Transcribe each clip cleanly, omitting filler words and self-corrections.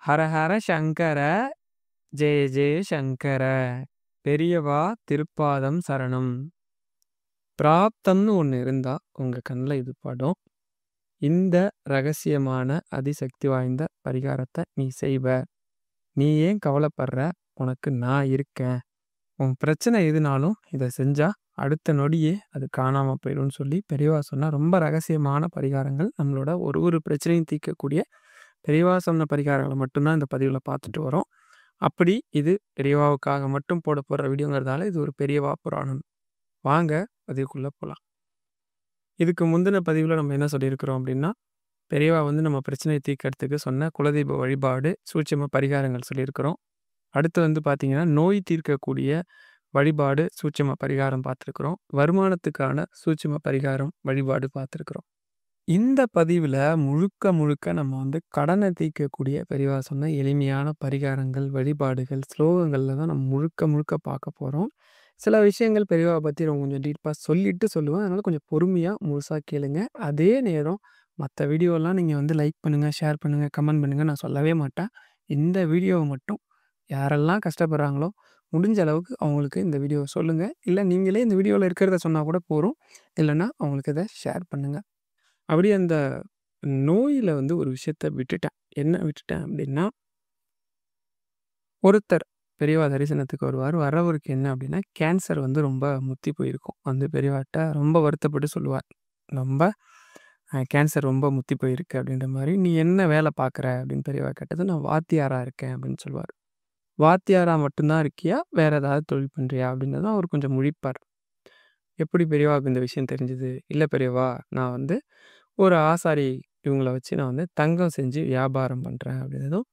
ஹர ஹர சங்கர ஜெய ஜெய சங்கர பெரியவா திருப்பாதம் சரணம். பிராப்தம்னு ஒண்ணு இருந்தா உங்க கண்ல இது படும். இந்த ரகசியமான அதிசக்தி வாய்ந்த பரிகாரத்த நீ செய்வ. நீ ஏன் கவலைப்படுற? உனக்கு நான் இருக்கேன். உன் பிரச்சனை எதுனாலும் இத செஞ்சா அடுத்த நொடியே அது காணாம போயிரும்னு சொல்லி பெரியவா சொன்ன ரொம்ப ரகசியமான பரிகாரங்கள். நம்மளோட ஒரு பிரச்சனையும் தீர்க்கக்கூடிய பெரியவா சொன்ன பரிகாரங்கள மட்டும் தான் இந்த பதிவுல பார்த்துட்டு வரோம். அப்படி இது பெரியவாவுக்காக மட்டும் போடப்போற வீடியோங்கிறதால இது ஒரு பெரியவா புராணம். வாங்க பதிவுக்குள்ள போலாம். இதுக்கு முந்தின பதிவுல நம்ம என்ன சொல்லியிருக்கிறோம் அப்படின்னா, பெரியவா வந்து நம்ம பிரச்சனைய தீர்க்கறதுக்கு சொன்ன குலதெய்வ வழிபாடு, சூட்சும பரிகாரங்கள் சொல்லியிருக்கிறோம். அடுத்து வந்து பார்த்தீங்கன்னா, நோய் தீர்க்கக்கூடிய வழிபாடு, சூட்சும பரிகாரம் பார்த்துருக்குறோம். வருமானத்துக்கான சூட்சும பரிகாரம், வழிபாடு பார்த்துருக்குறோம். இந்த பதிவுல முழுக்க முழுக்க நம்ம வந்து கடனை தீர்க்கக்கூடிய பெரியவா சொன்ன எளிமையான பரிகாரங்கள், வழிபாடுகள், ஸ்லோகங்கள்ல தான் நம்ம முழுக்க முழுக்க பார்க்க போறோம். சில விஷயங்கள் பெரியவாவ பத்தி நான் கொஞ்சம் டீப்பா சொல்லிட்டு சொல்லுவேன். அதனால கொஞ்சம் பொறுமையா முழுசா கேளுங்க. அதே நேரம் மத்த வீடியோலாம் நீங்க வந்து லைக் பண்ணுங்க, ஷேர் பண்ணுங்க, கமெண்ட் பண்ணுங்க நான் சொல்லவே மாட்டேன். இந்த வீடியோவ மட்டும் யாரெல்லாம் கஷ்டப்படுறாங்களோ, முடிஞ்ச அளவுக்கு அவங்களுக்கு இந்த வீடியோவ சொல்லுங்க. இல்ல நீங்களே இந்த வீடியோல இருக்கிறத சொன்னா கூட போதும். இல்லன்னா அவங்களுக்கு இத ஷேர் பண்ணுங்க. அப்படியே அந்த நோயில வந்து ஒரு விஷயத்த விட்டுட்டேன். என்ன விட்டுட்டேன் அப்படின்னா, ஒருத்தர் பெரியவா தரிசனத்துக்கு வருவார். வர்றவருக்கு என்ன அப்படின்னா, கேன்சர் வந்து ரொம்ப முத்தி போயிருக்கும். வந்து பெரியவாட்ட ரொம்ப வருத்தப்பட்டு சொல்லுவார். ரொம்ப கேன்சர் ரொம்ப முத்தி போயிருக்கு அப்படின்ற மாரி. "நீ என்ன வேலை பார்க்குற?" அப்படின்னு பெரியவா கேட்டதும், "நான் வாத்தியாரா இருக்கேன்" அப்படின்னு சொல்லுவார். "வாத்தியாரா மட்டும் தான் இருக்கியா? வேற ஏதாவது தொழில் பண்றியா?" அப்படின்னதும் அவர் கொஞ்சம் முழிப்பார். "எப்படி பெரியவாவுக்கு இந்த விஷயம் தெரிஞ்சது?" "இல்ல பெரியவா, நான் வந்து ஒரு ஆசாரி இவங்கள வச்சு நான் வந்து தங்கம் செஞ்சு வியாபாரம் பண்றேன்" அப்படின்னதும்,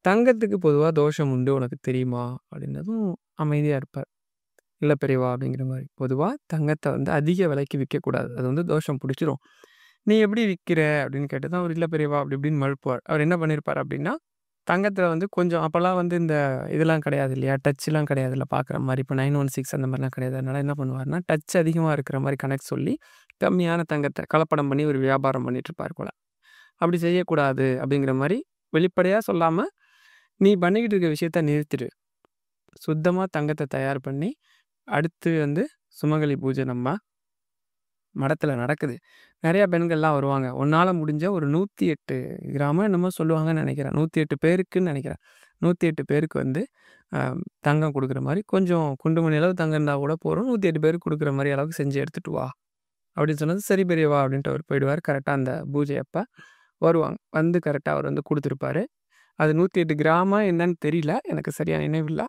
"தங்கத்துக்கு பொதுவா தோஷம் உண்டு உனக்கு தெரியுமா?" அப்படின்னதும் அமைதியா இருப்பார். "இல்ல பெரியவா" அப்படிங்கிற மாரி. "பொதுவா தங்கத்த வந்து அதிக விலைக்கு விக்கக்கூடாது. அது வந்து தோஷம் புடிச்சிரும். நீ எப்படி விக்கிற?" அப்படின்னு கேட்டதும் அவர், "இல்ல பெரியவா" அப்படி இப்படின்னு மழுப்புவார். அவர் என்ன பண்ணியிருப்பார் அப்படின்னா, தங்கத்துல வந்து கொஞ்சம் அப்பலாம் வந்து இந்த இதெல்லாம் கிடையாது இல்லையா? டச்லாம் கிடையாதுல்ல பார்க்குற மாரி. இப்போ 916 அந்த மாரிலாம் கிடையாது. அதனால என்ன பண்ணுவாருன்னா, டச் அதிகமா இருக்கிற மாரி கணக்கு சொல்லி, கம்மியான தங்கத்த கலப்படம் பண்ணி ஒரு வியாபாரம் பண்ணிட்டு இருப்பார் போல. அப்படி செய்யக்கூடாது அப்படிங்கிற மாரி வெளிப்படையா சொல்லாம, "நீ பண்ணிக்கிட்டு இருக்க விஷயத்த நிறுத்திடு. சுத்தமா தங்கத்த தயார் பண்ணி, அடுத்து வந்து சுமங்கலி பூஜை நம்ம மடத்துல நடக்குது. நெறைய பெண்கள்லாம் வருவாங்க. உன்னால முடிஞ்ச ஒரு 108 கிராமோ என்னமோ சொல்லுவாங்கன்னு நெனைக்கிறேன். 108 பேருக்குன்னு நெனைக்கிறேன். 108 பேருக்கு வந்து அ தங்கம் குடுக்குற மாரி, கொஞ்சம் குண்டுமணி அளவு தங்கம் இருந்தா கூட போதும். 108 பேருக்கு குடுக்குற மாரி அளவுக்கு செஞ்சு எடுத்துட்டு வா." அப்படின்னு சொன்னது, "சரி பெரியவா" அப்படின்ட்டு அவரு போயிடுவாரு. கரெக்ட்டா அந்த பூஜை அப்ப வருவாங்க. வந்து கரெக்ட்டா அவர் வந்து குடுத்துருப்பாரு. அது 108 கிராமா என்னன்னு தெரியல. எனக்கு சரியா நினைவில்ல.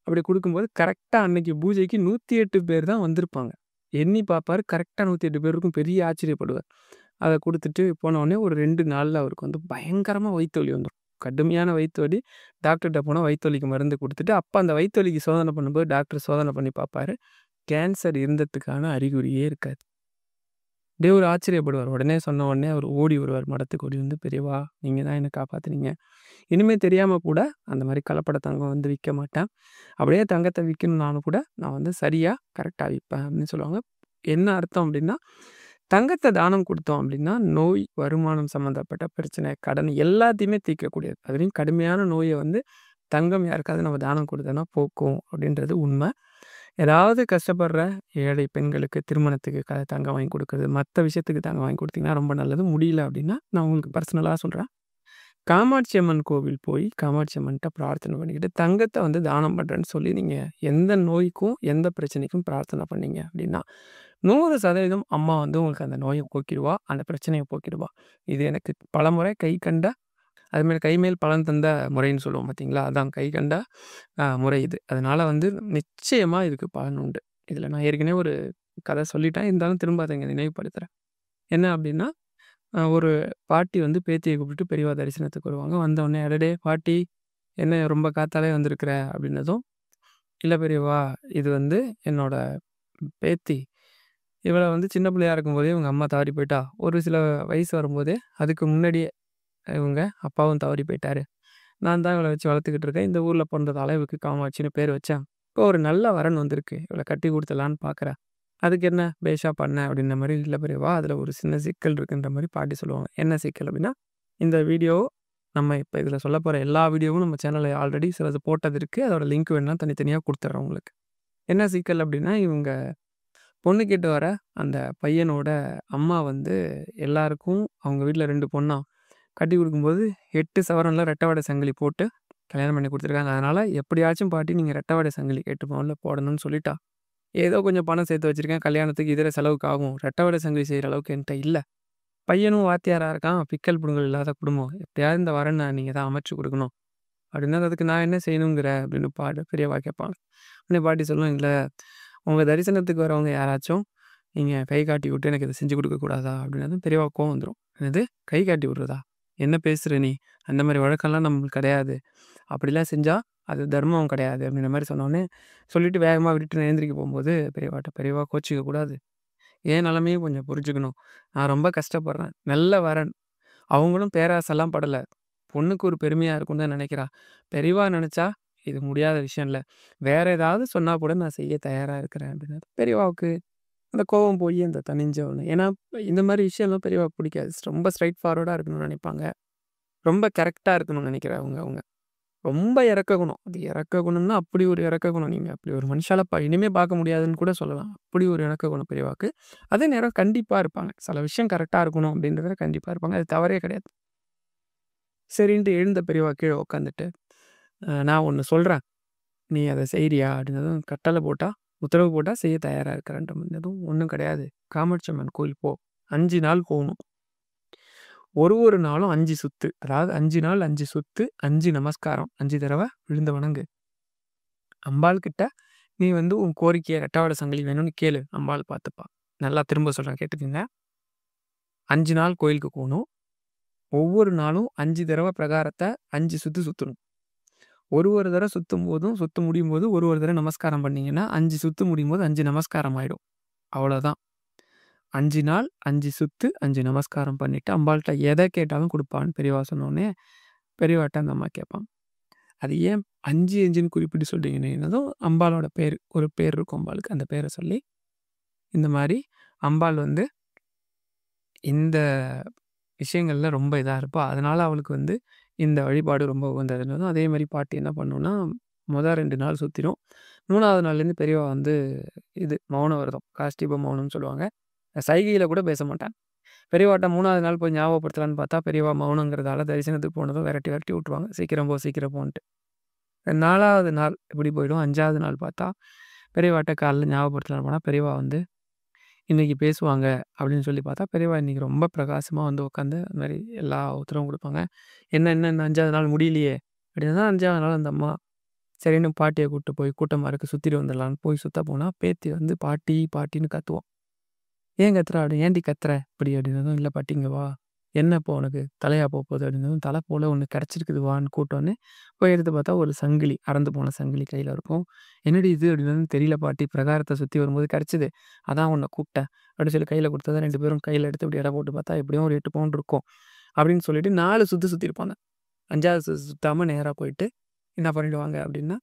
அப்படி குடுக்கும்போது கரெக்ட்டா அன்னைக்கு பூஜைக்கு 108 பேர் தான் வந்திருப்பாங்க. எண்ணி பார்ப்பாரு. கரெக்ட்டா 108 பேர் இருக்கும். பெரிய ஆச்சரியப்படுவார். அத குடுத்துட்டு போனோனே ஒரு 2 நாள்ல அவருக்கு வந்து பயங்கரமா வயித்து வலி வந்துரும். கடுமையான வயித்து வலி. டாக்டர்ட்ட போனா வயித்து வலிக்கு மருந்து குடுத்துட்டு, அப்ப அந்த வயித்து வலிக்கு சோதனை பண்ணும்போது டாக்டர் சோதனை பண்ணி பார்ப்பாரு. கேன்சர் இருந்ததுக்கான அறிகுறியே இருக்காது. அப்படியே ஒரு ஆச்சரியப்படுவார். உடனே சொன்ன உடனே அவர் ஓடி வருவார். மடத்துக்கு ஓடி வந்து, "பெரியவா, நீங்க தான் என்ன காப்பாத்துனீங்க. இனிமே தெரியாம கூட அந்த மாரி கலப்பட தங்கம் வந்து விக்க மாட்டேன். அப்படியே தங்கத்த விக்கணும்னாலும் கூட நான் வந்து சரியா, கரெக்ட்டா விப்பேன்" அப்படின்னு சொல்லுவாங்க. என்ன அர்த்தம் அப்படின்னா, தங்கத்த தானம் குடுத்தோம் அப்படின்னா, நோய், வருமானம் சம்மந்தப்பட்ட பிரச்சனை, கடன் எல்லாத்தையுமே தீர்க்கக்கூடியது. அதுலயும் கடுமையான நோய வந்து தங்கம் யாருக்காவது நம்ம தானம் குடுத்தோம்னா போக்கும் அப்படின்றது உண்ம. ஏதாவது கஷ்டப்படுற ஏழை பெண்களுக்கு திருமணத்துக்கு தங்கம் வாங்கி குடுக்குறது, மத்த விஷயத்துக்கு தங்கம் வாங்கி குடுத்தீங்கன்னா ரொம்ப நல்லது. முடியல அப்படின்னா, நான் உங்களுக்கு பர்சனலா சொல்றேன். காமாட்சி அம்மன் கோவில் போய் காமாட்சி அம்மன்ட்ட பிரார்த்தனை பண்ணிக்கிட்டு, தங்கத்த வந்து தானம் பண்றேன்னு சொல்லி நீங்க எந்த நோய்க்கும், எந்த பிரச்சனைக்கும் பிரார்த்தனை பண்ணீங்க அப்படின்னா, 100% அம்மா வந்து உங்களுக்கு அந்த நோய போக்கிடுவா. அந்த பிரச்சனைய போக்கிடுவா. இது எனக்கு பலமுறை கை கண்ட அதுமாரி கைமேல் பலன் தந்த முறைன்னு சொல்லுவோம் பார்த்தீங்களா? அதான் கை கண்ட முறை இது. அதனால வந்து நிச்சயமா இதுக்கு பலன் உண்டு. இதில நான் ஏற்கனவே ஒரு கதை சொல்லிட்டேன். இருந்தாலும் திரும்ப அத இங்க நினைவுபடுத்துறேன். என்ன அப்டின்னா, ஒரு பாட்டி வந்து பேத்திய கூப்பிட்டுட்டு பெரியவா தரிசனத்துக்கு வருவாங்க. வந்தவுடனே, "அடடே! பாட்டி என்ன ரொம்ப காத்தாலே வந்திருக்கிற?" அப்டின்னதும், "இல்ல பெரியவா, இது வந்து என்னோட பேத்தி. இவள வந்து சின்ன பிள்ளையா இருக்கும்போதே இவங்க அம்மா தவறி போயிட்டா. ஒரு சில வயசு வரும்போதே அதுக்கு முன்னாடியே இவங்க அப்பாவும் தவறி போயிட்டாரு. நான் தான் இவள வச்சு வளர்த்துக்கிட்டு இருக்கேன். இந்த ஊர்ல பொறந்ததால இவளுக்கு காமாட்சின்னு பேர் வச்சேன். இப்போ ஒரு நல்ல வரன் வந்திருக்கு. இவள கட்டி குடுத்துடலான்னு பார்க்குறேன். அதுக்கு என்ன பேஷா பண்ண அப்படின்ற மாரி, இல்ல பெரியவா அதில ஒரு சின்ன சிக்கல் இருக்குன்ற மாரி பாட்டி சொல்லுவாங்க. என்ன சிக்கல் அப்படின்னா, இந்த வீடியோ நம்ம இப்ப இதில சொல்லப்போற எல்லா வீடியோவும் நம்ம சேனல்ல ஆல்ரெடி சிலது போட்டது இருக்கு. அதோட லிங்க் வேணுனா தனித்தனியா குடுத்துர்றேன் உங்களுக்கு. என்ன சிக்கல் அப்டின்னா, இவங்க பொண்ணு கேட்டு வர அந்த பையனோட அம்மா வந்து எல்லாருக்கும் அவங்க வீட்ல 2 பொண்ணாம். கட்டி குடுக்கும்போது 8 சவரன்ல ரெட்டை வாடை சங்கிலி போட்டு கல்யாணம் பண்ணி குடுத்துருக்காங்க. அதனால எப்படியாச்சும் பாட்டி நீங்க ரெட்டை வாடை சங்கிலி 8 பவுன்ல போடணும்னு சொல்லிட்டா. ஏதோ கொஞ்சம் பணம் சேர்த்து வச்சிருக்கேன். கல்யாணத்துக்கு இதர செலவுக்கு ஆகும். ரெட்டை வாடை சங்கிலி செய்ற அளவுக்கு என்ட்ட இல்ல. பையனும் வாத்தியாரா இருக்கான். பிக்கல் புடுங்கல் இல்லாத குடும்பம். எப்படியாவது இந்த வரன நீங்க தான் அமைச்சு குடுக்கணும். அப்படின்னா, அதுக்கு நான் என்ன செய்யணுங்கிற அப்படின்னு பெரியவா கேட்பாங்க. உடனே பாட்டி சொல்லும், "இல்ல உங்க தரிசனத்துக்கு வரவங்க யாராச்சும் நீங்க கை காட்டி விட்டு எனக்கு இத செஞ்சு குடுக்க கூடாதா?" அப்படின்னதும் பெரியவா கோவம் வந்துரும். "என்னது கை காட்டி விடுறதா? என்ன பேசுற நீ? அந்த மாரி வழக்கம்லாம் நம்மளுக்கு கிடையாது. அப்படிலாம் செஞ்சா அது தர்மம் கிடையாது." அப்படின்ற மாரி சொன்னோனே, சொல்லிட்டு வேகமா விட்டுட்டு எழுந்திரிக்க போம்போது பெரியவாட்ட, "பெரியவா கோச்சிக்க கூடாது. என் நிலைமையும் கொஞ்சம் புரிஞ்சுக்கணும். நான் ரொம்ப கஷ்டப்படுறேன். நல்ல வரன். அவங்களும் பேராசைலாம் படல. பொண்ணுக்கு ஒரு பெருமையா இருக்கும்னு தான் நெனைக்கிறா. பெரியவா நெனச்சா இது முடியாத விஷயம் இல்ல. வேற ஏதாவது சொன்னா கூட நான் செய்ய தயாரா இருக்கிறேன்" அப்படின்னாரு. பெரியவாவுக்கு அந்த கோவம் போயி அந்த தணிஞ்ச உடனே ஏன்னா இந்த மாரி விஷயம்லாம் பெரியவாக்கு பிடிக்காது. ரொம்ப ஸ்ட்ரெய்ட் ஃபார்வர்டா இருக்கணும்னு நெனைப்பாங்க. ரொம்ப கரெக்ட்டா இருக்கணும்னு நெனைக்கிறவங்க அவங்க. ரொம்ப இரக்க குணம். அது இரக்க குணம்னா அப்படி ஒரு இரக்க குணம். நீங்க அப்படி ஒரு மனுஷால இனிமே பார்க்க முடியாதுன்னு கூட சொல்லலாம். அப்படி ஒரு இரக்க குணம் பெரியவாக்கு. அதே நேரம் கண்டிப்பா இருப்பாங்க. சில விஷயம் கரெக்ட்டா இருக்கணும் அப்படின்றதுல கண்டிப்பா இருப்பாங்க. அது தவறே கிடையாது. சரின்ட்டு எழுந்த பெரியவா கீழ உட்காந்துட்டு, நான் ஒண்ணு சொல்றேன். நீ அத செய்றியா?" அப்படின்னதும் கட்டளை போட்டா, உத்தரவு போட்டா செய்ய தயாரா இருக்கிறேன்ற மாரினதும், "ஒண்ணும் கிடையாது. காமாட்சி அம்மன் கோயில் போ. 5 நாள் போணும். ஒரு நாளும் 5 சுத்து. அதாவது 5 நாள் 5 சுத்து, 5 நமஸ்காரம். 5 தடவ விழுந்து வணங்கு. அம்பாள் கிட்ட நீ வந்து உன் கோரிக்கைய ரெட்டவாட சங்கிலி வேணும்னு கேளு. அம்பாள் பார்த்துப்பா." நல்லா திரும்ப சொல்றேன் கேட்டுக்கங்க. 5 நாள் கோயிலுக்கு போணும். ஒவ்வொரு நாளும் 5 தடவ பிரகாரத்த 5 சுத்து சுத்தணும். ஒரு தடவ சுத்தும்போதும், சுத்து முடியும்போது ஒரு தடவ நமஸ்காரம் பண்ணீங்கன்னா, 5 சுத்து முடியும்போது 5 நமஸ்காரம் ஆயிடும். அவ்வளோதான். 5 நாள் 5 சுத்து 5 நமஸ்காரம் பண்ணிட்டு அம்பாள்ட்ட எத கேட்டாலும் குடுப்பான்னு பெரியவா சொன்னோனே, பெரியவாட்ட அந்த அம்மா கேட்பாங்க. அது ஏன் 5, 5ன்னு குறிப்பிட்டு சொல்றீங்கன்னதும், அம்பாளோட பேரு. ஒரு பேர் இருக்கும் அம்பாளுக்கு. அந்த பேர சொல்லி, இந்த மாரி அம்பாள் வந்து இந்த விஷயங்கள்ல ரொம்ப இதா இருப்பா. அதனால அவளுக்கு வந்து இந்த வழிபாடு ரொம்ப உகந்ததுன்னதும், அதே மாரி பாட்டி என்ன பண்ணும்னா, மொத 2 நாள் சுத்திரும். 3வது நாள்லேருந்து பெரியவா வந்து இது மௌன விரதம். காஸ்டிப மௌனம்னு சொல்லுவாங்க. சைகையில கூட பேச மாட்டாங்க. பெரியவாட்ட 3வது நாள் போய் ஞாபகப்படுத்தலான்னு பார்த்தா, பெரியவா மௌனங்கிறதால தரிசனத்துக்கு போனதும் விரட்டி விரட்டி விட்டுருவாங்க. "சீக்கிரம் போ, சீக்கிரம் போன்ட்டு." 4வது நாள் இப்படி போயிடும். 5வது நாள் பார்த்தா, பெரியவாட்ட காலைல ஞாபகப்படுத்தலான்னு போனா, பெரியவா வந்து இன்னைக்கு பேசுவாங்க அப்படின்னு சொல்லி பார்த்தா, பெரியவா இன்னைக்கு ரொம்ப பிரகாசமா வந்து உட்காந்து அந்த மாரி எல்லா உத்தரவும் குடுப்பாங்க. என்ன இந்த 5வது நாள் முடியலையே! அப்படின்னா 5வது நாள் அந்த அம்மா சரின்னு பாட்டிய கூட்டு போய் கூட்டமா இருக்கு சுத்திட்டு வந்துடலான்னு போய் சுத்த போனா, பேத்தி வந்து பாட்டி பாட்டின்னு கத்துவா. "ஏன் கத்துறா?" அப்படி "ஏன்டி கத்துற?" இப்படி அப்படின்னதும், "இல்ல பாட்டி இங்க வா. என்ன இப்போ உனக்கு தலையா போப்போது?" அப்படின்னதும், "தல போல ஒண்ணு கிடைச்சிருக்குது வான்னு" கூட்டோனே போய் எடுத்து பார்த்தா ஒரு சங்கிலி, அறுந்து போன சங்கிலி கையில இருக்கும். "என்னடி இது?" அப்படின்னதும், "தெரியல பாட்டி பிரகாரத்த சுத்தி வரும்போது கிடைச்சது. அதான் உன்ன கூப்பிட்டேன்." அப்படின்னு சொல்லி கையில குடுத்தத 2 பேரும் கையில எடுத்து இப்படி எடை போட்டு பார்த்தா, எப்படியும் ஒரு 8 பவுண்ட் இருக்கும். அப்படின்னு சொல்லிட்டு 4 சுத்து சுத்தியிருப்பாங்க. 5வது சுத்தாம நேரா போயிட்டு, "என்ன பண்ணிடுவாங்க?" அப்படின்னா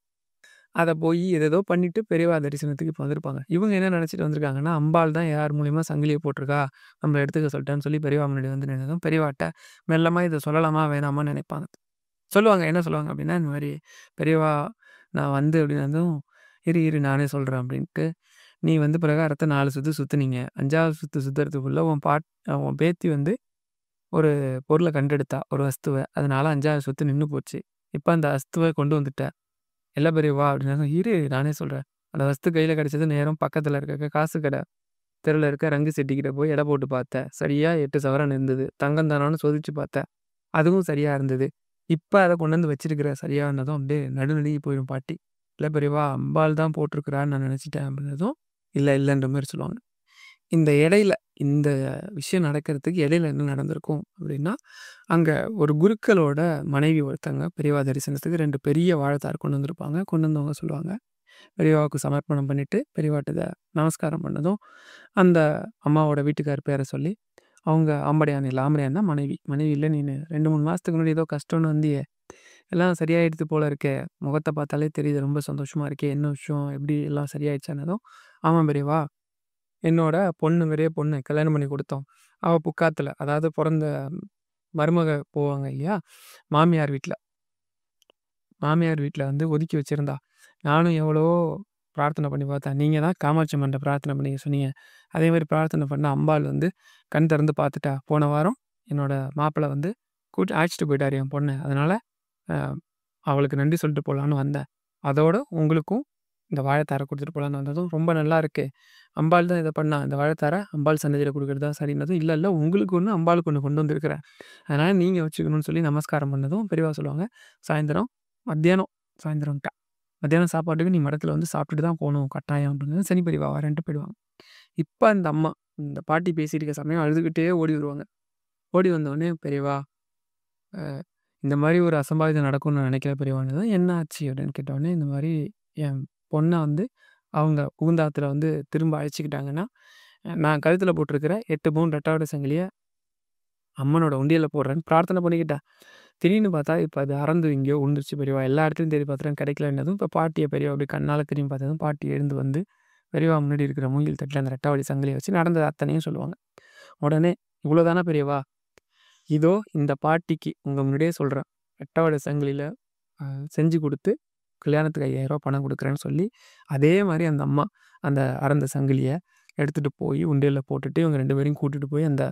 அத போயி ஏதேதோ பண்ணிட்டு பெரியவா தரிசனத்துக்கு இப்ப வந்திருப்பாங்க. இவங்க என்ன நெனச்சுட்டு வந்திருக்காங்கன்னா, அம்பாள் தான் யார் மூலியமா சங்கிலிய போட்டுருக்கா, நம்மள எடுத்துக்க சொல்ட்டான்னு சொல்லி பெரியவா முன்னாடி வந்து நின்னதும், பெரியவாட்ட மெல்லமா இத சொல்லலாமா? வேணாமான்னு நெனைப்பாங்க. சொல்லுவாங்க. என்ன சொல்லுவாங்க அப்டின்னா, இந்த மாரி "பெரியவா நான் வந்து" அப்டின்னதும், "இரு இரு நானே சொல்றேன்" அப்டின்ட்டு, "நீ வந்து பிரகாரத்த 4 சுத்து சுத்துனீங்க. 5வது சுத்து சுத்துறதுக்குள்ள உன் பேத்தி வந்து ஒரு பொருள கண்டெடுத்தா, ஒரு வஸ்துவ. அதனால 5வது சுத்து நின்னு போச்சு. இப்ப அந்த வஸ்துவ கொண்டு வந்துட்ட. "இல்ல பெரியவா" அப்படின்னாங்க. "இரு நானே சொல்றேன்." அந்த வஸ்து கையில கிடைச்சது நேரம் பக்கத்துல இருக்க காசு கடை தெருவுல இருக்க ரங்கு செட்டிக்கிட்ட போய் எடை போட்டு பார்த்தேன். சரியா 8 சவரன் இருந்தது. தங்கம் தானான்னு சோதிச்சு பார்த்தேன். அதுவும் சரியா இருந்தது. இப்ப அத கொண்டு வந்து வச்சிருக்கிற சரியானதும் அப்படியே நடுநடுங்கி போயிரும் பாட்டி. "இல்ல பெரியவா அம்பாள் தான் போட்டிருக்கிறான்னு நான் நினைச்சுட்டேன்" அப்படின்னதும், "இல்ல இல்லன்ற" மாரி சொல்லுவாங்க. இந்த இடையில இந்த விஷயம் நடக்கிறதுக்கு இடையில என்ன நடந்திருக்கும் அப்படின்னா, அங்க ஒரு குருக்களோட மனைவி ஒருத்தங்க பெரியவா தரிசனத்துக்கு 2 பெரிய வாழைத்தார் கொண்டு வந்திருப்பாங்க. கொண்டு வந்தவங்க சொல்லுவாங்க. பெரியவாவுக்கு சமர்ப்பணம் பண்ணிட்டு, பெரியவாட்ட நமஸ்காரம் பண்ணதும், அந்த அம்மாவோட வீட்டுக்கார் பேர சொல்லி, அவங்க ஆம்படையான் இல்ல, ஆம்படையான் தான் மனைவி. "மனைவி இல்ல நீனு 2, 3 மாசத்துக்கு முன்னாடி ஏதோ கஷ்டம்னு வந்தியே! எல்லாம் சரியாயிடுத்து போல இருக்கே! முகத்த பார்த்தாலே தெரியுது ரொம்ப சந்தோஷமா இருக்கே! என்ன விஷயம்? எப்படி எல்லாம் சரியாயிடுச்சான்னதும்?" "ஆமா பெரியவா, என்னோட பொண்ணு பெரிய பொண்ணு கல்யாணம் பண்ணி குடுத்தோம். அவ புக்காத்துல, அதாவது பொறந்த மருமக போவாங்க இல்லையா? மாமியார் வீட்ல. மாமியார் வீட்ல வந்து ஒதுக்கி வச்சிருந்தா. நானும் எவ்வளவோ பிரார்த்தனை பண்ணி பார்த்தேன். நீங்க தான் காமாட்சி அம்மன்ட்ட பிரார்த்தனை பண்ணி சொன்னீங்க. அதேமாரி பிரார்த்தனை பண்ண அம்பாள் வந்து கண் திறந்து பார்த்துட்டா. போன வாரம் என்னோட மாப்பிள வந்து அழைச்சிட்டு போயிட்டாரு என் பொண்ண. அதனால அ அவளுக்கு நன்றி சொல்லிட்டு போலான்னு வந்தேன். அதோட உங்களுக்கும் இந்த வாழைத்தார குடுத்துட்டு போலான்னு வந்ததும், ரொம்ப நல்லா இருக்கு. அம்பாள் தான் இத பண்ணா. இந்த வாழைத்தார அம்பாள் சன்னதியில குடுக்குறது தான் சரின்னதும், இல்ல இல்ல உங்களுக்கு ஒண்ணு, அம்பாளுக்கு ஒண்ணு கொண்டு வந்திருக்கிறேன். அதனால நீங்க வச்சுக்கணும்னு சொல்லி நமஸ்காரம் பண்ணதும், பெரியவா சொல்லுவாங்க, சாயந்தரம் மத்தியானம் சாயந்தரம்ட்டா. மத்தியானம் சாப்பாட்டுக்கு நீ மடத்துல வந்து சாப்பிட்டுட்டு தான் போணும் கட்டாயம் அப்படின்னு. சரி பெரியவா வரேன்ட்டு போயிடுவாங்க. இப்ப அந்த அம்மா, இந்த பாட்டி பேசிட்டு இருக்க சமயம் அழுதுகிட்டே ஓடி வருவாங்க. ஓடி வந்தோனே, "பெரியவா, இந்த மாரி ஒரு அசம்பாவிதம் நடக்கும்னு நான் நினைக்கல பெரியவான்னதும்." "என்ன ஆச்சு?" அப்படின்னு கேட்டோனே, இந்த மாரி என் பொண்ண வந்து அவங்க புகுந்தாத்துல வந்து திரும்ப அழைச்சுக்கிட்டாங்கன்னா, நான் கழுத்துல போட்டிருக்கிற 8 பவுன் ரெட்டாவோட சங்கிலிய அம்மனோட உண்டியல்ல போடுறேன்னு பிரார்த்தனை பண்ணிக்கிட்டா. திடீர்னு பார்த்தா, இப்ப அது அறந்து எங்கேயோ விழுந்துருச்சு பெரியவா. எல்லா இடத்துலயும் தேடி பார்த்துட்டேன் கிடைக்கலன்னதும், இப்ப பாட்டிய பெரியவா அப்படி கண்ணால திரும்பி பார்த்ததும், பாட்டி எழுந்து வந்து பெரியவா முன்னாடி இருக்கிற மூங்கில் தட்டுல அந்த ரெட்டாவடி சங்கிலிய வச்சு நடந்தது அத்தனையும் சொல்லுவாங்க. உடனே, "இவ்வளோ தானா பெரியவா? இதோ இந்த பாட்டிக்கு உங்க முன்னாடியே சொல்றேன். ரெட்டாவட சங்கிலியில அ செஞ்சு குடுத்து, கல்யாணத்துக்கு ரூ. 5000 பணம் குடுக்குறேன்னு" சொல்லி, அதே மாரி அந்த அம்மா அந்த அறந்த சங்கிலிய எடுத்துட்டு போய் உண்டியல்ல போட்டுட்டு, இவங்க 2 பேரையும் கூட்டிட்டு போய் அந்த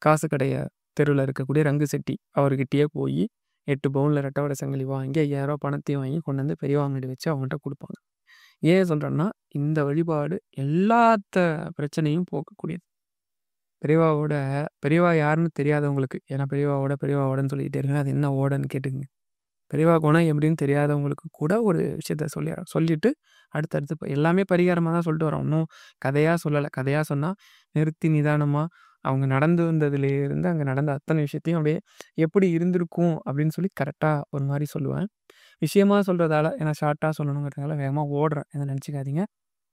காசு கடைய தெருவுல இருக்கக்கூடிய ரங்கு செட்டி அவர்கிட்டயே போயி 8 பவுன்ல ரெட்டவட சங்கிலி வாங்கி ரூ. 5000 பணத்தையும் வாங்கி கொண்டு வந்து பெரியவா முன்னாடி வச்சு அவங்கள்ட்ட குடுப்பாங்க. ஏன் சொல்றேன்னா, இந்த வழிபாடு எல்லாத்த பிரச்சனையும் போக்கக்கூடியது. பெரியவாவோட பெரியவா யாருன்னு தெரியாதவங்களுக்கு, ஏன்னா பெரியவாவோடன்னு சொல்லிக்கிட்டே இருக்கேன். அது என்ன ஓடன்னு கேட்டுக்கங்க. பெரியவா குணம் எப்படின்னு தெரியாதவங்களுக்கு கூட ஒரு விஷயத்த சொல்லிட்டு அடுத்தடுத்து எல்லாமே பரிகாரமா தான் சொல்லிட்டு வரோம். இன்னும் கதையா சொல்லல. கதையா சொன்னா நிறுத்தி நிதானமா அவங்க நடந்து வந்ததுலேருந்து அங்க நடந்த அத்தனை விஷயத்தையும் அப்படியே எப்படி இருந்திருக்கும் அப்படின்னு சொல்லி கரெக்ட்டா ஒரு மாரி சொல்லுவேன். விஷயமா சொல்றதால ஏன்னா ஷார்ட்டா சொல்லணுங்கிறதுனால வேகமா ஓடுறேன். எதுவும் நெனச்சுக்காதீங்க.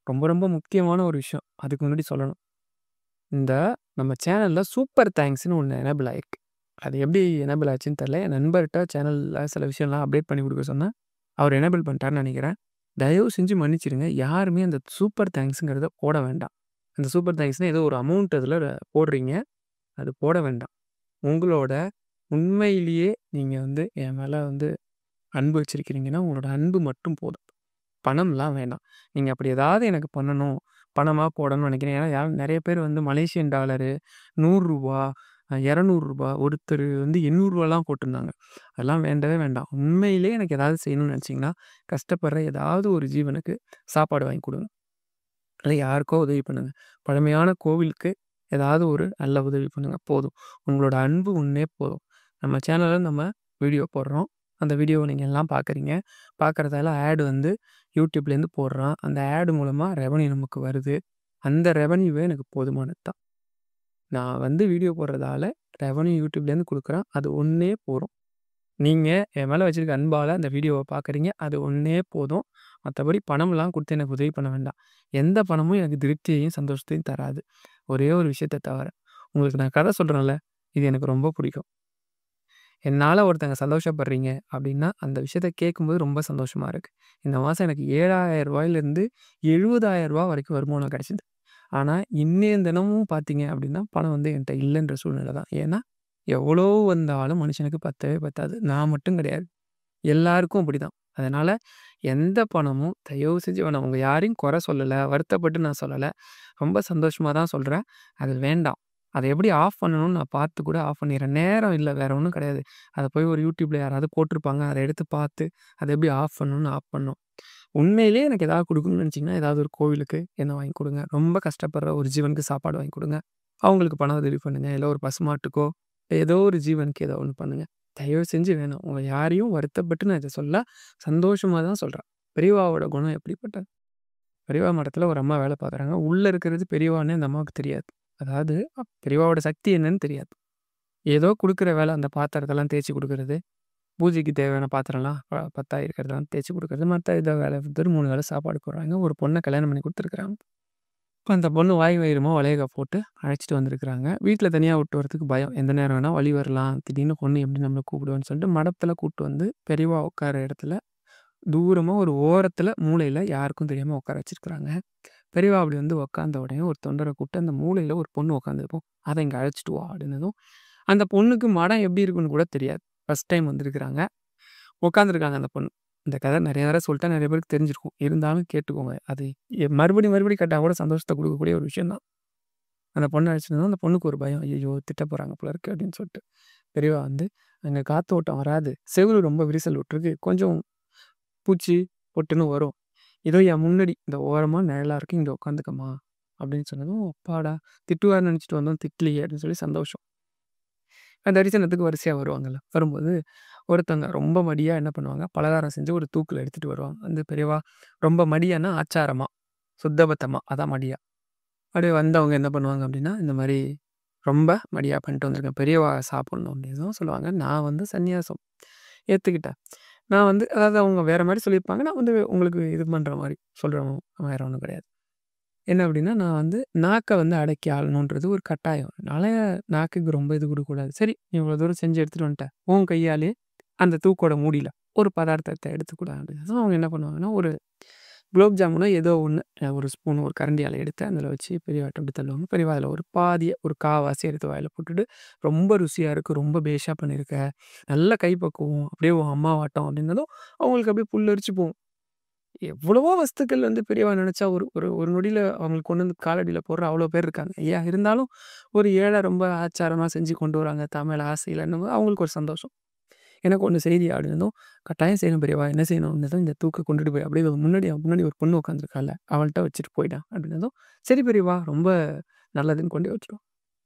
ரொம்ப ரொம்ப முக்கியமான ஒரு விஷயம். அதுக்கு முன்னாடி சொல்லணும். இந்த நம்ம சேனல்ல சூப்பர் தேங்க்ஸ்ன்னு ஒண்ணு எனேபிள் ஆயிருக்கு. அது எப்படி எனேபிள் ஆச்சுன்னு தெரியல. என் நண்பர்ட்ட சேனல்ல சில விஷயம்லாம் அப்டேட் பண்ணி குடுக்க சொன்னேன். அவர் எனேபிள் பண்ணிட்டாருன்னு நெனைக்கிறேன். தயவு செஞ்சு மன்னிச்சிடுங்க. யாருமே அந்த சூப்பர் தேங்க்ஸ்ங்கிறத போட வேண்டாம். அந்த சூப்பர் தேங்க்ஸ்ன்னா ஏதோ ஒரு அமௌண்ட் அதுல போடுறீங்க. அது போட வேண்டாம். உங்களோட உண்மையிலேயே நீங்க வந்து என் மேல வந்து அன்பு வச்சிருக்கிறீங்கன்னா, உங்களோட அன்பு மட்டும் போதும். பணம்லாம் வேண்டாம். நீங்க அப்படி ஏதாவது எனக்கு பண்ணணும், பணமா போடணும்னு நினைக்கிறேன். ஏன்னா நெறைய பேர் வந்து மலேசியன் டாலரு, ரூ. 100 ரூ. 200 ஒருத்தர் வந்து ரூ. 800லாம் போட்டிருந்தாங்க. அதெல்லாம் வேண்டவே வேண்டாம். உண்மையிலேயே எனக்கு ஏதாவது செய்யணும்னு நினைச்சீங்கன்னா, கஷ்டப்படுற ஏதாவது ஒரு ஜீவனுக்கு சாப்பாடு வாங்கி குடுங்க. இல்ல யாருக்கோ உதவி பண்ணுங்க. பழமையான கோவிலுக்கு ஏதாவது ஒரு நல்ல உதவி பண்ணுங்க. போதும். உங்களோட அன்பு ஒண்ணே போதும். நம்ம சேனல்ல நம்ம வீடியோ போடுறோம். அந்த வீடியோவ நீங்க எல்லாம் பார்க்குறீங்க. பார்க்குறதால ஆட் வந்து YouTubeலேருந்து போடுறான். அந்த ஆட் மூலமா ரெவன்யூ நமக்கு வருது. அந்த ரெவன்யூவே எனக்கு போதுமானது தான். நான் வந்து வீடியோ போடுறதால ரெவன்யூ YouTubeலேருந்து குடுக்குறேன். அது ஒண்ணே போதும். நீங்க என் மேல வச்சிருக்க அன்பால அந்த வீடியோவ பார்க்குறீங்க. அது ஒண்ணே போதும். மத்தபடி பணம்லாம் குடுத்து எனக்கு உதவி பண்ண வேண்டாம். எந்த பணமும் எனக்கு திருப்தியையும், சந்தோஷத்தையும் தராது. ஒரே ஒரு விஷயத்த தவிர. உங்களுக்கு நான் கதை சொல்றேன்ல, இது எனக்கு ரொம்ப பிடிக்கும். என்னால ஒருத்தங்க சந்தோஷப்படுறீங்க அப்டின்னா, அந்த விஷயத்த கேட்கும்போது ரொம்ப சந்தோஷமா இருக்கு. இந்த மாசம் எனக்கு ரூ. 7,000லேருந்து ரூ. 70,000 வரைக்கும் வருமானம் கிடைச்சது. ஆனா, இன்னைய தினமும் பார்த்தீங்க அப்டின்னா, பணம் வந்து என்ட்ட இல்லன்ற சூழ்நிலை தான். ஏன்னா, எவ்வளோ வந்தாலும் மனுஷனுக்கு பத்தவே பத்தாது. நான் மட்டும் கிடையாது. எல்லாருக்கும் அப்படிதான். அதனால எந்த பணமும் தயவு செஞ்சு வேணாம். உங்க யாரையும் குறை சொல்லல, வருத்தப்பட்டு நான் சொல்லல. ரொம்ப சந்தோஷமா தான் சொல்றேன். அது வேண்டாம். அத எப்படி ஆஃப் பண்ணணும்னு நான் பார்த்து கூட ஆஃப் பண்ணிர்றேன். நேரம் இல்ல, வேற ஒண்ணும் கிடையாது. அத போய் ஒரு YouTubeல யாராவது போட்டிருப்பாங்க. அத எடுத்து பார்த்து, அத எப்படி ஆஃப் பண்ணணும்னு ஆஃப் பண்ணணும். உண்மையிலேயே எனக்கு ஏதாவது குடுக்கணும்னு நினைச்சீங்கன்னா, ஏதாவது ஒரு கோவிலுக்கு எண்ணெய் வாங்கி குடுங்க. ரொம்ப கஷ்டப்படுற ஒரு ஜீவனுக்கு சாப்பாடு வாங்கி குடுங்க. அவங்களுக்கு பண உதவி பண்ணுங்க. இல்ல ஒரு பசுமாட்டுக்கோ, ஏதோ ஒரு ஜீவனுக்கு ஏதோ ஒண்ணு பண்ணுங்க. தயவு செஞ்சு வேணாம். உங்க யாரையும் வருத்தப்பட்டு நான் இத சொல்லல. சந்தோஷமா தான் சொல்றேன். பெரியவாவோட குணம் எப்படிப்பட்டது? பெரியவா மடத்துல ஒரு அம்மா வேலை பார்க்குறாங்க. உள்ள இருக்கிறது பெரியவான்னே அந்த அம்மாவுக்கு தெரியாது. அதாவது பெரியவாவோட சக்தி என்னன்னு தெரியாது. ஏதோ குடுக்குற வேலை அந்த பாத்திரத்தெல்லாம் தேய்ச்சு குடுக்குறது, பூஜைக்கு தேவையான பாத்திரம்லாம் பத்தாயிருக்கிறதெல்லாம் தேய்ச்சு குடுக்குறது, மத்த இத வேலை 3 வேளை சாப்பாடு போடுறாங்க. ஒரு பொண்ண கல்யாணம் பண்ணி குடுத்துருக்காங்க. இப்ப அந்த பொண்ணு வாய் வயிறுமா வளைகாப்பு போட்டு அழைச்சிட்டு வந்திருக்கிறாங்க. வீட்ல தனியா விட்டு வரதுக்கு பயம். எந்த நேரம் வேணா வழி வரலாம். திடீர்னு பொண்ணு எப்படி நம்மள கூப்பிடுவான்னு சொல்லிட்டு மடத்துல கூட்டு வந்து பெரியவா உட்கார இடத்துல தூரமா ஒரு ஓரத்துல மூலையில யாருக்கும் தெரியாம உட்கார வச்சிருக்கிறாங்க. பெரியவா அப்படி வந்து உட்காந்த உடனே ஒரு தொண்டர கூப்பிட்டு அந்த மூலையில ஒரு பொண்ணு உட்காந்துருக்கும். அத இங்க அழைச்சிட்டு வா அப்படின்னதும், அந்த பொண்ணுக்கு மடம் எப்படி இருக்குன்னு கூட தெரியாது. ஃபர்ஸ்ட் டைம் வந்திருக்கிறாங்க. உட்காந்துருக்காங்க அந்த பொண்ணு. இந்த கதை நெறைய தடவ சொல்லிட்டா நெறைய பேருக்கு தெரிஞ்சிருக்கும். இருந்தாலும் கேட்டுக்கோங்க. அது மறுபடியும் மறுபடியும் கேட்டா கூட சந்தோஷத்த குடுக்கக்கூடிய ஒரு விஷயம் தான். அந்த பொண்ண அழைச்சிட்டு வந்தோம். அந்த பொண்ணுக்கு ஒரு பயம். ஐய்யய்யோ! திட்ட போறாங்க போல இருக்கு அப்படின்னு சொல்லிட்டு. பெரியவா வந்து அங்க காத்து ஓட்டம் வராது. செவுரு ரொம்ப விரிசல் விட்டுருக்கு. கொஞ்சம் பூச்சி, பொட்டுன்னு வரும். ஏதோ என் முன்னாடி இந்த ஓரமா நிழலா இருக்கு. இங்க உட்காந்துக்கம்மா அப்படின்னு சொன்னதும், அப்பாடா! திட்டுவார்ன்னு நெனச்சுட்டு வந்தோம். திட்டலையே அப்படின்னு சொல்லி சந்தோஷம். தரிசனத்துக்கு வரிசையா வருவாங்கல்ல. வரும்போது ஒருத்தவங்க ரொம்ப மடியா என்ன பண்ணுவாங்க, பலகாரம் செஞ்சு ஒரு தூக்குல எடுத்துட்டு வருவாங்க. வந்து பெரியவா ரொம்ப மடியான்னா ஆச்சாரமா, சுத்தபத்தமா அதான் மடியா. அப்படியே வந்தவங்க என்ன பண்ணுவாங்க அப்படின்னா, இந்த மாரி ரொம்ப மடியா பண்ணிட்டு வந்திருக்கேன். பெரியவா சாப்பிடணும் அப்படின்னு சொல்லுவாங்க. நான் வந்து சந்நியாசம் ஏத்துக்கிட்டேன். நான் வந்து அதாவது அவங்க வேற மாரி சொல்லியிருப்பாங்க. நான் வந்து உங்களுக்கு இது பண்ற மாரி சொல்றேன். வேற ஒண்ணும் கிடையாது. என்ன அப்படின்னா, நான் வந்து நாக்க வந்து அடக்கி ஆளணுன்றது ஒரு கட்டாயம். அதனால நாக்குக்கு ரொம்ப இது குடுக்கக்கூடாது. சரி, நீ இவ்வளோ தூரம் செஞ்சு எடுத்துட்டு வந்துட்ட. உன் கையாலேயே அந்த தூக்கோட மூடியில ஒரு பதார்த்தத்த எடுத்துக்குடா அப்படின்னு. அவங்க என்ன பண்ணுவாங்கன்னா, ஒரு குலோப் ஜாமுனோ ஏதோ ஒண்ணு ஒரு ஸ்பூன், ஒரு கரண்டியால எடுத்து அதில வச்சு பெரியவாட்ட அப்படி தள்ளுவாங்க. பெரியவா அதில ஒரு பாதிய ஒரு காவாசி எடுத்து வாயில போட்டுட்டு, "ரொம்ப ருசியா இருக்கு. ரொம்ப பேஷா பண்ணியிருக்க. நல்ல கைப்பக்குவம். அப்படியே உன் அம்மாவாட்டம்" அப்படின்னதும் அவங்களுக்கு அப்படியே புல்லரிச்சு போகும். எவ்வளவோ வஸ்துக்கள் வந்து பெரியவா நெனச்சா ஒரு ஒரு ஒரு நொடியில அவங்களுக்கு கொண்டு வந்து காலடியில போடுற அவ்வளோ பேர் இருக்காங்க. ஐயா இருந்தாலும் ஒரு ஏழை ரொம்ப ஆச்சாரமா செஞ்சு கொண்டு வராங்க. தான் மேல ஆசை இல்லன்னும்போது அவங்களுக்கு ஒரு சந்தோஷம். எனக்கு ஒண்ணு செய்தி அப்படின்னதும், "கட்டாயம் செய்யணும் பெரியவா. என்ன செய்யணும்?" அப்படின்னதும், "இந்த தூக்க கொண்டுட்டு போய் அப்படியே முன்னாடி முன்னாடி ஒரு பொண்ணு உட்காந்துருக்கால்ல, அவள்ட்ட வச்சுட்டு போயிடா" அப்படின்னதும், "சரி பெரியவா. ரொம்ப நல்லதுன்னு" கொண்டு போய் வச்சுருவோம்.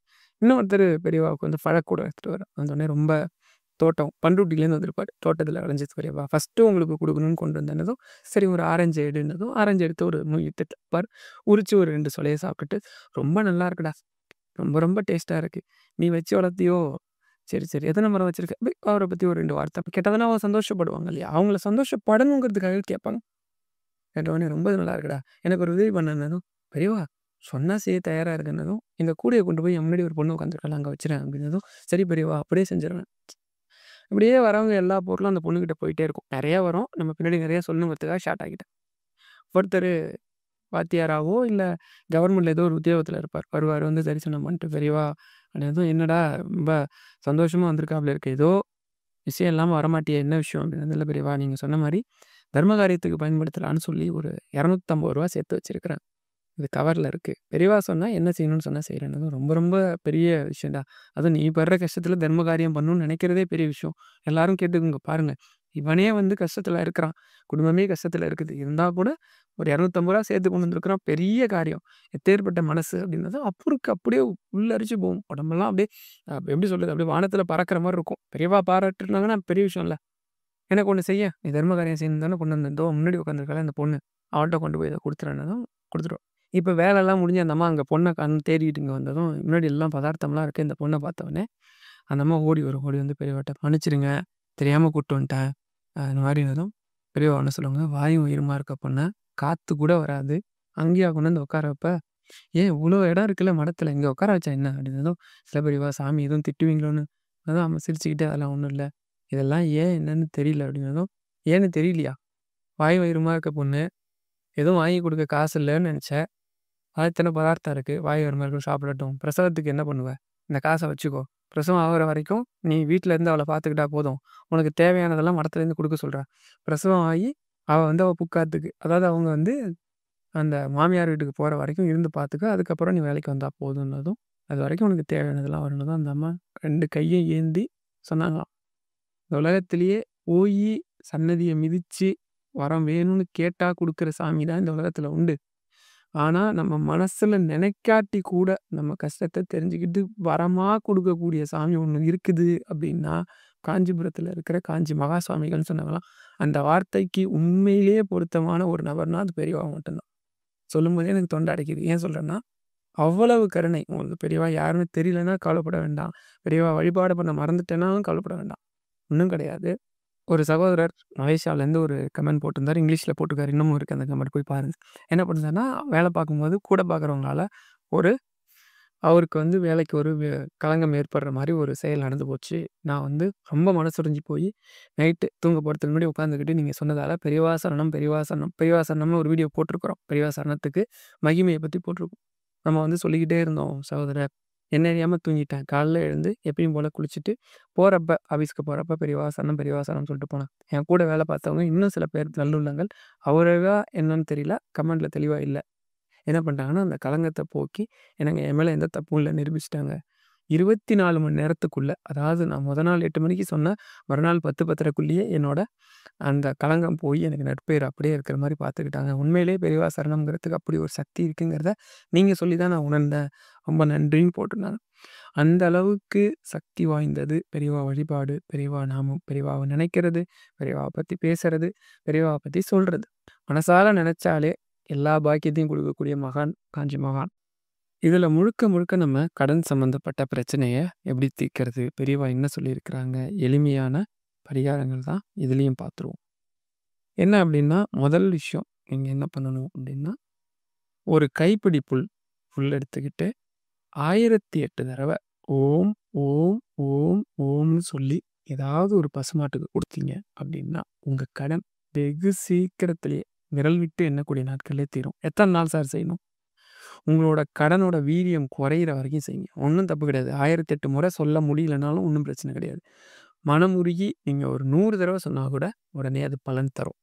இன்னொருத்தரு பெரியவாவுக்கு வந்து பழக்கூடம் எடுத்துட்டு வரார். வந்தோனே ரொம்ப தோட்டம் பண்ருட்டிலேருந்து வந்திருப்பாரு. தோட்டத்தில விளைஞ்சது பெரியவா. ஃபர்ஸ்ட்டு உங்களுக்கு குடுக்கணும்னு கொண்டு வந்தேன்னதும், சரி ஒரு ஆரஞ்சு எடுன்னதும், ஆரஞ்சு எடுத்து ஒரு பார் உரிச்சு ஒரு 2 சொலைய சாப்பிட்டுட்டு, "ரொம்ப நல்லா இருக்குடா. ரொம்ப ரொம்ப டேஸ்ட்டா இருக்கு. நீ வச்சு வளர்த்தியோ? சரி, சரி. எத்தன மரம் வச்சிருக்க?" அப்படி அவர பத்தி ஒரு 2 வார்த்தை. கேட்டா தானே அவங்க சந்தோஷப்படுவாங்க இல்லையா? அவங்கள சந்தோஷப்படணுங்கிறதுக்காக கேட்பாங்க. கேட்டவுடனே, "ரொம்ப நல்லா இருக்குடா. எனக்கு ஒரு உதவி பண்ணுன்னதும்" "பெரியவா சொன்னா செய்ய தயாரா இருக்கேன்னதும், "இந்த கூடைய கொண்டு போய் என் முன்னாடி ஒரு பொண்ணு உட்காந்துருக்கால, அங்க வச்சுறேன்" அப்படின்னதும், "சரி பெரியவா அப்படியே செஞ்சுருவேன்." இப்படியே வரவங்க எல்லா பொருளும் அந்த பொண்ணுகிட்ட போயிட்டே இருக்கும். நெறைய வரும். நம்ம பின்னாடி நெறைய சொல்லணுங்கிறதுக்காக ஷார்ட் ஆக்கிட்டேன். ஒருத்தரு வாத்தியாராவோ, இல்ல கவர்மெண்ட்ல ஏதோ ஒரு உத்தியோகத்துல இருப்பார். வருவாரு வந்து தரிசனம் பண்ணிட்டு, "பெரியவா" அப்படின்னதும், "என்னடா ரொம்ப சந்தோஷமா வந்திருக்காப்புல இருக்கு. ஏதோ விஷயம் இல்லாம வரமாட்டியே, என்ன விஷயம்?" அப்படின்னதும், "இல்ல பெரியவா, நீங்க சொன்ன மாரி தர்ம காரியத்துக்கு பயன்படுத்தலான்னு சொல்லி ஒரு ரூ. 250 சேர்த்து வச்சிருக்கிறேன். இது கவர்ல இருக்கு. பெரியவா சொன்னா என்ன செய்யணும்னு சொன்னா செய்றேன்னதும், ரொம்ப ரொம்ப பெரிய விஷயம்டா. அதுவும் நீ படுற கஷ்டத்துல தர்ம காரியம் பண்ணணும்னு நெனைக்கிறதே பெரிய விஷயம். எல்லாரும் கேட்டுக்கோங்க பாருங்க. இவனே வந்து கஷ்டத்துல இருக்கிறான். குடும்பமே கஷ்டத்துல இருக்குது. இருந்தா கூட ஒரு ரூ. 250 சேர்த்து கொண்டு வந்திருக்கிறான். பெரிய காரியம். எப்பேர்ப்பட்ட மனசு அப்டின்னதும் அப்புருக்கு அப்படியே புல்லரிச்சு போகும். உடம்பெல்லாம் அப்படியே எப்படி சொல்றது? அப்படியே வானத்துல பறக்கிற மாரி இருக்கும். பெரியவா பாராட்டுனாங்கன்னா பெரிய விஷயம் இல்ல. எனக்கு ஒண்ணு செய்யேன். நீ தர்ம காரியம் செய்யணும்னு தானே கொண்டு வந்த. இதோ முன்னாடி உட்காந்துருக்காள அந்த பொண்ணு. அவள்ட்ட கொண்டு போய் இத குடுத்துறேன்னதும் குடுத்துருவா. இப்ப வேலைலாம் முடிஞ்சு அந்த அம்மா அங்க பொண்ண தேடிட்டு இங்க வந்ததும், முன்னாடி எல்லாம் பதார்த்தம்லாம் இருக்கு. இந்த பொண்ண பார்த்தோனே, அந்த அம்மா ஓடி வரும். ஓடி வந்து பெரியவாட்ட மன்னிச்சிடுங்க. தெரியாம கூட்டு வந்துட்டேன். இந்த மாரினதும், பெரியவா என்ன சொல்லுவாங்க, "வாயும் உயிருமா இருக்க பொண்ண, காத்து கூட வராது. அங்கேயா கொண்டு வந்து உட்கார வைப்ப? ஏன் இவ்ளோ இடம் இருக்குல்ல மடத்துல, இங்க உட்கார வச்சா என்ன?" அப்படின்னதும், "இல்ல பெரியவா சாமி எதுவும் திட்டுவீங்களோன்னு." அதான் அம்மா சிரிச்சுக்கிட்டே, "அதெல்லாம் ஒண்ணும் இல்ல. இதெல்லாம் ஏன் என்னன்னு தெரியல." அப்படின்னதும், "ஏன்னு தெரியலையா? வாயும் வயிறுமா இருக்க பொண்ணு, எதுவும் வாங்கி குடுக்க காசு இல்லன்னு நெனச்சேன். இத்தன பதார்த்தம் இருக்கு. வாய் வயிறு மாரி இருக்கும் சாப்பிடட்டும். பிரசவத்துக்கு என்ன பண்ணுவ? இந்த காச வச்சுக்கோ. பிரசவம் ஆகுற வரைக்கும் நீ வீட்ல இருந்து அவள பார்த்துக்கிட்டா போதும். உனக்கு தேவையானதெல்லாம் மடத்துலேருந்து குடுக்க சொல்றேன். பிரசவம் ஆகி அவ புக்காத்துக்கு அதாவது அவங்க வந்து அந்த மாமியார் வீட்டுக்கு போற வரைக்கும் இருந்து பார்த்துக்க. அதுக்கப்புறம் நீ வேலைக்கு வந்தா போதும்னதும், அதுவரைக்கும் உனக்கு தேவையானதெல்லாம் வரணும்னதும் அந்த அம்மா 2 கையும் ஏந்தி சொன்னாங்களாம். இந்த உலகத்திலேயே போயி சன்னதிய மிதிச்சு வரம் வேணும்னு கேட்டா குடுக்குற சாமி தான் இந்த உலகத்துல உண்டு. ஆனா, நம்ம மனசுல நெனைக்காட்டி கூட, நம்ம கஷ்டத்த தெரிஞ்சுக்கிட்டு வரமா குடுக்கக்கூடிய சாமி ஒண்ணு இருக்குது அப்டின்னா, காஞ்சிபுரத்துல இருக்கிற காஞ்சி மகா சுவாமிகள்னு சொன்னாங்களாம். அந்த வார்த்தைக்கு உண்மையிலேயே பொருத்தமான ஒரு நபர்னா, அது பெரியவா மட்டும் தான். சொல்லும்போதே எனக்கு தொண்ட அடைக்குது. ஏன் சொல்றேன்னா, அவ்வளவு கருணை. உங்களுக்கு பெரியவா யாருன்னு தெரியலன்னா கவலைப்பட வேண்டாம். பெரியவா வழிபாடு பண்ண மறந்துட்டேன்னாலும் கவலைப்பட வேண்டாம். ஒண்ணும் கிடையாது. ஒரு சகோதரர் மலேசியாவிலேருந்து ஒரு கமெண்ட் போட்டிருந்தாரு. இங்கிலீஷ்ல போட்டிருக்காரு. இன்னமும் இருக்கு அந்த கமெண்ட் போய் பாருங்க. என்ன பண்ணிருந்தாருன்னா, வேலை பார்க்கும்போது கூட பார்க்குறவங்களால ஒரு அவருக்கு வந்து வேலைக்கு ஒரு களங்கம் ஏற்படுற மாரி ஒரு செயல் நடந்து போச்சு. நான் வந்து ரொம்ப மனசுடைஞ்சு போயி, நைட்டு தூங்க போறதுக்கு முன்னாடி உட்காந்துக்கிட்டு நீங்க சொன்னதால பெரியவா சரணம், பெரியவா சரணம், பெரியவா சரணம்னு ஒரு வீடியோ போட்டிருக்கிறோம். பெரியவா சரணத்துக்கு மகிமைய பத்தி போட்டிருக்கோம். நம்ம வந்து சொல்லிக்கிட்டே இருந்தோம் சகோதரர். என்ன அறியாம தூங்கிட்டேன். காலைல எழுந்து எப்பயும் போல குளிச்சுட்டு போறப்ப ஆஃபீஸ்க்கு போறப்ப பெரியவாசனம், பெரியவாசனம்னு சொல்லிட்டு போனேன். என் கூட வேலை பார்த்தவங்க இன்னும் சில பேர் நல்லுள்ளங்கள். அவர்களா என்னன்னு தெரியல. கமெண்ட்ல தெளிவா இல்ல. என்ன பண்ணிட்டாங்கன்னா, அந்த களங்கத்த போக்கி எனக்கு என் மேல எந்த தப்பும் இல்ல நிரூபிச்சுட்டாங்க. 24 மணி நேரத்துக்குள்ள, அதாவது நான் மொத நாள் 8 மணிக்கு சொன்னா, மறுநாள் 10, 10:30க்குள்ளேயே என்னோட அந்த களங்கம் போய் எனக்கு நற்பெயர் அப்படியே இருக்கிற மாரி பார்த்துக்கிட்டாங்க. உண்மையிலேயே பெரியவா சரணம்ங்கிறதுக்கு அப்படி ஒரு சக்தி இருக்குங்கிறத நீங்க சொல்லி தான் நான் உணர்ந்தேன். ரொம்ப நன்றின்னு போட்டிருந்தாங்க. அந்த அளவுக்கு சக்தி வாய்ந்தது பெரியவா வழிபாடு, பெரியவா நாமம், பெரியவாவ நினைக்கிறது, பெரியவாவ பத்தி பேசுறது, பெரியவாவ பத்தி சொல்றது. மனசார நினைச்சாலே எல்லா பாக்கியத்தையும் குடுக்கக்கூடிய மகான் காஞ்சி மகான். இதுல முழுக்க முழுக்க நம்ம கடன் சம்மந்தப்பட்ட பிரச்சனைய எப்படி தீர்க்கிறது? பெரியவா என்ன சொல்லியிருக்கிறாங்க? எளிமையான பரிகாரங்கள் தான் இதுலயும் பார்த்துருவோம். என்ன அப்படின்னா, முதல் விஷயம் நீங்க என்ன பண்ணணும் அப்படின்னா, ஒரு கைப்பிடி புல் எடுத்துக்கிட்டு 1008 தடவ ஓம், ஓம், ஓம், ஓம்ன்னு சொல்லி ஏதாவது ஒரு பசுமாட்டுக்கு குடுத்தீங்க அப்படின்னா, உங்க கடன் வெகு சீக்கிரத்திலேயே விரல் விட்டு எண்ணக்கூடிய நாட்கள்லயே தீரும். எத்தன நாள் சார் செய்யணும்? உங்களோட கடனோட வீரியம் குறையிற வரைக்கும் செய்யுங்க. ஒண்ணும் தப்பு கிடையாது. 1008 முறை சொல்ல முடியலனாலும் ஒண்ணும் பிரச்சனை கிடையாது. மனமுருகி நீங்க ஒரு 100 தடவ சொன்னா கூட உடனே அது பலன் தரும்.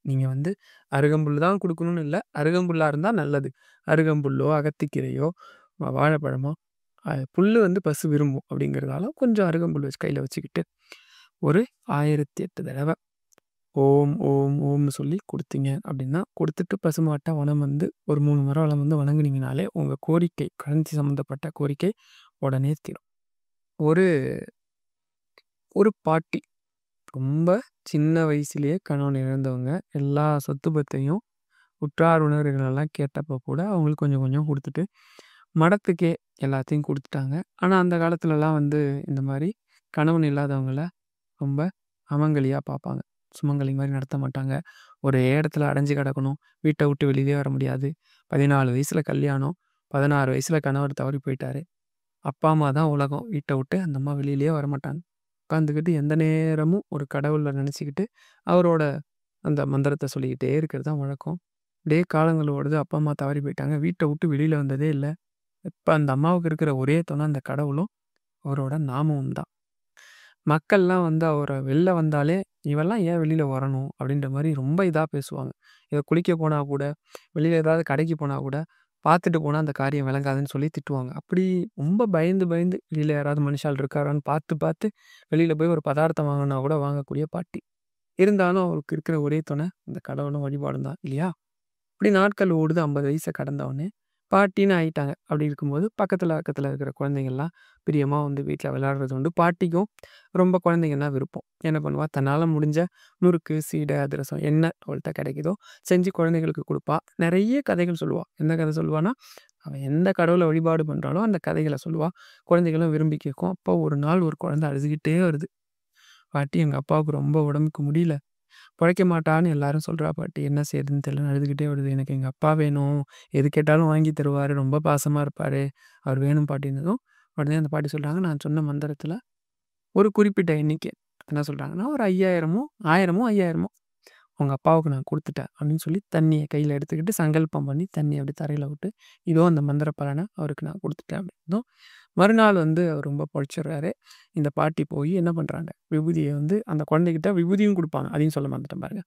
நீங்க வந்து அருகம்புல் தான் குடுக்கணும்னு இல்ல. அருகம்புல்லா இருந்தா நல்லது. அருகம்புல்லோ, அகத்திக்கீரையோ, வாழைப்பழமோ, புல்லு வந்து பசு விரும்பும் அப்படிங்கிறதால கொஞ்சம் அருகம்புல் வச்சு கையில வச்சுக்கிட்டு, ஒரு 1008 தடவ ஓம், ஓம், ஓம்னு சொல்லி குடுத்தீங்க அப்படின்னா, குடுத்துட்டு பசுமாட்ட வலம் வந்து ஒரு 3 முறை வலம் வந்து வணங்குனீங்கனாலே, உங்க கோரிக்கை கரன்சி சம்மந்தப்பட்ட கோரிக்கை உடனே தீரும். ஒரு ஒரு பாட்டி ரொம்ப சின்ன வயசுலயே கணவன் இழந்தவங்க. எல்லா சொத்து பத்தையும் உற்றார் உறவினர்களெல்லாம் கேட்டப்ப கூட அவங்களுக்கு கொஞ்சம் கொஞ்சம் குடுத்துட்டு, மடத்துக்கே எல்லாத்தையும் குடுத்துட்டாங்க. ஆனா, அந்த காலத்துலலாம் வந்து இந்த மாரி கணவன் இல்லாதவங்கள ரொம்ப அமங்கலியா பார்ப்பாங்க. சுமங்கலி மாரி நடத்த மாட்டாங்க. ஒரே இடத்துல அடைஞ்சு கிடக்கணும். வீட்ட விட்டு வெளியிலயே வர முடியாது. 14 வயசுல கல்யாணம். 16 வயசுல கணவர் தவறி போயிட்டாரு. அப்பா, அம்மா தான் உலகம். வீட்ட விட்டு அந்த அம்மா வெளியிலயே வரமாட்டாங்க. உட்காந்துக்கிட்டு எந்த நேரமும் ஒரு கடவுள நினைச்சுக்கிட்டு, அவரோட அந்த மந்திரத்த சொல்லிக்கிட்டே இருக்கிறது தான் வழக்கம். அப்படியே காலங்கள் ஓடுது. அப்பா, அம்மா தவறி போயிட்டாங்க. வீட்ட விட்டு வெளியில வந்ததே இல்ல. இப்ப அந்த அம்மாவுக்கு இருக்கிற ஒரே துணை அந்த கடவுளும், அவரோட நாமமும் தான். மக்கள்லாம் வந்து அவர வெளில வந்தாலே, "இவன்லாம் ஏன் வெளில வரணும்?" அப்படின்ற மாரி ரொம்ப இதா பேசுவாங்க. இத குளிக்க போனா கூட, வெளியில ஏதாவது கடைக்கு போனா கூட, பார்த்துட்டு போனா அந்த காரியம் விளங்காதுன்னு சொல்லி திட்டுவாங்க. அப்படி ரொம்ப பயந்து பயந்து வெளியில யாராவது மனுஷாள் இருக்காரான்னு பார்த்து பார்த்து, வெளியில போய் ஒரு பதார்த்தம் வாங்கணும்னா கூட வாங்கக்கூடிய பாட்டி. இருந்தாலும் அவருக்கு இருக்கிற ஒரே துணை இந்த கடவுளும் வழிபாடும் தான் இல்லையா? இப்படி நாட்கள் ஓடுது 50 வயச கடந்தவுனே, பாட்டின்னு ஆயிட்டாங்க. அப்படி இருக்கும்போது பக்கத்துல அக்கத்துல இருக்கிற குழந்தைங்கள்லாம் பிரியமா வந்து வீட்ல விளையாடுறது உண்டு. பாட்டிக்கும் ரொம்ப குழந்தைங்கன்னா விருப்பம். என்ன பண்ணுவா, தன்னால முடிஞ்ச முறுக்கு, சீடை, அதிரசம் என்ன அவள்ட்ட கிடைக்குதோ செஞ்சு குழந்தைகளுக்கு குடுப்பா. நெறைய கதைகள் சொல்லுவா. என்ன கதை சொல்லுவான்னா, அவ எந்த கடவுள வழிபாடு பண்றாளோ அந்த கதைகள சொல்லுவா. குழந்தைகளும் விரும்பி கேட்கும். அப்போ ஒரு நாள் ஒரு குழந்தை அழுதுகிட்டே வருது. பாட்டி எங்க அப்பாவுக்கு ரொம்ப உடம்புக்கு முடியல. பொழைக்க மாட்டான்னு எல்லாரும் சொல்றா பாட்டி. என்ன செய்றதுன்னு தெரியலன்னு அழுதுகிட்டே வருது. எனக்கு எங்க அப்பா வேணும். எது கேட்டாலும் வாங்கி தருவாரு. ரொம்ப பாசமா இருப்பாரு. அவர் வேணும் பாட்டின்னதும், உடனே அந்த பாட்டி சொல்றாங்க, நான் சொன்ன மந்திரத்தில ஒரு குறிப்பிட்ட எண்ணிக்கை. என்ன சொல்றாங்கன்னா, ஒரு 5000மோ 1000மோ 5000மோ உங்க அப்பாவுக்கு நான் குடுத்துட்டேன் அப்படின்னு சொல்லி தண்ணிய கையில எடுத்துக்கிட்டு சங்கல்பம் பண்ணி தண்ணிய அப்படியே தரையில விட்டு, இதோ அந்த மந்திர பலன அவருக்கு நான் குடுத்துட்டேன் அப்படின்னதும், மறுநாள் வந்து அவர் ரொம்ப பொழச்சுடுறாரு. இந்த பாட்டி போய் என்ன பண்றாங்க, விபூதிய வந்து அந்த குழந்தைகிட்ட விபூதியும் குடுப்பாங்க. அதையும் சொல்ல மறந்துட்டேன் பாருங்க.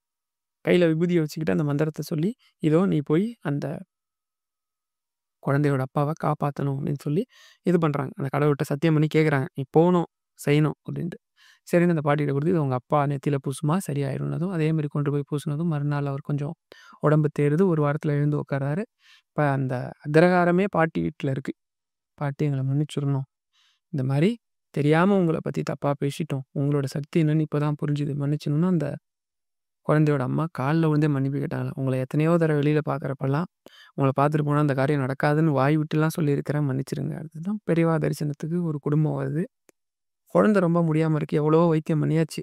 கையில விபூதிய வச்சுக்கிட்டு அந்த மந்திரத்த சொல்லி, இதோ நீ போய் அந்த குழந்தையோட அப்பாவ காப்பாத்தணும் அப்படின்னு சொல்லி இது பண்றாங்க. அந்த கடவுள்ட்ட சத்தியம் பண்ணி கேட்குறாங்க. நீ போணும், செய்யணும் அப்படின்ட்டு. சரின்னு அந்த பாட்டிட்ட குடுத்து, இது உங்க அப்பா நெத்தியில பூசுமா சரியாயிரும்னதும், அதே மாரி கொண்டு போய் பூசுனதும் மறுநாள் அவர் கொஞ்சம் உடம்பு தேறுது. ஒரு வாரத்துல எழுந்து உட்கார்றாரு. இப்ப அந்த அக்ரஹாரமே பாட்டி வீட்ல இருக்கு. பாட்டி எங்கள மன்னிச்சிரணும். இந்த மாரி தெரியாம உங்கள பத்தி தப்பா பேசிட்டோம். உங்களோட சக்தி என்னன்னு இப்ப தான் புரிஞ்சுது. மன்னிச்சுருங்கன்னு அந்த குழந்தையோட அம்மா கால்ல விழுந்தே மன்னிப்பு கேட்டாங்க. உங்கள எத்தனையோ தடவ வெளியில பார்க்குறப்பலாம், உங்கள பார்த்துட்டு போனா அந்த காரியம் நடக்காதுன்னு வாய் விட்டுலாம் சொல்லியிருக்கிறேன். மன்னிச்சுருங்க. அதுதான் பெரியவா தரிசனத்துக்கு ஒரு குடும்பம் வருது. குழந்தை ரொம்ப முடியாம இருக்கு. எவ்வளவோ வைத்தியம் பண்ணியாச்சு.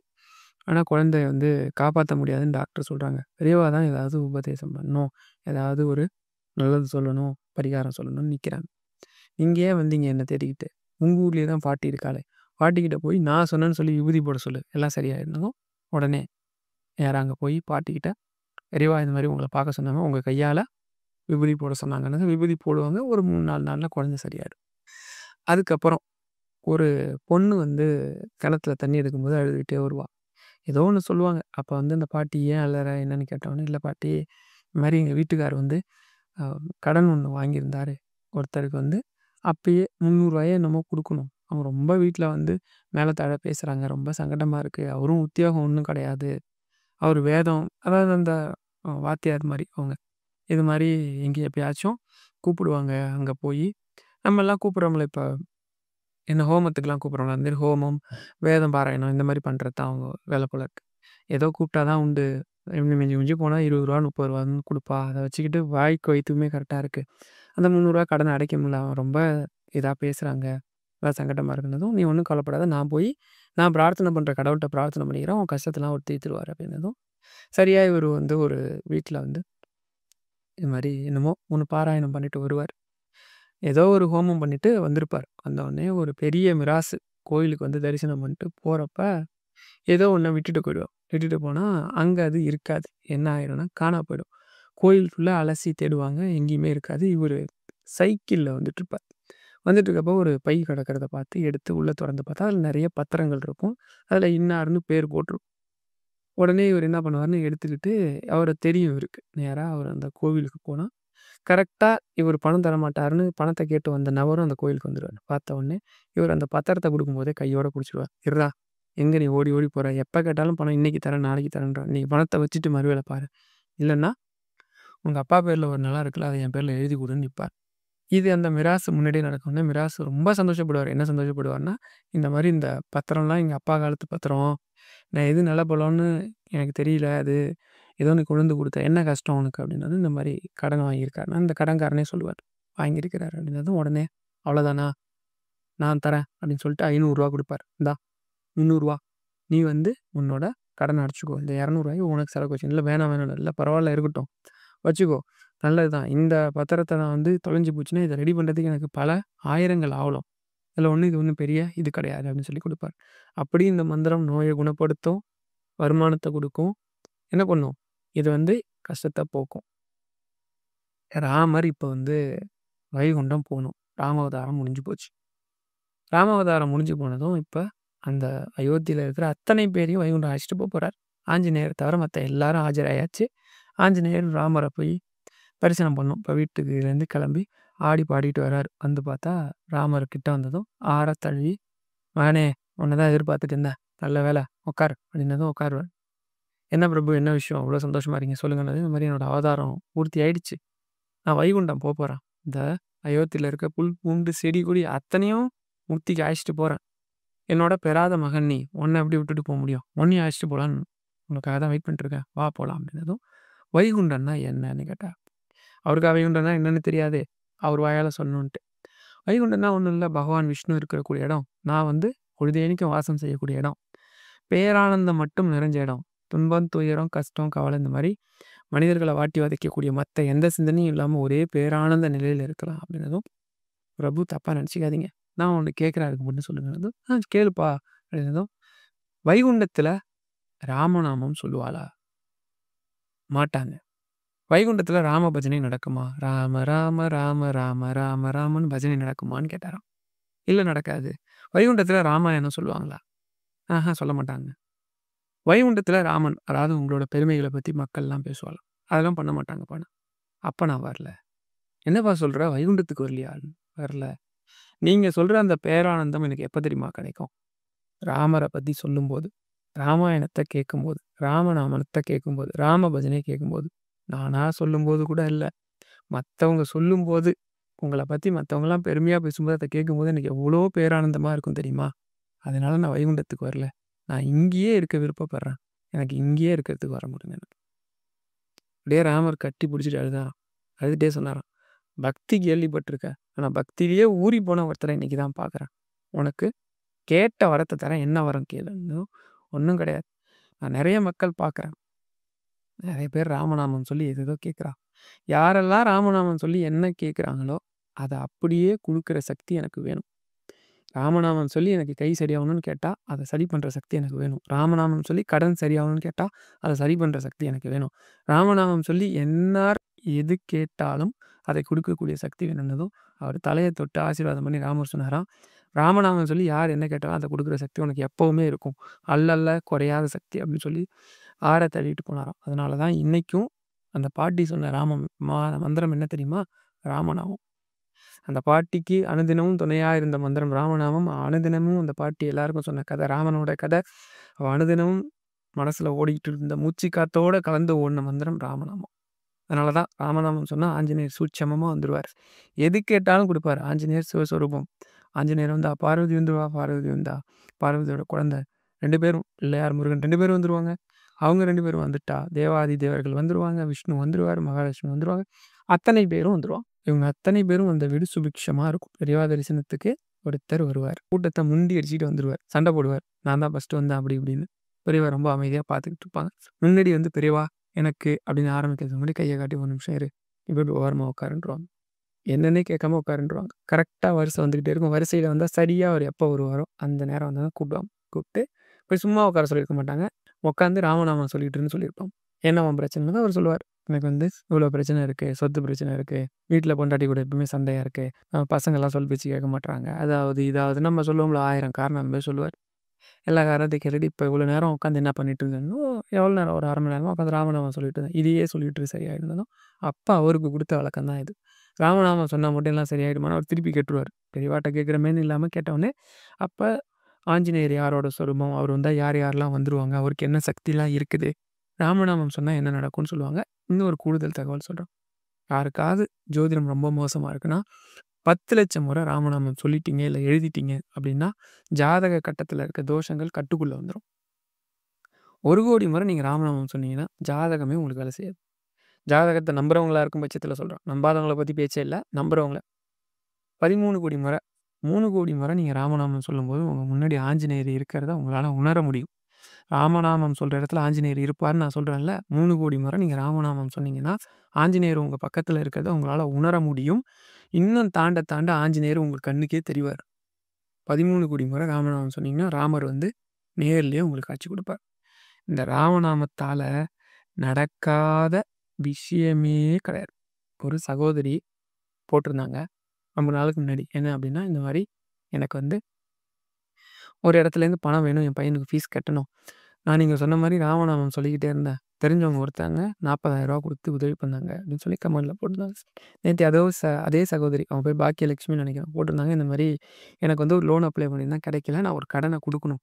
ஆனா குழந்தைய வந்து காப்பாத்த முடியாதுன்னு டாக்டர் சொல்றாங்க. பெரியவா தான் ஏதாவது உபதேசம் பண்ணணும். ஏதாவது ஒரு நல்லது சொல்லணும், பரிகாரம் சொல்லணும்னு நிக்கிறாங்க. "நீங்க ஏன் வந்தீங்க என்ன தேடிக்கிட்டு? உங்க ஊர்லயே தான் பாட்டி இருக்காளே! பாட்டிகிட்ட போய் நான் சொன்னேன்னு சொல்லி விபூதி போட சொல்லு. எல்லாம் சரியாயிடும்." உடனே நேரா அங்க போய் பாட்டிக்கிட்ட பெரியவா இந்த மாரி உங்கள பார்க்க சொன்னாங்க. உங்க கையால விபூதி போட சொன்னாங்கன்னு விபூதி போடுவாங்க. ஒரு 3, 4 நாள்ல குழந்தை சரியாயிடும். அதுக்கப்புறம் ஒரு பொண்ணு வந்து கிணத்துல தண்ணி எடுக்கும்போது அழுதுகிட்டே வருவா. ஏதோ ஒண்ணு சொல்லுவாங்க. அப்ப வந்து அந்த பாட்டி "ஏன் அழற?" என்னன்னு கேட்டவுடனே, "இல்ல பாட்டி, இந்த மாரி எங்க வீட்டுக்காரர் வந்து அ கடன் ஒண்ணு வாங்கியிருந்தாரு. ஒருத்தருக்கு வந்து அப்பயே ரூ. 300 என்னமோ குடுக்கணும். அவங்க ரொம்ப வீட்ல வந்து மேல தாழ பேசுறாங்க. ரொம்ப சங்கடமா இருக்கு. அவரும் உத்தியோகம் ஒண்ணும் கிடையாது. அவரு வேதம் அதாவது அந்த வாத்தியார் மாரி அவங்க. இது மாரி எங்க எப்பயாச்சும் கூப்பிடுவாங்க. அங்க போயி நம்மலாம் கூப்பிடுறோம்ல இப்ப என்ன ஹோமத்துக்குலாம் கூப்பிடுறோம்ல. அந்த மாரி ஹோமம், வேதம் பாராயணம் இந்த மாரி பண்றது தான் அவங்க வேல போல இருக்கு. ஏதோ கூப்பிட்டா தான் உண்டு. மிஞ்சி மிஞ்சி போனா ரூ. 20 ரூ. 30 குடுப்பா. அத வச்சுக்கிட்டு வாய்க்கு வயித்துக்குமே கரெக்ட்டா இருக்கு. அந்த ரூ. 300 கடன அடைக்க முடியல. அவன் ரொம்ப இதா பேசுறாங்க. அதான் சங்கடமா இருக்குனதும், "நீ ஒண்ணும் கவலைப்படாத. நான் பிரார்த்தனை பண்ற கடவுள்ட்ட பிரார்த்தனை பண்ணிக்கிறேன். உன் கஷ்டத்தலாம் அவர் தீர்த்துருவாரு" அப்படின்னதும், சரியா இவரு வந்து ஒரு வீட்ல வந்து இது மாரி என்னமோ ஒண்ணு பாராயணம் பண்ணிட்டு வருவாரு. ஏதோ ஒரு ஹோமம் பண்ணிட்டு வந்திருப்பாரு. வந்தவுடனே ஒரு பெரிய மிராசு கோயிலுக்கு வந்து தரிசனம் பண்ணிட்டு போறப்ப, ஏதோ ஒண்ண விட்டுட்டு போயிடுவார். விட்டுட்டு போனா, அங்க அது இருக்காது. என்ன ஆயிரும்னா, காணாம போயிடும். கோயில் ஃபுல்லா அலசி தேடுவாங்க. எங்கேயுமே இருக்காது. இவரு சைக்கிள்ல வந்துட்டுருப்பார். வந்துட்டுருக்கப்போ ஒரு பை கிடக்கிறத பார்த்து எடுத்து உள்ள தொறந்து பார்த்தா, அதில நெறைய பத்திரங்கள் இருக்கும். அதில இன்னார்ன்னு பேர் போட்டிருக்கும். உடனே இவரு என்ன பண்ணுவாருன்னு எடுத்துக்கிட்டு அவர தெரியும் இவருக்கு. நேரா அவர் அந்த கோவிலுக்கு போனா கரெக்ட்டா இவரு பணம் தரமாட்டாருன்னு பணத்த கேட்டு வந்த நபரும் அந்த கோயிலுக்கு வந்துருவாரு. பார்த்த உடனே, இவரு அந்த பத்திரத்த குடுக்கும்போதே கையோட புடிச்சுருவாரு. "இர்றா! எங்க நீ ஓடி ஓடி போற? எப்ப கேட்டாலும் பணம் இன்னைக்கு தரேன், நாளைக்கு தரேன்ற. நீ பணத்த வச்சுட்டு மறு வேல பாரு. இல்லன்னா, உங்க அப்பா பேர்ல ஒரு நிலம் இருக்குல்ல, அத என் பேர்ல எழுதி குடுன்னு" நிப்பார். இது அந்த மிராசு முன்னாடியே நடக்கும்னே மிராசு ரொம்ப சந்தோஷப்படுவாரு. என்ன சந்தோஷப்படுவாருன்னா, இந்த மாரி இந்த பத்திரம்லாம் எங்க அப்பா காலத்து பத்திரம். நான் எது நிலபலம்னு எனக்கு தெரியல அது. ஏதோ நீ கொண்டு வந்து குடுத்த. என்ன கஷ்டம் உனக்கு? அப்டின்னதும், இந்த மாரி கடன் வாங்கியிருக்காருன்னா, அந்த கடன்காரனே சொல்லுவாரு. வாங்கியிருக்கிறாரு அப்டின்னதும், உடனே அவ்வளோதானா? நான் தரேன் அப்டின்னு சொல்லிட்டு ரூ. 500 குடுப்பாரு. இந்தா ரூ. 300 நீ வந்து உன்னோட கடன அடைச்சுக்கோ. இந்த ரூ. 200 உனக்கு செலவுக்கு வச்சுக்க. இல்ல வேணாம் வேணாம். இல்ல பரவால்ல இருக்கட்டும். வச்சுக்கோ. நல்லது தான். இந்த பத்திரத்த நான் வந்து தொலைஞ்சு போச்சுன்னா, இத ரெடி பண்றதுக்கு எனக்கு பல ஆயிரங்கள் ஆவலும். இது ஒண்ணும் பெரிய இது கிடையாது அப்டின்னு சொல்லி குடுப்பாரு. அப்படி இந்த மந்திரம் நோய குணப்படுத்தும், வருமானத்த குடுக்கும். என்ன பண்ணும்? இது வந்து கஷ்டத்த போக்கும். ராமர் இப்ப வந்து வைகுண்டம் போணும். ராமாவதாரம் முடிஞ்சு போச்சு. ராமாவதாரம் முடிஞ்சு போனதும், இப்ப அந்த அயோத்தியில இருக்கிற அத்தனை பேரையும் வைகுண்டம் அழைச்சுட்டு போறார். ஆஞ்சநேயர் தவிர மத்த எல்லாரும் ஆஜராயாச்சு. ஆஞ்சநேயர் ராமர போய் தரிசனம் பண்ணோம். இப்ப வீட்டுக்குலேருந்து கிளம்பி ஆடி பாடிட்டு வராரு. வந்து பார்த்தா, ராமர் கிட்ட வந்ததும் ஆற தழுவி, "மகனே! உன்ன தான் எதிர்பார்த்துட்டு இருந்தேன். நல்ல வேல. உட்காரு" அப்படின்னதும் உட்காருவாரு. "என்ன பிரபு என்ன விஷயம்? இவ்ளோ சந்தோஷமா இருக்கீங்க சொல்லுங்கன்னதும், இந்த மாரி என்னோட அவதாரம் பூர்த்தி ஆயிடுச்சு. நான் வைகுண்டம் போப்போறேன். இந்த அயோத்தியில இருக்க புல், பூண்டு, செடி, கொடி அத்தனையும் முக்திக்கு அழைச்சுட்டு போறேன். என்னோட பெறாத மகன் நீ. உன்ன எப்படி விட்டுட்டு போ முடியும்? உன்னையும் அழைச்சுட்டு போலான்னு உனக்காக தான் வெயிட் பண்ணிட்டு இருக்கேன். வா போலாம்" அப்படின்னதும், வைகுண்டம்னா என்னன்னு கேட்டா, அவருக்கு வைகுண்டம்னா என்னன்னு தெரியாதே. அவர் வாயால சொல்லணுன்ட்டு. வைகுண்டம்னா ஒண்ணும் இல்ல. பகவான் விஷ்ணு இருக்கக்கூடிய இடம். நான் வந்து பொழுதேன்னைக்கும் வாசம் செய்யக்கூடிய இடம். பேரானந்தம் மட்டும் நிறைஞ்ச இடம். துன்பம், துயரம், கஷ்டம், கவலை இந்த மாரி மனிதர்கள வாட்டி வதைக்கக்கூடிய மத்த எந்த சிந்தனையும் இல்லாம ஒரே பேரானந்த நிலையில இருக்கலாம் அப்படின்னதும், "பிரபு தப்பா நெனச்சுக்காதீங்க. நான் ஒண்ணு கேட்கிறேன் அதுக்கு மட்டும் சொல்லுங்கன்னதும், கேளுப்பா" அப்படின்னதும், "வைகுண்டத்துல ராமநாமம் சொல்லுவாளா?" மாட்டாங்க. "வைகுண்டத்துல ராம பஜனை நடக்குமா?" "ராம ராம ராம ராம ராம ராமன்னு பஜனை நடக்குமான்னு?" கேட்டாராம். "இல்ல நடக்காது." "வைகுண்டத்துல ராமாயணம் சொல்லுவாங்களா?" சொல்ல மாட்டாங்க." "வைகுண்டத்துல ராமன் அதாவது உங்களோட பெருமைகள பத்தி மக்கள்லாம் பேசுவாளாம்." "அதெல்லாம் பண்ண மாட்டாங்கப்பான்னு." "அப்ப நான் வரல." "என்னப்பா சொல்ற? வைகுண்டத்துக்கு வரலையா?" "வரல." "நீங்க சொல்ற அந்த பேரானந்தம் எனக்கு எப்ப தெரியுமா கிடைக்கும்? ராமர பத்தி சொல்லும்போது, ராமாயணத்த கேட்கும்போது, ராமநாமத்த கேட்கும்போது, ராம பஜனைய கேட்கும்போது. நானா சொல்லும்போது கூட இல்ல. மத்தவங்க சொல்லும்போது, உங்கள பத்தி மத்தவங்கலாம் பெருமையா பேசும்போது அத கேட்கும்போது எனக்கு எவ்வளோ பேரானந்தமா இருக்கும் தெரியுமா? அதனால நான் வைகுண்டத்துக்கு வரல. நான் இங்கேயே இருக்க விருப்பப்படுறேன். எனக்கு இங்கேயே இருக்கிறதுக்கு வர முடியுங்க." அப்படியே ராமர் கட்டி பிடிச்சுட்டு அழுதாராம். அழுதுட்டே சொன்னாராம், "பக்தி கேள்விப்பட்டுருக்க. ஆனா பக்தியிலேயே ஊறி போன ஒருத்தர இன்னைக்கு தான் பார்க்குறேன். உனக்கு கேட்ட வரத்த தரேன். என்ன வரம் கேளுன்னும், ஒண்ணும் கிடையாது. நான் நெறைய மக்கள் பார்க்குறேன். நெறைய பேர் ராமநாமம் சொல்லி ஏதேதோ கேட்குறா. யாரெல்லாம் ராமநாமம் சொல்லி என்ன கேட்குறாங்களோ, அத அப்படியே குடுக்குற சக்தி எனக்கு வேணும். ராமநாமம் சொல்லி எனக்கு கை சரியாகணும்னு கேட்டா, அத சரி பண்ற சக்தி எனக்கு வேணும். ராமநாமம் சொல்லி கடன் சரியாகணும்னு கேட்டா, அத சரி பண்ற சக்தி எனக்கு வேணும். ராமநாமம் சொல்லி என்னார் எது கேட்டாலும் அதை குடுக்கக்கூடிய சக்தி வேணும்னதும், அவர் தலைய தொட்டு ஆசீர்வாதம் பண்ணி ராமர் சொன்னாராம், "ராமநாமம் சொல்லி யார் என்ன கேட்டாலும் அத குடுக்குற சக்தி உனக்கு எப்பவுமே இருக்கும். அல்லல்ல குறையாத சக்தி" அப்படின்னு சொல்லி ஆற தள்ளிட்டு போனாராம். அதனால தான் இன்னைக்கும் அந்த பாட்டி சொன்ன மந்திரம் என்ன தெரியுமா? ராமநாமம். அந்த பாட்டிக்கு அனுதினமும் துணையா இருந்த மந்திரம் ராமநாமம். அனுதினமும் அந்த பாட்டி எல்லாருக்கும் சொன்ன கதை ராமனோட கதை. அவ அனுதினமும் மனசுல ஓடிக்கிட்டு இருந்த மூச்சு காத்தோட கலந்து ஓடுன மந்திரம் ராமநாமம். அதனால தான் ராமநாமம் சொன்னா ஆஞ்சநேயர் சூட்சமமா வந்துருவாரு. எது கேட்டாலும் குடுப்பாரு. ஆஞ்சநேயர் சிவஸ்வரூபம். ஆஞ்சநேயர் வந்தா, பார்வதி வந்துருவா, பார்வதி வந்தா, பார்வதியோட குழந்தை 2 பேரும் பிள்ளையார், முருகன் 2 பேரும் வந்துருவாங்க. அவங்க 2 பேரும் வந்துட்டா, தேவாதி தேவர்கள் வந்துருவாங்க, விஷ்ணு வந்துருவாரு, மகாலட்சுமி வந்துருவாங்க. அத்தனை பேரும் வந்துருவாங்க. இவங்க அத்தனை பேரும் வந்த வீடு சுபிக்ஷமா இருக்கும். பெரியவா தரிசனத்துக்கு ஒருத்தர் வருவார். கூட்டத்த முண்டி அடிச்சுட்டு வந்துருவார். சண்டை போடுவார். நான் தான் ஃபர்ஸ்ட்டு வந்தேன் அப்படி இப்படின்னு. பெரியவா ரொம்ப அமைதியா பார்த்துக்கிட்டு இருப்பாங்க. முன்னாடி வந்து பெரியவா எனக்கு அப்படின்னு ஆரம்பிக்கிறதுக்கு முன்னாடி கைய காட்டி ஒரு நிமிஷம் இரு. இப்படி ஓரமா உட்காருன்றுவாங்க. என்னன்னே கேட்காம உட்காருன்றுவாங்க. கரெக்ட்டா வரிசை வந்துகிட்டே இருக்கும். வரிசையில வந்தா சரியா அவர் எப்போ வருவாரோ, அந்த நேரம் வந்தா தான் கூப்பிடுவாங்க. கூப்பிட்டு போய் சும்மா உட்கார சொல்லியிருக்க மாட்டாங்க. உட்காந்து ராமநாமம் சொல்லிட்டு இருன்னு சொல்லியிருப்பாங்க. என்ன உன் பிரச்சனைன்னு தான் அவர் சொல்லுவார். எனக்கு வந்து இவ்வளோ பிரச்சனை இருக்கு. சொத்து பிரச்சனை இருக்கு. வீட்ல பொண்டாட்டி கூட எப்பவுமே சண்டையா இருக்கு. பசங்கலாம் சொல் பேச்சு கேட்க மாட்றாங்க. அதாவது இதாவது நம்ம சொல்லுவோம்ல 1000 காரணம் அந்த மாரி சொல்லுவார். எல்லா காரணத்தையும் கேட்டுட்டு இப்ப இவ்வளோ நேரம் உட்காந்து என்ன பண்ணிட்டு இருந்தேனோ, எவ்வளோ நேரம் ஒரு 1/2 மணி நேரமா உட்காந்து ராமநாமம் சொல்லிட்டு இருந்தேன். இதையே சொல்லிட்டு இரு சரியாயிடும். அப்ப அவருக்கு குடுத்த விளக்கம் தான் இது. ராமநாமம் சொன்னா மட்டும் எல்லாம் சரியாயிடுமான்னு அவர் திருப்பி கேட்டுருவாரு. பெரியவாட்ட கேட்கிற மாரி இல்லாம கேட்டவுனே, அப்ப ஆஞ்சநேயர் யாரோட சொரூபம்? அவர் வந்தா யார் யாரெல்லாம் வந்துருவாங்க? அவருக்கு என்ன சக்திலாம் இருக்குது? ராமநாமம் சொன்னா என்ன நடக்கும்னு சொல்லுவாங்க. இன்னொரு கூடுதல் தகவல் சொல்றேன். யாருக்காவது ஜோதிடம் ரொம்ப மோசமா இருக்குன்னா, 10,00,000 முறை ராமநாமம் சொல்லிட்டீங்க, இல்ல எழுதிட்டீங்க அப்படின்னா, ஜாதக கட்டத்துல இருக்க தோஷங்கள் கட்டுக்குள்ள வந்துரும். 1,00,00,000 முறை நீங்க ராமநாமம் சொன்னீங்கன்னா, ஜாதகமே உங்களுக்கு வேலை செய்யாது. ஜாதகத்த நம்புறவங்களா இருக்கும் பட்சத்துல சொல்றேன். நம்பாதவங்கள பத்தி பேச்சே இல்ல. நம்புறவங்கள 13,00,00,000 முறை, 3,00,00,000 முறை நீங்க ராமநாமம் சொல்லும்போது, உங்க முன்னாடி ஆஞ்சநேயர் இருக்கிறத உங்களால உணர முடியும். ராமநாமம் சொல்ற இடத்துல ஆஞ்சநேயர் இருப்பார்ன்னு நான் சொல்றேன்ல. 3,00,00,000 முறை நீங்க ராமநாமம் சொன்னீங்கன்னா, ஆஞ்சநேயர் உங்க பக்கத்துல இருக்கிறத உங்களால உணர முடியும். இன்னும் தாண்ட தாண்ட ஆஞ்சநேயர் உங்க கண்ணுக்கே தெரிவார். 13,00,00,000 முறை ராமநாமம் சொன்னீங்கன்னா, ராமர் வந்து நேர்லயே உங்களுக்கு காட்சி குடுப்பார். இந்த ராமநாமத்தால நடக்காத விஷயமே கிடையாது. ஒரு சகோதரி போட்டிருந்தாங்க. ரொம்ப நாளுக்கு முன்னாடி. என்ன அப்டின்னா, இந்த மாரி எனக்கு வந்து ஒரு இடத்துலேருந்து பணம் வேணும். என் பையனுக்கு ஃபீஸ் கட்டணும். நான் நீங்க சொன்ன மாரி ராமநாமம் சொல்லிக்கிட்டே இருந்தேன். தெரிஞ்சவங்க ஒருத்தங்க ரூ. 40,000 குடுத்து உதவி பண்ணாங்க அப்டின்னு சொல்லி கமெண்ட்ல போட்டிருந்தாங்க. நேத்து அதே சகோதரி அவங்க பேர் பாக்கியலட்சுமின்னு நெனைக்கிறேன். போட்டிருந்தாங்க. இந்த மாரி எனக்கு வந்து ஒரு லோன் அப்ளை பண்ணியிருந்தேன் கிடைக்கல. நான் ஒரு கடன குடுக்கணும்.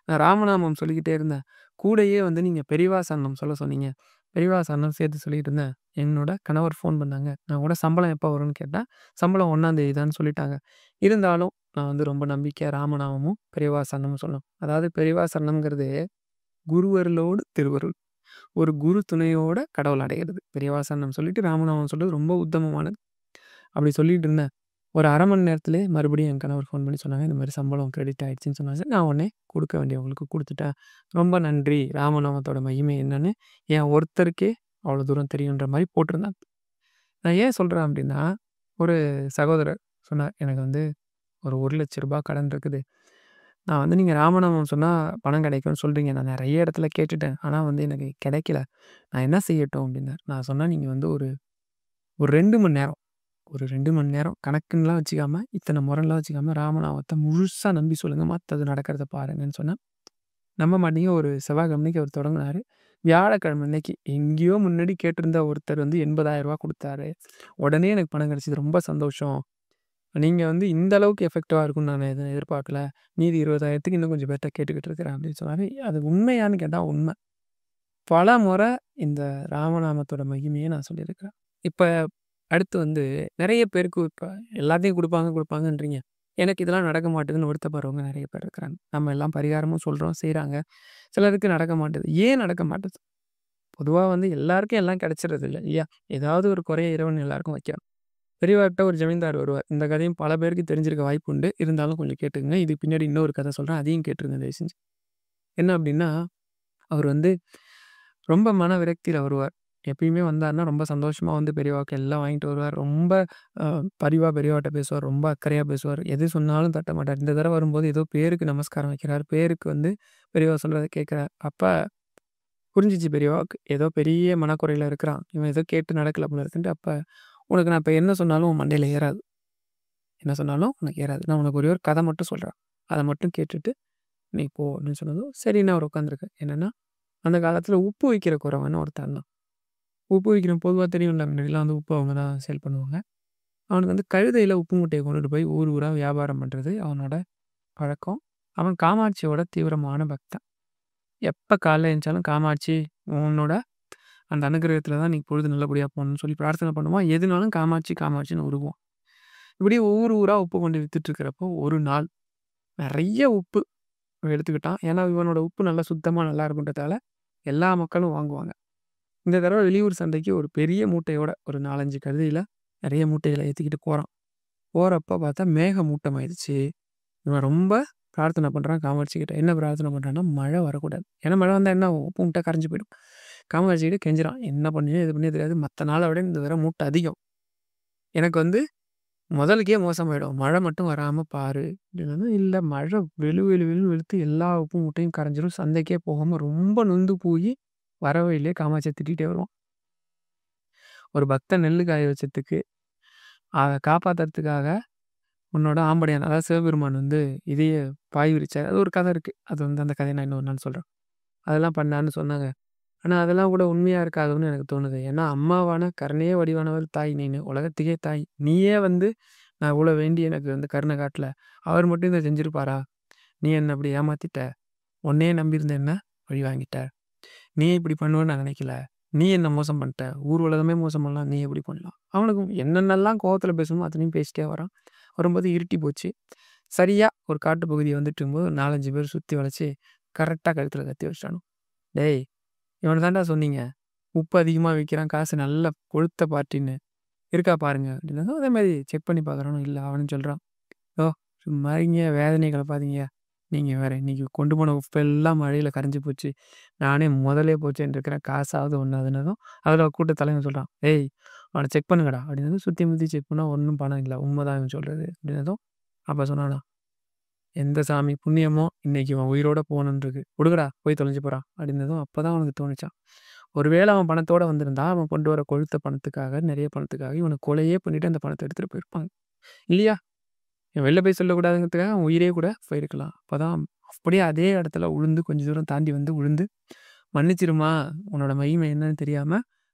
நான் ராமநாமம் சொல்லிக்கிட்டே இருந்தேன். கூடயே வந்து நீங்க பெரியவா சரணம் சொல்ல சொன்னீங்க. பெரியவா சரணம் சேர்த்து சொல்லிட்டு இருந்தேன். என்னோட கணவர் ஃபோன் பண்ணாங்க. நான் கூட சம்பளம் எப்போ வரும்னு கேட்டேன். சம்பளம் 1ஆம் தேதி தான்னு சொல்லிட்டாங்க. இருந்தாலும் நான் வந்து ரொம்ப நம்பிக்கையா ராமநாமமும், பெரியவா சரணமும் சொன்னோம். அதாவது பெரியவா சரணம்ங்கிறது குருவருளோடு திருவருள். ஒரு குரு துணையோட கடவுள் அடையிறது. பெரியவா சரணம் சொல்லிட்டு ராமநாமம் சொல்றது ரொம்ப உத்தமமானது. அப்படி சொல்லிட்டு இருந்தேன். ஒரு 1/2 மணி நேரத்திலேயே மறுபடியும் என் கணவர் ஃபோன் பண்ணி சொன்னாங்க. இந்த மாரி சம்பளம் கிரெடிட் ஆயிடுச்சுன்னு சொன்னாங்க. நான் உடனே குடுக்க வேண்டியவங்களுக்கு குடுத்துட்டேன். ரொம்ப நன்றி. ராமநாமத்தோட மகிமை என்னன்னு என் ஒருத்தருக்கே அவ்வளோ தூரம் தெரியுன்ற மாரி போட்டிருந்தாங்க. நான் ஏன் சொல்றேன் அப்டின்னா, ஒரு சகோதரர் சொன்னார். எனக்கு வந்து ஒரு ரூ. 1,00,000 கடன் இருக்குது. நான் வந்து நீங்க ராமநாமம் சொன்னா பணம் கிடைக்கும்னு சொல்றீங்க. நான் நெறைய இடத்துல கேட்டுட்டேன். ஆனா வந்து எனக்கு கிடைக்கல. நான் என்ன செய்யட்டும் அப்டின்னாரு. நான் சொன்னேன் நீங்க வந்து ஒரு ஒரு 2 மணி நேரம் ஒரு 2 மணி நேரம் கணக்குன்னுலாம் வச்சுக்காம, இத்தன முறைலாம் வச்சுக்காம ராமநாமத்த முழுசா நம்பி சொல்லுங்க. மத்தது நடக்கிறத பாருங்கன்னு சொன்னேன். நம்ப மாட்டீங்க ஒரு செவ்வாய்க்கிழமை அன்னைக்கு அவர் தொடங்குனாரு. வியாழக்கிழமை அன்னைக்கு எங்கேயோ முன்னாடி கேட்டிருந்த ஒருத்தர் வந்து ரூ. 80,000 குடுத்தாரு. உடனே எனக்கு பணம் கிடைச்சது. ரொம்ப சந்தோஷம். நீங்க வந்து இந்த அளவுக்கு எஃபெக்டிவா இருக்கும்னு நான் எதுவும் எதிர்பார்க்கல. மீதி 20,000க்கு இன்னும் கொஞ்சம் பேர்ட்ட கேட்டுக்கிட்டு இருக்கிறேன் அப்படின்னு சொன்னாரு. அது உண்மையான்னு கேட்டா உண்ம. பல முறை இந்த ராமநாமத்தோட மகிமைய நான் சொல்லியிருக்கிறேன். இப்ப அடுத்து வந்து நெறைய பேருக்கு இப்ப எல்லாத்தையும் குடுப்பாங்கன்றீங்க. எனக்கு இதெல்லாம் நடக்க மாட்டுதுன்னு வருத்தப்படுறவங்க நெறைய பேர் இருக்கிறாங்க. நம்ம எல்லாம் பரிகாரமும் சொல்றோம், செய்றாங்க. சிலருக்கு நடக்க மாட்டுது. ஏன் நடக்க மாட்டுது? பொதுவா வந்து எல்லாருக்கும் எல்லாம் கிடைச்சிறது இல்ல இல்லையா? ஏதாவது ஒரு குறைய இறைவன் எல்லாருக்கும் வைக்கிறான். பெரியவாட்ட ஒரு ஜமீன்தார் வருவார். இந்த கதையும் பல பேருக்கு தெரிஞ்சிருக்க வாய்ப்பு உண்டு. இருந்தாலும் கொஞ்சம் கேட்டுக்கங்க. இதுக்கு பின்னாடி இன்னொரு கதை சொல்றேன். அதையும் கேட்டுருங்க தயவு செஞ்சு. என்ன அப்டின்னா, அவர் வந்து ரொம்ப மன விரக்தியில வருவார். எப்பயுமே வந்தாருன்னா, ரொம்ப சந்தோஷமா வந்து பெரியவாக்கு எல்லாம் வாங்கிட்டு வருவார். ரொம்ப அ பரிவா பெரியவாட்ட பேசுவார். ரொம்ப அக்கறையா பேசுவார். எது சொன்னாலும் தட்ட மாட்டார். இந்த தடவ வரும்போது ஏதோ பேருக்கு நமஸ்காரம் வைக்கிறார். பேருக்கு வந்து பெரியவா சொல்றத கேட்கிறார். அப்ப புரிஞ்சுச்சு பெரியவாவுக்கு. ஏதோ பெரிய மனக்குறையில இருக்கிறான். இவன் ஏதோ கேட்டு நடக்கல போல இருக்குன்ட்டு, அப்ப உனக்கு நான் இப்ப என்ன சொன்னாலும் உன் மண்டையில ஏறாது. என்ன சொன்னாலும் உனக்கு ஏறாது. நான் உனக்கு ஒரே ஒரு கதை மட்டும் சொல்றேன். அத மட்டும் கேட்டுட்டு நீ போ அப்படின்னு சொன்னதும், சரின்னு அவர் உட்காந்துருக்காரு. என்னன்னா, அந்த காலத்தில உப்பு விக்கிற குறவன்னு ஒருத்தன் இருந்தான். உப்பு விக்கிறவன் பொதுவா தெரியும்ல முன்னாடிலாம் வந்து உப்பு அவங்க தான் சேல் பண்ணுவாங்க. அவனுக்கு வந்து கழுதையில உப்பு மூட்டைய கொண்டுட்டு போய் ஊர் ஊரா வியாபாரம் பண்றது அவனோட பழக்கம். அவன் காமாட்சியோட தீவிரமான பக்தன். எப்ப காலைல எந்திரிச்சாலும் காமாட்சி உன்னோட அந்த அனுகிரகத்தில தான் இன்னைக்கு பொழுது நல்லபடியா போணும்னு சொல்லி பிரார்த்தனை பண்ணுவான். எதுனாலும் காமாட்சி, காமாட்சின்னு உருகுவான். இப்படியே ஊர் ஊரா உப்பு கொண்டு வித்துட்டு இருக்கிறப்போ, ஒரு நாள் நெறைய உப்பு எடுத்துக்கிட்டான். ஏன்னா, இவனோட உப்பு நல்லா சுத்தமா நல்லா இருக்குன்றதால எல்லா மக்களும் வாங்குவாங்க. இந்த தடவ வெளியூர் சந்தைக்கு ஒரு பெரிய மூட்டையோட ஒரு 4, 5 கழுதையில நெறைய மூட்டைகள ஏத்திக்கிட்டு போறான். போறப்ப பார்த்தா மேகமூட்டமாயிருச்சு. இவன் ரொம்ப பிரார்த்தனை பண்றான் காமாட்சி கிட்ட. என்ன பிரார்த்தனை பண்றான்னா, மழை வரக்கூடாது. ஏன்னா மழை வந்தா என்ன ஆகும்? உப்பு மூட்டை கரைஞ்சு போயிடும். காமாட்சி கிட்ட கெஞ்சுறான். என்ன பண்ணியோ, ஏது பண்ணியோ தெரியாது. மத்த நாள விட இந்த தடவ மூட்டை அதிகம். எனக்கு வந்து முதலுக்கே மோசமாயிடும். மழை மட்டும் வராம பாரு. அப்படின்னதும், இல்ல மழை வெளு வெளுத்து எல்லா உப்பு மூட்டையும் கரைஞ்சிரும். சந்தைக்கே போகாம ரொம்ப நொந்து போயி வர வழியிலேயே காமாட்சிய திட்டிட்டே வருவான். ஒரு பக்தன் நெல்லு காய வச்சதுக்கு, அத காப்பாத்துறதுக்காக உன்னோட ஆம்படையான் அதாவது சிவபெருமான் வந்து இதைய பாய் விரிச்சாரு. அது ஒரு கதை இருக்கு. அது வந்து அந்த கதைய நான் இன்னொரு நாள் சொல்றேன். அதெல்லாம் பண்ணாருன்னு சொன்னாங்க. ஆனா அதெல்லாம் கூட உண்மையா இருக்காதோன்னு எனக்கு தோணுது. ஏன்னா அம்மாவான கருணையே வடிவானவள் தாய் நீனு. உலகத்துக்கே தாய். நீயே வந்து நான் இவ்வளோ வேண்டி எனக்கு வந்து கருணை காட்டல. அவர் மட்டும் இத செஞ்சிருப்பாரா? நீ என்ன இப்படி ஏமாத்திட்ட. உன்னையே நம்பியிருந்த என்ன பழி வாங்கிட்ட. நீ இப்படி பண்ணுவேன்னு நான் நினைக்கல. நீ என்ன மோசம் பண்ணிட்ட. ஊர் உலகமே மோசம் பண்ணலாம். நீ எப்படி பண்ணலாம்? அவனுக்கு என்னென்னலாம் கோவத்துல பேசணுமோ அத்தனையும் பேசிட்டே வரான். வரும்போது இருட்டி போச்சு. சரியா ஒரு காட்டு பகுதி வந்துட்டுருக்கும்போது 4, 5 பேர் சுத்தி வளைச்சு கரெக்ட்டா கழுத்துல கத்தி வச்சுட்டானுங்க. "டேய்! இவன தான்டா சொன்னீங்க. உப்பு அதிகமா விக்கிறான். காசு நல்ல கொழுத்த பார்ட்டின்னு. இருக்கா பாருங்க" அப்படின்னதும் அதே மாரி செக் பண்ணி பார்க்குறானும் இல்ல. அவனும் சொல்றான். "யோவ்! சும்மா இருங்க. வேதனைய கெளப்பாதீங்க. நீங்க வேற இன்னைக்கு கொண்டு போன உப்பெல்லாம் மழையில கரைஞ்சு போச்சு. நானே முதல்லயே போச்சேன்னு இருக்கிறேன். காசாவது ஒண்ணாதுன்னதும்" அதில கூட்ட தலைவன் சொல்றான். "ஏய்! அவன செக் பண்ணுங்கடா" அப்படின்னதும் சுத்தி முத்தி செக் பண்ணா ஒண்ணும் பணம் இல்ல. உண்மதான் இவன் சொல்றது அப்படின்னதும், அப்ப சொன்னானாம். "எந்த சாமி புண்ணியமோ இன்னைக்கு இவன் உயிரோட போணும்ன்னு இருக்கு. விடுங்கடா போய் தொலைஞ்சு போறான்" அப்படின்னதும் அப்பதான் அவனுக்கு தோணுச்சாம். ஒருவேள அவன் பணத்தோட வந்திருந்தா, அவன் கொண்டு வர கொழுத்த பணத்துக்காக, நெறைய பணத்துக்காக இவன கொலையே பண்ணிட்டு அந்த பணத்த எடுத்துட்டு போயிருப்பாங்க. இல்லையா? இவன் வெளில போய் சொல்லக்கூடாதுங்கிறதுக்காக அவன் உயிரே கூட போயிருக்கலாம். அப்பதான் அப்படியே அதே இடத்துல உழுந்து கொஞ்சம் தூரம் தாண்டி வந்து விழுந்து, "மன்னிச்சிரும்மா, உன்னோட மகிமை என்னன்னு தெரியாம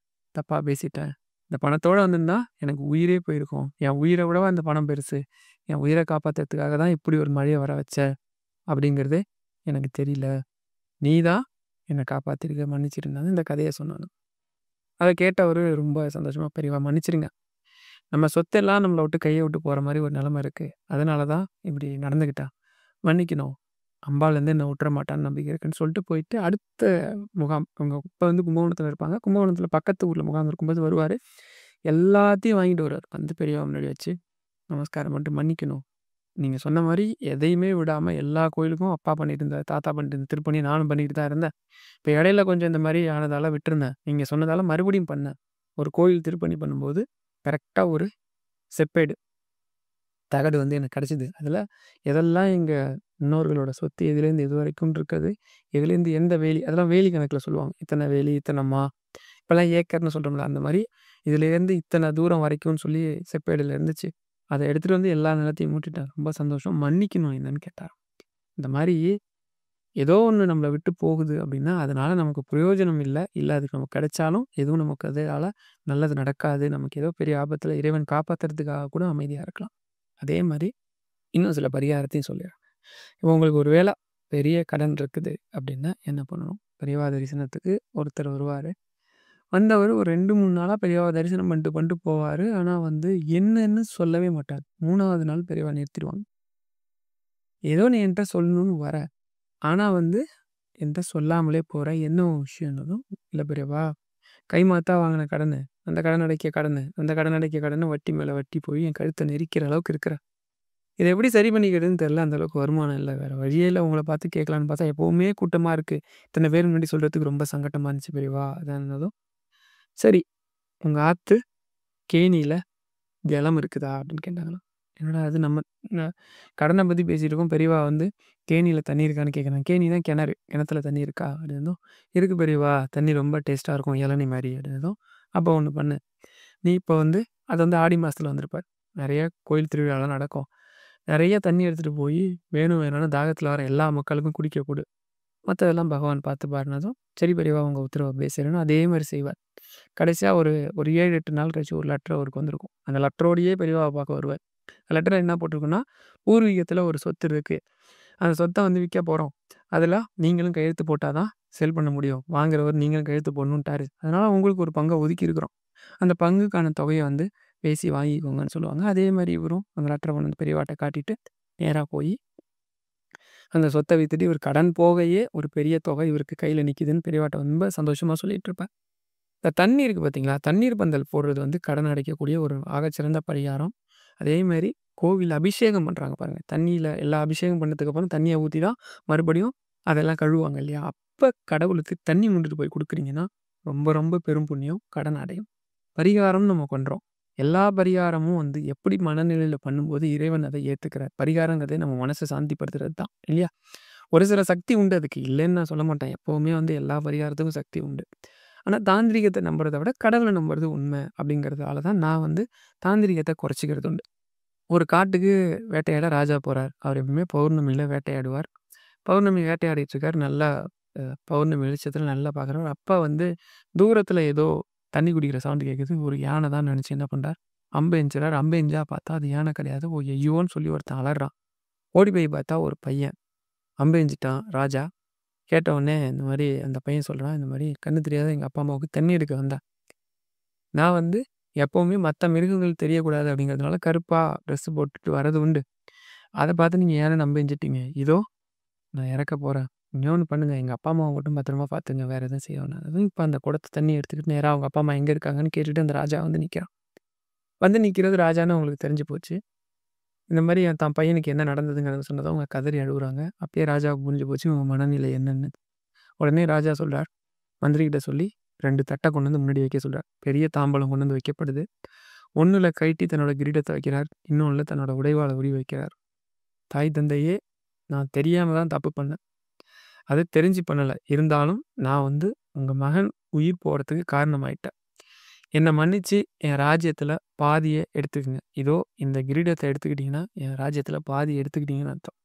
தப்பா பேசிட்டேன். இந்த பணத்தோட வந்திருந்தா எனக்கு உயிரே போயிருக்கும். என் உயிர விடவா இந்த பணம் பெருசு. என் உயிர காப்பாத்துறதுக்காக தான் இப்படி ஒரு மழைய வர வச்ச. அப்படிங்கிறதே எனக்கு தெரியல. நீ தான் என்ன காப்பாத்திருக்க. மன்னிச்சிருந்தான்னு" இந்த கதைய சொன்னாங்க. அத கேட்டவரு ரொம்ப சந்தோஷமா, "பெரியவா மன்னிச்சிருங்க. நம்ம சொத்தெல்லாம் நம்மள விட்டு கைய விட்டு போற மாரி ஒரு நிலைமை இருக்கு. அதனால தான் இப்படி நடந்துக்கிட்டேன். மன்னிக்கணும். அம்பாள் என்ன விட்டுற மாட்டான்னு நம்பிக்கை இருக்குன்னு" சொல்லிட்டு போயிட்டு அடுத்த முகாம் அவங்க இப்ப வந்து கும்பகோணத்துல இருப்பாங்க. கும்பகோணத்துல பக்கத்து ஊர்ல முகாம் இருக்கும்போது வருவாரு. எல்லாத்தையும் வாங்கிட்டு வருவாரு. வந்து பெரியவா முன்னாடி வச்சு நமஸ்காரம் பண்ணிட்டு, "மன்னிக்கணும். நீங்க சொன்ன மாரி எதையுமே விடாம எல்லா கோயிலுக்கும் அப்பா பண்ணிட்டு இருந்தாரு. தாத்தா பண்ணிட்டு இருந்த திருப்பணிய நானும் பண்ணிட்டு தான் இருந்தேன். இப்ப இடையில கொஞ்சம் இந்த மாரி ஆனதால விட்டுருந்தேன். நீங்க சொன்னதால மறுபடியும் பண்ணேன். ஒரு கோயில் திருப்பணி பண்ணும்போது கரெக்ட்டா ஒரு செப்பேடு தகடு வந்து எனக்கு கிடைச்சது. அதுல எதெல்லாம் எங்க முன்னோர்களோட சொத்து எதுலேருந்து எதுவரைக்கும் இருக்குது, எதுலேருந்து எந்த வேலி அதெல்லாம் வேலி கணக்குல சொல்லுவாங்க. இத்தன வேலி, இத்தன மா இப்பலாம் ஏக்கர்ன்னு சொல்றோம்ல, அந்த மாரி இதுலேருந்து இத்தன தூரம் வரைக்கும்னு சொல்லி செப்பேடுல இருந்துச்சு. அத எடுத்துட்டு வந்து எல்லா நிலத்தையும் மூட்டிட்டார். ரொம்ப சந்தோஷம். மன்னிக்கணும் என்னன்னு கேட்டாராம். இந்த மாரி ஏதோ ஒண்ணு நம்மள விட்டு போகுது அப்டின்னா, அதனால நமக்கு பிரயோஜனம் இல்ல. இல்ல அதுக்கு நமக்கு கிடைச்சாலும் எதுவும் நமக்கு அதனால நல்லது நடக்காது. நமக்கு ஏதோ பெரிய ஆபத்துல இறைவன் காப்பாத்துறதுக்காக கூட அமைதியா இருக்கலாம். அதே மாரி இன்னும் சில பரிகாரத்தையும் சொல்லிறேன். இப்போ உங்களுக்கு ஒரு வேள பெரிய கடன் இருக்குது அப்டின்னா என்ன பண்ணணும்? பெரியவா தரிசனத்துக்கு ஒருத்தர் வருவாரு. வந்தவரு ஒரு 2, 3 நாளா பெரியவாவ தரிசனம் பண்ணிட்டு போவாரு. ஆனா வந்து என்னன்னு சொல்லவே மாட்டாரு. 3வது நாள் பெரியவா நிறுத்திருவாங்க. ஏதோ நீ என்ட்ட சொல்லணும்னு வர. ஆனா வந்து என்ட்ட சொல்லாமலே போற. என்ன உன் விஷயம்னதும், "இல்ல பெரியவா, கைமாத்தா வாங்குன கடனு, அந்த கடன் அடைக்க கடனு, அந்த கடன் அடைக்க கடன்னு வட்டி மேல வட்டி போய் என் கழுத்த நெரிக்கிற அளவுக்கு இருக்கிறேன். இத எப்படி சரி பண்ணிக்கிறதுன்னு தெரியல. அந்த அளவுக்கு வருமானம் இல்ல. வேற வழியே இல்ல. உங்கள பார்த்து கேட்கலான்னு பார்த்தா எப்பவுமே கூட்டமா இருக்கு. இத்தன பேர் முன்னாடி சொல்றதுக்கு ரொம்ப சங்கட்டமா இருந்துச்சு பெரியவா" அதானதும், "சரி உங்க ஆத்து கேணியில ஜலம் இருக்குதா?" அப்படின்னு கேட்டாங்களாம். என்னடா இது நம்ம ந கடன பத்தி பேசிட்டு இருக்கோம். பெரியவா வந்து கேணியில தண்ணி இருக்கான்னு கேட்குறாங்க. கேணினா கிணறு. கிணத்துல தண்ணி இருக்கா? அப்படின்னதும், "இருக்கு பெரியவா. தண்ணி ரொம்ப டேஸ்ட்டா இருக்கும். இளநீ மாரி" அப்படின்னதும், "அப்போ ஒண்ணு பண்ணு. நீ இப்போ வந்து" அது வந்து ஆடி மாசத்துல வந்திருப்பாரு. நெறைய கோயில் திருவிழாலாம் நடக்கும். நெறைய தண்ணி எடுத்துட்டு போயி வேணும் வேணும்னு தாகத்துல வர எல்லா மக்களுக்கும் குடிக்க குடு. மத்ததெல்லாம் பகவான் பார்த்து பாடுனதும், சரி பெரியவா உங்க உத்தரவு அப்படியே செய்றேன்னு அதே மாரி செய்வார். கடைசியா ஒரு ஒரு 7, 8 நாள் கழிச்சு ஒரு லெட்டர் அவருக்கு வந்திருக்கும். அந்த லெட்டரோடயே பெரியவாவ பார்க்க வருவார். லெட்டர்ல என்ன போட்டிருக்குன்னா, பூர்வீகத்துல ஒரு சொத்து இருக்கு. அந்த சொத்த வந்து விக்க போறோம். அதுல நீங்களும் கையெழுத்து போட்டா தான் சேல் பண்ண முடியும். வாங்குறவர் நீங்களும் கையெழுத்து போடணுன்ட்டாரு. அதனால உங்களுக்கு ஒரு பங்க ஒதுக்கி இருக்கிறோம். அந்த பங்குக்கான தொகைய வந்து பேசி வாங்கிக்கோங்கன்னு சொல்லுவாங்க. அதே மாரி இவரும் அந்த லெட்டர கொண்டு வந்து பெரியவாட்ட காட்டிட்டு, நேரா போயி அந்த சொத்த வித்துட்டு இவர் கடன் போகயே ஒரு பெரிய தொகை இவருக்கு கையில நிக்குதுன்னு பெரியவாட்ட ரொம்ப சந்தோஷமா சொல்லிட்டு இருப்பார். இந்த தண்ணி இருக்கு பார்த்தீங்களா? தண்ணீர் பந்தல் போடுறது வந்து கடன் அடைக்கக்கூடிய ஒரு ஆகச்சிறந்த பரிகாரம். அதே மாரி கோவில் அபிஷேகம் பண்றாங்க பாருங்க. தண்ணீல எல்லா அபிஷேகம் பண்ணதுக்கு அப்புறம் தண்ணிய ஊத்தி தான் மறுபடியும் அதெல்லாம் கழுவுவாங்க இல்லையா? அப்ப கடவுளுக்கு தண்ணி மொண்டுட்டு போய் குடுக்குறீங்கன்னா, ரொம்ப ரொம்ப பெரும் புண்ணியம். கடன் அடையும். பரிகாரம்னு நம்ம பண்றோம். எல்லா பரிகாரமும் வந்து எப்படி மனநிலையில பண்ணும்போது இறைவன் அதை ஏத்துக்கிறார். பரிகாரங்கிறதே நம்ம மனச சாந்திப்படுத்துறது தான். இல்லையா? ஒரு சில சக்தி உண்டு அதுக்கு. இல்லன்னு நான் சொல்ல மாட்டேன். எப்பவுமே வந்து எல்லா பரிகாரத்துக்கும் சக்தி உண்டு. ஆனா தாந்திரீகத்த நம்புறத விட கடவுள நம்புறது உண்மை அப்படிங்கிறதால தான் நான் வந்து தாந்திரீகத்த குறைச்சுக்கிறது உண்டு. ஒரு காட்டுக்கு வேட்டையாட ராஜா போறார். அவர் எப்பவுமே பௌர்ணமியில வேட்டையாடுவார். பௌர்ணமி வேட்டையாடிட்டு இருக்காரு. நல்லா பௌர்ணமி வெளிச்சத்தில நல்லா பார்க்குறாரு. அப்ப வந்து தூரத்தில ஏதோ தண்ணி குடிக்கிற சவுண்ட் கேட்குது. ஒரு யானை தான் நெனச்சு என்ன பண்றார், அம்பு எய்ஞ்சுறார். அம்பு எய்ஞ்சா பார்த்தா அது யானை கிடையாது. ஐயோன்னு சொல்லி ஒருத்தன் அலர்றான். ஓடி போய் பார்த்தா ஒரு பையன். அம்பு எய்ஞ்சுட்டான் ராஜா. கேட்ட உடனே இந்த மாரி அந்த பையன் சொல்றான், இந்த மாரி "கண்ணு தெரியாத எங்க அப்பா, அம்மாவுக்கு தண்ணி எடுக்க வந்தேன். நான் வந்து எப்பவுமே மத்த மிருகங்கள் தெரியக்கூடாது அப்படிங்கிறதுனால கருப்பா ட்ரெஸ் போட்டுட்டு வரது உண்டு. அத பார்த்து நீங்க ஏன்னு நம்ப செஞ்சீங்க. இதோ நான் இறக்க போறேன். இன்னொன்னு பண்ணுங்க. எங்க அப்பா, அம்மாவ மட்டும் பத்திரமா பார்த்துங்க. வேற எதுவும் செய்ய வேணாம்." அதுவும் இப்ப அந்த குடத்த தண்ணி எடுத்துக்கிட்டு நேரா அவங்க அப்பா, அம்மா எங்க இருக்காங்கன்னு கேட்டுட்டு அந்த ராஜா வந்து நிக்கிறான். வந்து நிக்கிறது ராஜான்னு அவங்களுக்கு தெரிஞ்சு போச்சு. இந்த மாரி தான் பையனுக்கு என்ன நடந்ததுங்கிறத சொன்னதும் அவங்க கதறி அழுவுறாங்க. அப்பயே ராஜாவுக்கு புரிஞ்சு போச்சு இவங்க மனநிலை என்னன்னு. உடனே ராஜா சொல்றார், மந்திரிகிட்ட சொல்லி 2 தட்ட கொண்டு வந்து முன்னாடி வைக்க சொல்றார். பெரிய தாம்பூலம் கொண்டு வந்து வைக்கப்படுது. ஒண்ணுல கழட்டி தன்னோட கிரீடத்த வைக்கிறார். இன்னொன்னுல தன்னோட உடைவாள உருவி வைக்கிறார். தாய் தந்தையே நான் தெரியாம தான் தப்பு பண்ணேன். அது தெரிஞ்சு பண்ணல. இருந்தாலும் நான் வந்து உங்க மகன் உயிர் போறதுக்கு காரணமாயிட்டேன். என்ன மன்னிச்சு என் ராஜ்யத்துல பாதிய எடுத்துக்கங்க. இதோ இந்த கிரீடத்த எடுத்துக்கிட்டீங்கன்னா, என் ராஜ்யத்துல பாதி எடுத்துக்கிட்டீங்கன்னு அர்த்தம்.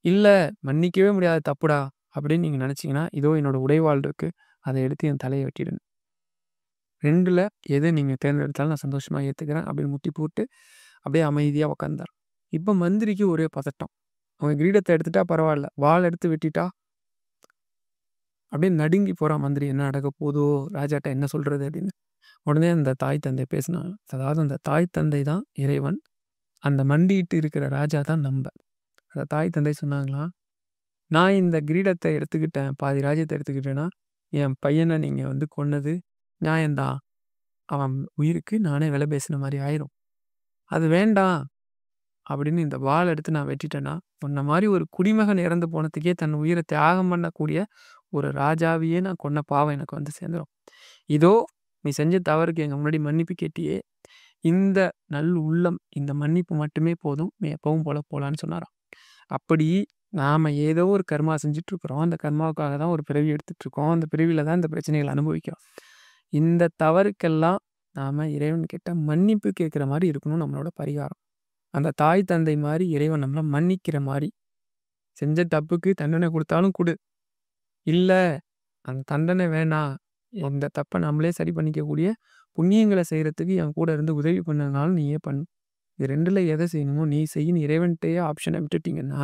இல்ல மன்னிக்கவே முடியாத தப்புடா அப்படின்னு நீங்க நினைச்சீங்கன்னா, இதோ என்னோட உடைவாள் இருக்கு. அத எடுத்து என் தலைய வெட்டிடுங்க. 2ல எத நீங்க தேர்ந்தெடுத்தாலும் நான் சந்தோஷமா ஏத்துக்கிறேன் அப்படின்னு முட்டி போட்டு, அப்படியே அமைதியா உட்கார்ந்தார். இப்ப மந்திரிக்கு ஒரே பதட்டம். அவங்க கிரீடத்த எடுத்துட்டா பரவால்ல. வாள் எடுத்து வெட்டிட்டா அப்படியே நடுங்கி போறான் மந்திரி. என்ன நடக்க போதோ? ராஜாட்ட என்ன சொல்றது? அப்படின்னு. உடனே அந்த தாய் தந்தை பேசினாங்க. அதாவது அந்த தாய் தந்தை தான் இறைவன். அந்த மண்டியிட்டு இருக்கிற ராஜா தான் நம்ப. அந்த தாய் தந்தை சொன்னாங்களாம், "நான் இந்த கிரீடத்த எடுத்துக்கிட்டேன். பாதி ராஜ்யத்த எடுத்துக்கிட்டேன்னா, என் பையன நீங்க வந்து கொன்னது நியாயம் தான். அவன் உயிருக்கு நானே விலை பேசின மாரி ஆயிரும். அது வேண்டாம் அப்படின்னு இந்த வாள எடுத்து நான் வெட்டிட்டேன்னா, உன்ன மாரி ஒரு குடிமகன் இறந்து போனதுக்கே தன் உயிர தியாகம் பண்ணக்கூடிய ஒரு ராஜாவையே நான் கொன்ன பாவம் எனக்கு வந்து சேர்ந்துரும். இதோ நீ செஞ்ச தவறுக்கு எங்க முன்னாடி மன்னிப்பு கேட்டியே, இந்த நல் உள்ளம், இந்த மன்னிப்பு மட்டுமே போதும். நீ எப்பவும் போல போலான்னு சொன்னாராம். அப்படி நாம ஏதோ ஒரு கர்மா செஞ்சுட்டு இருக்கிறோம். அந்த கர்மாவுக்காக தான் ஒரு பிறவி எடுத்துட்டு இருக்கோம். அந்த பிறவியில தான் இந்த பிரச்சனைகள அனுபவிக்கிறோம். இந்த தவறுக்கெல்லாம் நாம இறைவன்கிட்ட மன்னிப்பு கேட்கிற மாரி இருக்கணும் நம்மளோட பரிகாரம். அந்த தாய் தந்தை மாரி இறைவன் நம்மள மன்னிக்கிற மாரி. செஞ்ச தப்புக்கு தண்டனை குடுத்தாலும் குடு. இல்ல அந்த தண்டனை வேணாம். இந்த தப்ப நம்மளே சரி பண்ணிக்கக்கூடிய புண்ணியங்கள செய்றதுக்கு என் கூட இருந்து உதவி பண்ணதுனாலும் நீயே பண்ணு. இது 2ல எத செய்யணுமோ நீ செய்யின்னு இறைவன்ட்டயே ஆப்ஷன விட்டுட்டீங்கன்னா,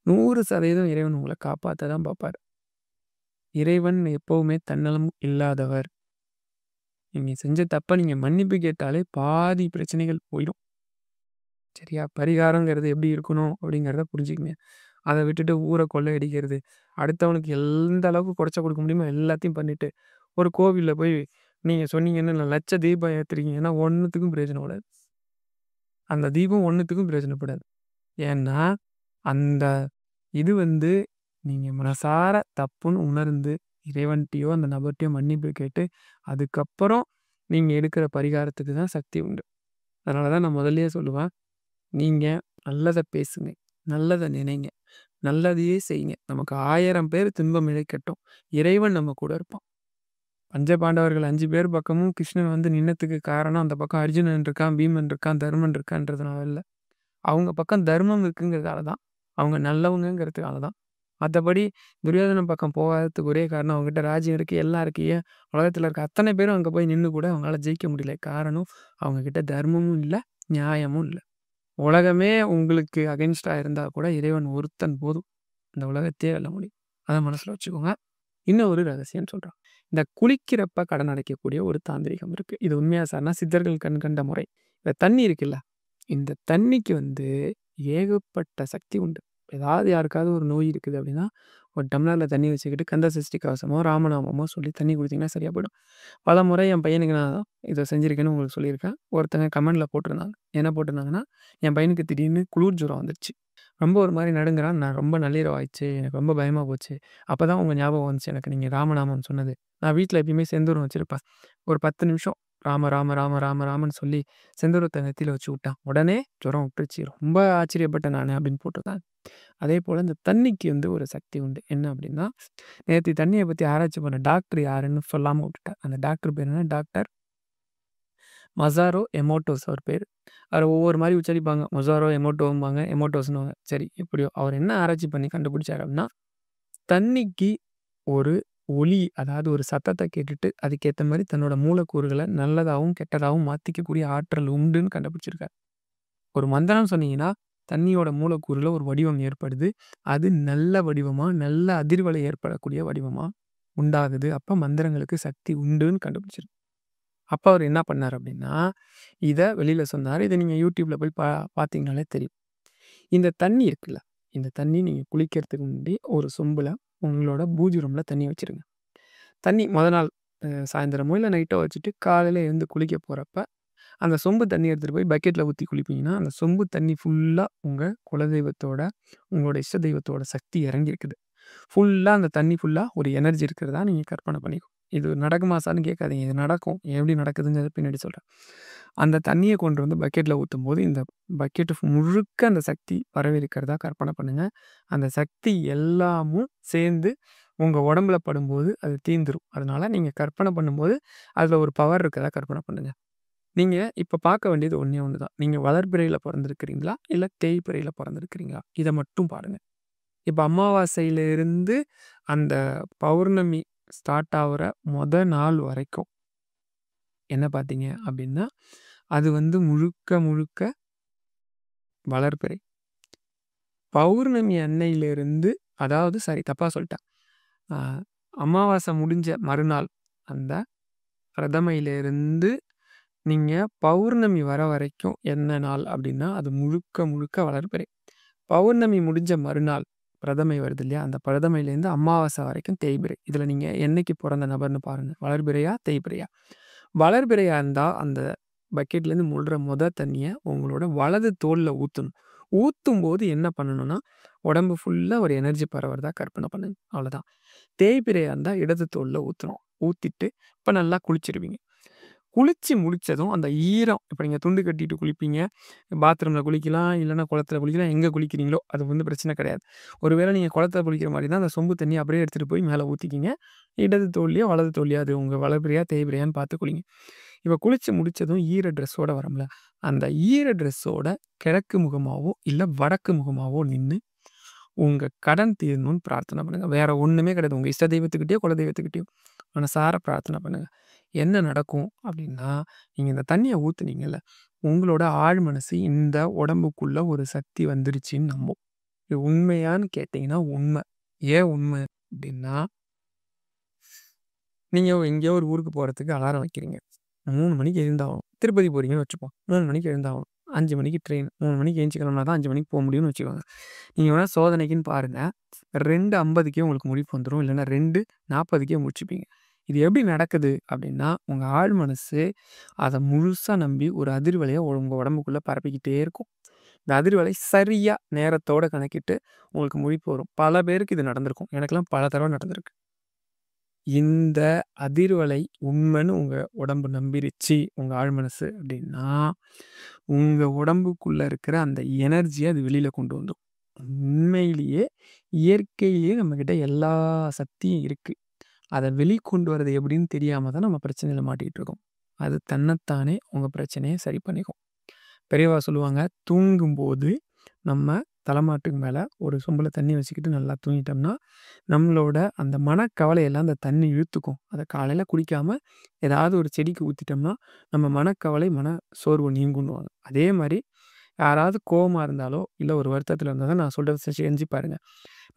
100% இறைவன் உங்கள காப்பாத்த தான் பாப்பாரு. இறைவன் எப்பவுமே தன்னலம் இல்லாதவர். நீங்க செஞ்ச தப்ப நீங்க மன்னிப்பு கேட்டாலே பாதி பிரச்சனைகள் போயிடும். சரியா? பரிகாரங்கிறது எப்படி இருக்கணும் அப்படிங்கிறத புரிஞ்சுக்கங்க. அத விட்டுட்டு ஊர கொள்ளையடிக்கிறது, அடுத்தவனுக்கு எந்த அளவுக்கு கொடைச்சல் குடுக்க முடியுமோ எல்லாத்தையும் பண்ணிட்டு, ஒரு கோவில்ல போய் நீங்க சொன்னீங்கன்னு லட்ச தீபம் ஏத்துறீங்கன்னா, ஒண்ணுத்துக்கும் பிரயோஜனம் படாது. அந்த தீபம் ஒண்ணுத்துக்கும் பிரயோஜனப்படாது. ஏன்னா, அந்த இது வந்து நீங்க மனசார தப்புன்னு உணர்ந்து, இறைவன்ட்டயோ, அந்த நபர்ட்டயோ மன்னிப்பு கேட்டு, அதுக்கப்புறம் நீங்க எடுக்கிற பரிகாரத்துக்கு தான் சக்தி உண்டு. அதனால தான் நான் முதல்லயே சொல்லுவேன், நீங்க நல்லத பேசுங்க, நல்லத நினைங்க, நல்லதையே செய்யுங்க. நமக்கு 1000 பேர் துன்பம் இழைக்கட்டும், இறைவன் நம்ம கூட இருப்பான். பஞ்சபாண்டவர்கள் 5 பேர் பக்கமும் கிருஷ்ணன் வந்து நின்னதுக்கு காரணம், அந்த பக்கம் அர்ஜுனன் இருக்கான், பீமன் இருக்கான், தருமன் இருக்கான்றதுனால இல்ல. அவங்க பக்கம் தர்மம் இருக்குங்கிறதால தான். அவங்க நல்லவங்கங்கிறதுக்காக தான். மத்தபடி துரியோதனன் பக்கம் போகாததுக்கு ஒரே காரணம் அவங்ககிட்ட ராஜ்யம் இருக்கு, எல்லாம் இருக்கு. ஏன் உலகத்துல இருக்க அத்தனை பேரும் அங்க போய் நின்னு கூட அவங்களால ஜெயிக்க முடியல. காரணம் அவங்க கிட்ட தர்மமும் இல்ல, நியாயமும் இல்ல. உலகமே உங்களுக்கு அகைன்ஸ்டா இருந்தா கூட இறைவன் ஒருத்தன் போதும். இந்த உலகத்தையே வெல்ல முடியும். அத மனசுல வச்சுக்கோங்க. இன்னும் ஒரு ரகசியம் சொல்றேன். இந்த குளிக்கிறப்ப கடன் அடைக்கக்கூடிய ஒரு தாந்திரிகம் இருக்கு. இது உண்மையா சார்னா சித்தர்கள் கண் கண்ட முறை. இந்த தண்ணி இருக்குல்ல, இந்த தண்ணிக்கு வந்து ஏகப்பட்ட சக்தி உண்டு. ஏதாவது யாருக்காவது ஒரு நோய் இருக்குது அப்படின்னா, ஒரு டம்ளர்ல தண்ணி வச்சுக்கிட்டு கந்த சஷ்டி கவசமோ, ராமநாமமோ சொல்லி தண்ணி குடித்தீங்கன்னா சரியா போயிடும். பலமுறை என் பையனுக்கு நான் இத செஞ்சிருக்கேன்னு உங்களுக்கு சொல்லியிருக்கேன். ஒருத்தங்க கமெண்ட்ல போட்டிருந்தாங்க. என்ன போட்டிருந்தாங்கன்னா, என் பையனுக்கு திடீர்னு குளிர் ஜுரம் வந்துருச்சு. ரொம்ப ஒரு மாரி நடுங்குறான். நான் ரொம்ப நள்ளிரவு ஆயிடுச்சு. எனக்கு ரொம்ப பயமா போச்சு. அப்பதான் உங்க ஞாபகம் வந்துச்சு எனக்கு நீங்க ராமநாமம் சொன்னது. நான் வீட்ல எப்பயுமே செந்தூரம் வச்சிருப்பேன். ஒரு 10 நிமிஷம் ராம ராம ராம ராம ராமன்னு சொல்லி செந்தூரத்த நெத்தியில வச்சு விட்டான். உடனே ஜுரம் விட்டுருச்சு. ரொம்ப ஆச்சரியப்பட்டேன் நானு அப்படின்னு போட்டிருந்தாங்க. அதேபோல இந்த தண்ணிக்கு வந்து ஒரு சக்தி உண்டு. என்ன அப்படின்னா, நேத்து தண்ணிய பத்தி ஆராய்ச்சி பண்ண டாக்டர் யாருன்னு சொல்லாம விட்டுட்டேன். அந்த டாக்டர் பேர் என்ன? டாக்டர் மசாரோ எமோட்டோஸ் அவர் பேரு. அவர ஒவ்வொரு மாரி உச்சரிப்பாங்க. மொசாரோ எமோட்டோம்பாங்க, எமோட்டோஸ்ன்னுவாங்க. சரி எப்படியோ அவர் என்ன ஆராய்ச்சி பண்ணி கண்டுபிடிச்சாரு அப்படின்னா, தண்ணிக்கு ஒரு ஒலி, அதாவது ஒரு சத்தத்த கேட்டுட்டு அதுக்கேத்த மாரி தன்னோட மூலக்கூறுகள நல்லதாவும், கெட்டதாவும் மாத்திக்கக்கூடிய ஆற்றல் உண்டுன்னு கண்டுபிடிச்சிருக்காரு. ஒரு மந்திரம் சொன்னீங்கன்னா, தண்ணியோட மூலக்கூறுல ஒரு வடிவம் ஏற்படுது. அது நல்ல வடிவமா, நல்ல அதிர்வலை ஏற்படக்கூடிய வடிவமா உண்டாகுது. அப்ப மந்திரங்களுக்கு சக்தி உண்டுன்னு கண்டுபிடிச்சிருக்கு. அப்ப அவரு என்ன பண்ணாரு அப்டின்னா, இத வெளில சொன்னாரு. இத நீங்க YouTubeல போய் பார்த்தீங்கனாலே தெரியும். இந்த தண்ணி இருக்குல்ல, இந்த தண்ணி நீங்க குளிக்கிறதுக்கு முன்னாடி ஒரு சொம்புல உங்களோட பூஜை ரூம்ல தண்ணி வச்சுருங்க. தண்ணி மொத நாள் சாயந்தரமோ இல்ல நைட்டோ வச்சுட்டு காலையில எழுந்து குளிக்க போறப்ப, அந்த சொம்பு தண்ணி எடுத்துட்டு போய் பக்கெட்ல ஊத்தி குளிப்பீங்கன்னா, அந்த சொம்பு தண்ணி ஃபுல்லா உங்க குலதெய்வத்தோட, உங்களோட இஷ்ட தெய்வத்தோட சக்தி இறங்கியிருக்குது. ஃபுல்லா அந்த தண்ணி ஃபுல்லா ஒரு எனர்ஜி இருக்கிறதா நீங்க கற்பனை பண்ணிக்கோங்க. இது நடக்குமா சார்ன்னு கேட்காதீங்க. இது நடக்கும். எப்படி நடக்குதுங்கிறத பின்னாடி சொல்றேன். அந்த தண்ணிய கொண்டு வந்து பக்கெட்ல ஊத்தும்போது, இந்த பக்கெட் முழுக்க அந்த சக்தி பரவியிருக்கிறதா கற்பனை பண்ணுங்க. அந்த சக்தி எல்லாமும் சேர்ந்து உங்க உடம்புல படும்போது அது தீந்துரும். அதனால நீங்க கற்பனை பண்ணும்போது, அதுல ஒரு பவர் இருக்கிறதா கற்பனை பண்ணுங்க. நீங்க இப்ப பார்க்க வேண்டியது ஒண்ணே ஒண்ணு தான். நீங்க வளர்பிறையில பொறந்திருக்கிறீங்களா? இல்ல தேய்பிறையில பொறந்திருக்கிறீங்களா? இத மட்டும் பாருங்க. இப்ப அமாவாசையிலிருந்து அந்த பௌர்ணமி ஸ்டார்ட் ஆவுற நாள் வரைக்கும் என்ன பார்த்தீங்க அப்டின்னா, அது வந்து முழுக்க முழுக்க வளர்பிறை. பௌர்ணமி அன்னையிலிருந்து அதாவது சாரி தப்பா சொல்ட்டேன். அ அமாவாசை முடிஞ்ச மறுநாள் அந்த பிரதமையிலிருந்து நீங்க பௌர்ணமி வர வரைக்கும் என்ன நாள் அப்டின்னா, அது முழுக்க முழுக்க வளர்பிறை. பௌர்ணமி முடிஞ்ச மறுநாள் பிரதமை வருது இல்லையா? அந்த பிரதமையிலேருந்து அமாவாசை வரைக்கும் தேய்பிறை. இதுல நீங்க என்னைக்கு பொறந்த நபர்ன்னு பாருங்க. வளர்பிறையா? தேய்பிறையா? வளர்பிறையா இருந்தா, அந்த பக்கெட்லேருந்து முழ்ற தண்ணிய உங்களோட வலது தோள்ல ஊத்தணும். ஊத்தும்போது என்ன பண்ணணும்னா, உடம்பு ஃபுல்லா ஒரு எனர்ஜி பரவுறதா கற்பனை பண்ணுங்க. அவ்வளோதான். தேய்பிறையா இருந்தா இடது தோள்ல ஊத்தணும். ஊத்திட்டு இப்ப நல்லா குளிச்சிருவீங்க. குளிச்சு முடிச்சதும் அந்த ஈரம் இப்ப நீங்க துண்டு கட்டிட்டு குளிப்பீங்க. பாத்ரூம்ல குளிக்கலாம், இல்லன்னா குளத்துல குளிக்கலாம். எங்க குளிக்கிறீங்களோ, அது வந்து பிரச்சனை கிடையாது. ஒருவேளை நீங்க குளத்துல குளிக்கிற மாரி இருந்தா, அந்த சொம்பு தண்ணிய அப்படியே எடுத்துட்டு போய் மேல ஊத்திக்கிங்க. இடது தோள்லயோ, வலது தோள்லயோ அது உங்க வலபிறையா, தேய்பிறையான்னு பார்த்து குளிங்க. இப்ப குளிச்சு முடிச்சதும் ஈர ட்ரெஸ்ஸோட வரோம்ல, அந்த ஈர ட்ரெஸ்ஸோட கிழக்கு முகமாவோ, இல்ல வடக்கு முகமாவோ நின்னு, உங்க கடன் தீரணும்னு பிரார்த்தனை பண்ணுங்க. வேற ஒண்ணுமே கிடையாது. உங்க இஷ்ட தெய்வத்துக்கிட்டயோ, குல தெய்வத்துக்கிட்டயோ மனசார பிரார்த்தனை பண்ணுங்க. என்ன நடக்கும் அப்டின்னா, நீங்க இந்த தண்ணிய ஊத்துனீங்கல்ல, உங்களோட ஆழ் மனசு இந்த உடம்புக்குள்ள ஒரு சக்தி வந்துருச்சுன்னு நம்பும். இது உண்மையான்னு கேட்டீங்கன்னா உண்ம. ஏன் உண்ம அப்டின்னா, நீங்க எங்கேயோ ஒரு ஊருக்கு போறதுக்கு அலாரம் வைக்கிறீங்க. 3 மணிக்கு எழுந்தாகணும். திருப்பதி போறீங்கன்னு வச்சுப்போம். 3 மணிக்கு எழுந்தாகணும். 5 மணிக்கு ட்ரெயின். 3 மணிக்கு எந்திச்சு கிளம்புனா தான் 5 மணிக்கு போ முடியும்னு வச்சுக்கோங்க. நீங்க வேணா சோதனைக்குன்னு பாருங்க. 2:50க்கே உங்களுக்கு முழிப்பு வந்துரும். இல்லன்னா 2:40க்கே முழிச்சுப்பீங்க. இது எப்படி நடக்குது அப்டின்னா, உங்க ஆழ் மனசு அத முழுசா நம்பி ஒரு அதிர்வலைய உங்க உடம்புக்குள்ள பரப்பிக்கிட்டே இருக்கும். இந்த அதிர்வலை சரியா நேரத்தோட கணக்கிட்டு உங்களுக்கு முழிப்பு வரும். பல பேருக்கு இது நடந்திருக்கும். எனக்கெல்லாம் பல தடவ நடந்திருக்கு. இந்த அதிர்வலை உண்மைன்னு உங்க உடம்பு நம்பிருச்சு, உங்க ஆழ் மனசு அப்டின்னா, உங்க உடம்புக்குள்ள இருக்கிற அந்த எனர்ஜிய அது வெளில கொண்டு வந்துரும். உண்மையிலேயே இயற்கையிலேயே நம்மகிட்ட எல்லா சக்தியும் இருக்கு. அத வெளிக்கொண்டு வரது எப்படின்னு தெரியாம தான் நம்ம பிரச்சனையில மாட்டிக்கிட்டு இருக்கோம். அது தன்னத்தானே உங்க பிரச்சனைய சரி பண்ணிக்கும். பெரியவா சொல்லுவாங்க, தூங்கும்போது நம்ம தலைமாட்டுக்கு மேல ஒரு சொம்புல தண்ணி வச்சுக்கிட்டு நல்லா தூங்கிட்டோம்னா, நம்மளோட அந்த மனக்கவலையெல்லாம் அந்த தண்ணி இழுத்துக்கும். அத காலையில குடிக்காம ஏதாவது ஒரு செடிக்கு ஊத்திட்டோம்னா, நம்ம மனக்கவலை, மன சோர்வு நீங்குன்னுவாங்க. அதே மாரி யாராவது கோவமா இருந்தாலோ, இல்ல ஒரு வருத்தத்தில இருந்தா தான் நான் சொல்றத செஞ்சு பாருங்க.